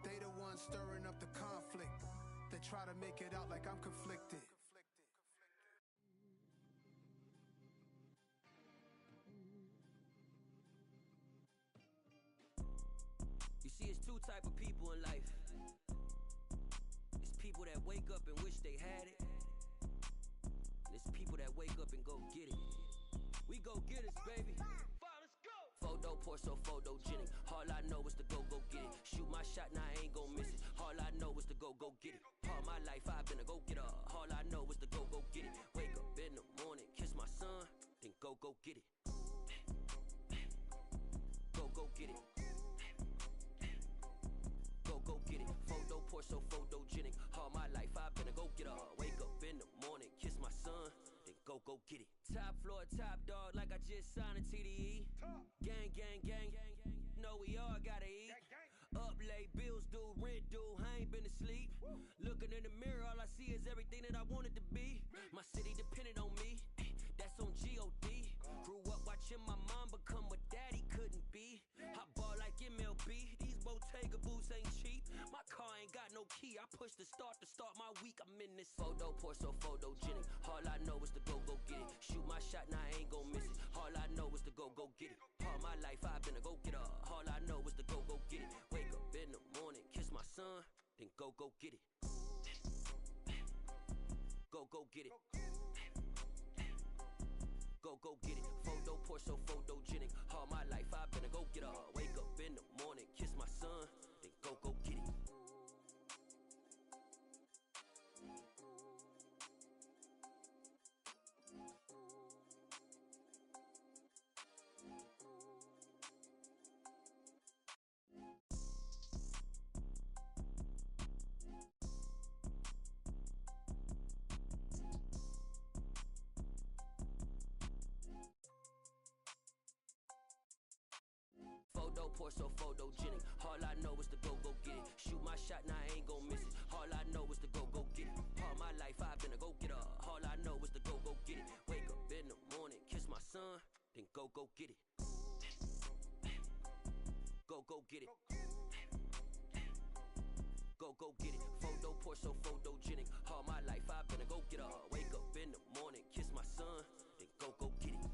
They the ones stirring up the conflict. They try to make it out like I'm conflicted. You see, it's two type of people in life. It's people that wake up and wish they had it, and it's people that wake up and go get it. We go get it, baby. Photo porso, photogenic. All I know is to go get it. Shoot my shot, now I ain't gon' miss it. All I know is to go get it. All my life I've been a go getter. All I know is to go get it. Wake up in the morning, kiss my son, then go get it. Go get it. Go get it. Photo porso, photogenic. All my life I've been a go getter. Wake up in the morning, kiss my son, then go get it. Top floor, top dog, like I just signed a TDE. Gang, gang, gang, know we all gotta eat. Up late, bills due, rent due, I ain't been asleep. Looking in the mirror, all I see is everything that I wanted to be. My city depended on me, that's on G.O.D. Grew up watching my mom become what daddy couldn't be. I ball like MLB, these Bottega boots ain't cheap. My car ain't got no key, I push the start to start my week. I'm in this photo porso, photogenic. All I know is to go get it. Shoot my shot, now I ain't gon' miss it. All I know is to go get it. All my life I've been a go getter. All I know is to go get it. Wake up in the morning, kiss my son, then go get it. Go get it. Go get it. Photo porso, photogenic. All my life I've been a go getter. Wake up in the morning, kiss my son, then go get it. Photo porso, photogenic. All I know is to go get it. Shoot my shot, now I ain't gon' miss it. All I know is to go get it. All my life I've been a go getter. All I know is to go get it. Wake up in the morning, kiss my son, then go get it. Go get it. Go get it. Photo porso, photogenic. All my life I've been a go getter. Wake up in the morning, kiss my son, then go get it.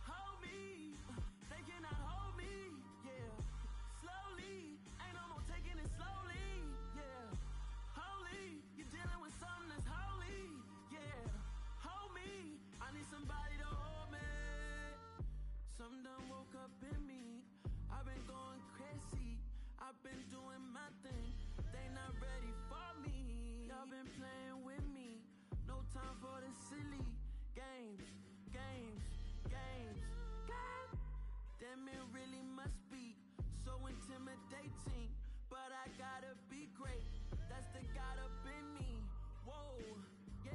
Hold me, they cannot hold me, yeah. Slowly, ain't no more taking it slowly, yeah. Holy, you're dealing with something that's holy, yeah. Hold me, I need somebody to hold me. Something done woke up in me. I've been going crazy, I've been doing my thing. They not ready for me. Y'all been playing with me. No time for the silly games. Damn, it really must be so intimidating. But I gotta be great. That's the God up in me. Whoa, yeah.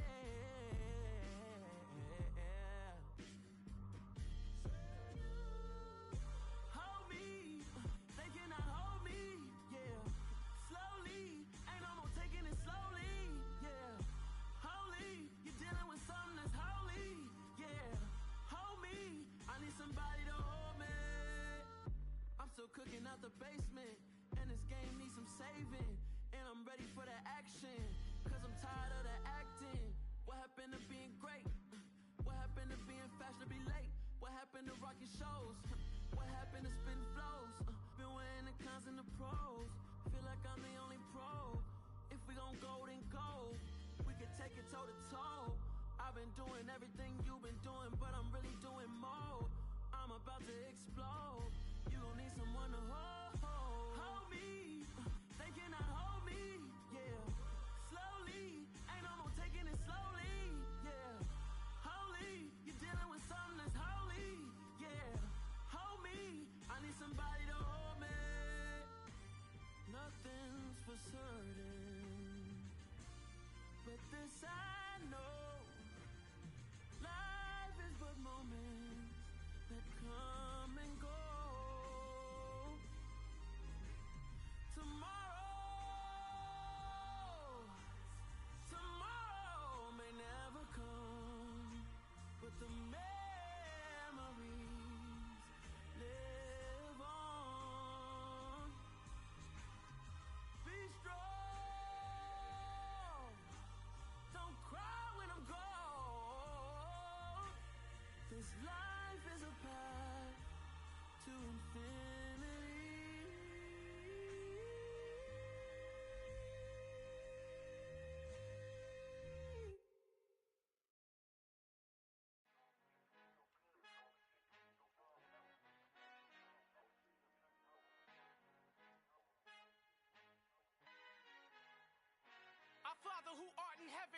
Hold me, they cannot hold me, yeah. Slowly, ain't no more taking it slowly, yeah. Holy, you're dealing with something that's holy, yeah. Hold me, I need somebody to hold me. I'm still cooking out the basement, and this game needs some saving. And I'm ready for the action, cause I'm tired of the acting. What happened to being great? What happened to being fashionably late? What happened to rocking shows? What happened to spitting flows? Been wearing the cons and the pros. Feel like I'm the only pro. If we gon' go, then go. We could take it toe to toe. I've been doing everything you've been doing, but I'm really doing more. I'm about to explode. You gon' need someone to hold. Hold me, they cannot hold me, yeah. Slowly, ain't no more taking it slowly, yeah. Holy, you're dealing with something that's holy, yeah.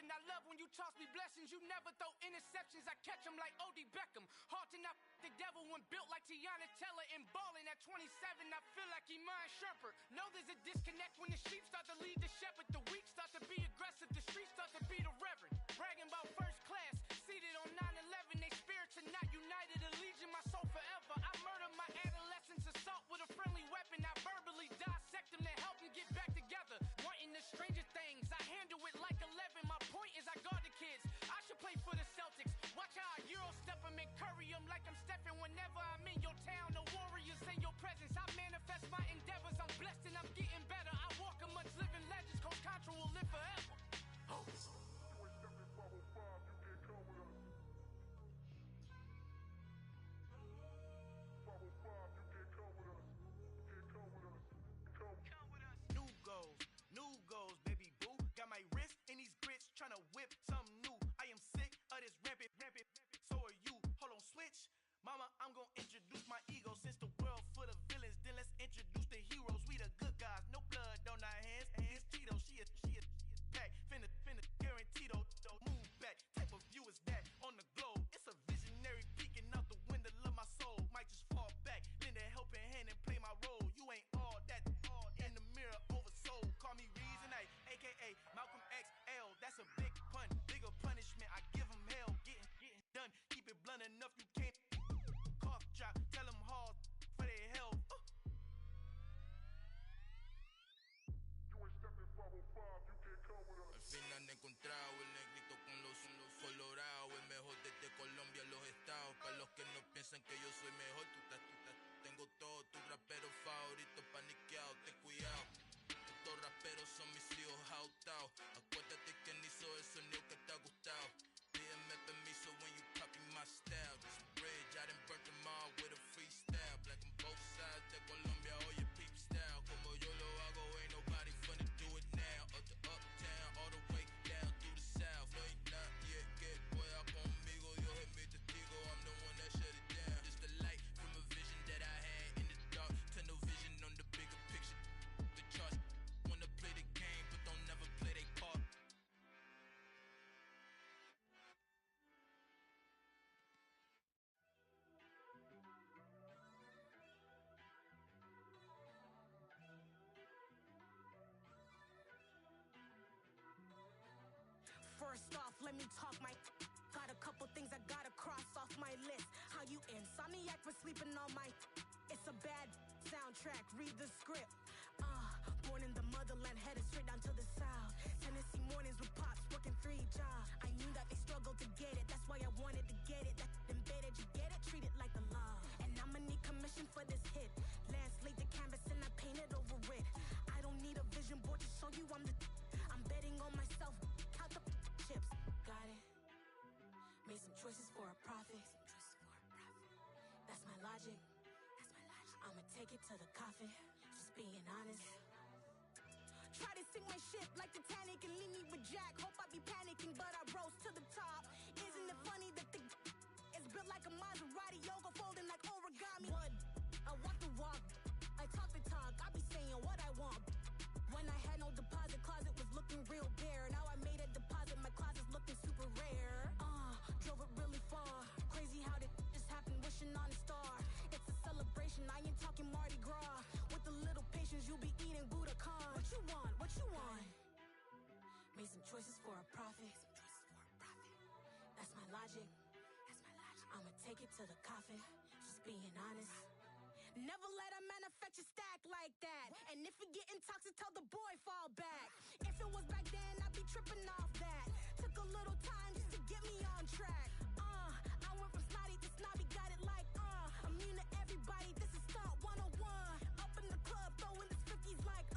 heaven. I love when you toss me blessings. You never throw interceptions. I catch them like O.D. Beckham. Hard to not the devil when built like Tiana Teller and balling at 27. I feel like Iman Shumpert. Know there's a disconnect when the sheep start to lead the shepherd. The weak start to be aggressive. The streets start to be the reverend. Bragging about first class. Seated on 9/11. They spirits are not united. Allegiant my soul forever. I murder my adolescence. Assault with a friendly weapon. I verbally dissect them to help them get back together. Wanting the stranger things. I handle it like 11. My point is I guard the kids. I should play for the Celtics. Watch how I Euro step them and curry them like I'm stepping whenever I'm in your town. The Warriors in your presence. I manifest my endeavors. I'm blessed and I'm getting better. I walk amongst living legends. Coach Contra will live forever. New goals, baby boo. Got my wrist in these grits, tryna whip something new. I am sick of this rampant. So are you. Hold on, switch. Mama, I'm gonna introduce my ego. Since the world full of villains, then let's introduce the heroes. We the good guys, no blood on our hands. Hands Tito, she a pack. Finna guarantee though. Move back. Type of view is that on the globe. It's a visionary peeking out the window of my soul. Might just fall back, lend a helping hand and play my role. You ain't all that in the mirror oversold. Call me Reason A, aka Malcolm XL. That's a big pun, bigger punishment. I give him hell, getting done. Keep it blunt enough, you can't cough drop. Tell them hard for their health. Al fin han encontrado el negrito con los colorados, el mejor desde Colombia, los estados. Para los que no piensan que yo soy mejor, tengo todos tus raperos favoritos paniqueados, ten cuidado. Estos raperos son mis hijos jautados. Acuérdate que ni hizo el sonido que te ha gustado. Pídeme permiso when you copy my style. This bridge, I done burnt them all with a freestyle. Black on both sides de Colombia, oye peep style. Como yo lo hago, ain't nobody finna do it now. Up to uptown, all the way down through the south. No ain't not yet, que pueda conmigo. Dios es mi testigo, I'm the one that shut it down. Just the light from a vision that I had in the dark. Tunnel vision on the bigger picture. The charts wanna play the game, but don't never play their part. First off, let me talk my. Got a couple things I gotta cross off my list. How you insomniac for sleeping on my. It's a bad soundtrack, read the script. Born in the motherland, headed straight down to the south. Tennessee mornings with pops, working 3 jobs. I knew that they struggled to get it, that's why I wanted to get it. That embedded, you get it, treat it like the law. And I'ma need commission for this hit. Lance laid the canvas and I painted over it. I don't need a vision board to show you I'm the. I'm betting on myself, count the chips. Got it. Made some choices for a profit. That's my logic. I'ma take it to the coffin. Just being honest. Try to sing my shit like Titanic and leave me with Jack. Hope I be panicking, but I rose to the top. Isn't it funny that the is built like a Maserati, yoga folding like origami? What? I walk the walk, I talk the talk. I be saying what I want. When I had no deposit, closet was looking real bare. Now I made a deposit, my closet's looking super rare. Drove it really far. Crazy how did just happen, wishing on a star. It's a celebration, I ain't talking Mardi Gras. With a little patience, you'll be eating Budokan. What you want? What you want? Made some choices for a profit. That's my logic. I'ma take it to the coffin. Just being honest. Never let a manufacture stack like that. And if it getting toxic, tell the boy fall back. If it was back then, I'd be tripping off that. Took a little time just to get me on track. I went from snotty to snobby, got it like immune to everybody, this is stunt 101. Up in the club, throwing the 50s like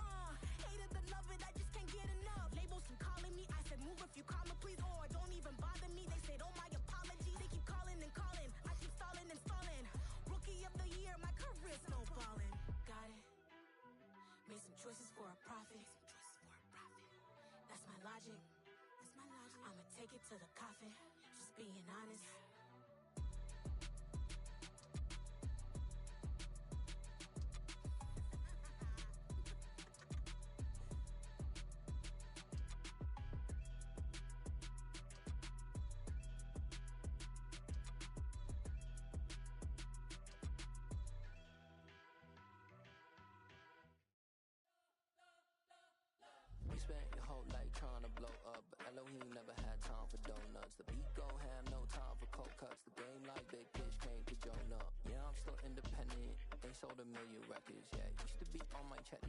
hate it or love it, I just can't get enough. Labels keep calling me, I said move if you call me please, or don't even bother me. They said oh my apologies, they keep calling and calling. I keep stalling and stalling. Rookie of the year, my career snowballing. Got it. Made some choices for a profit. That's my logic. I'ma take it to the coffin. Just being honest. spent your whole life trying to blow up, but Elohim never had time for donuts. The beat go ham, no time for cold cuts. The game like Big Fish came to Jonah. Yeah, I'm still independent, ain't sold a million records yet. Used to be on my checklist.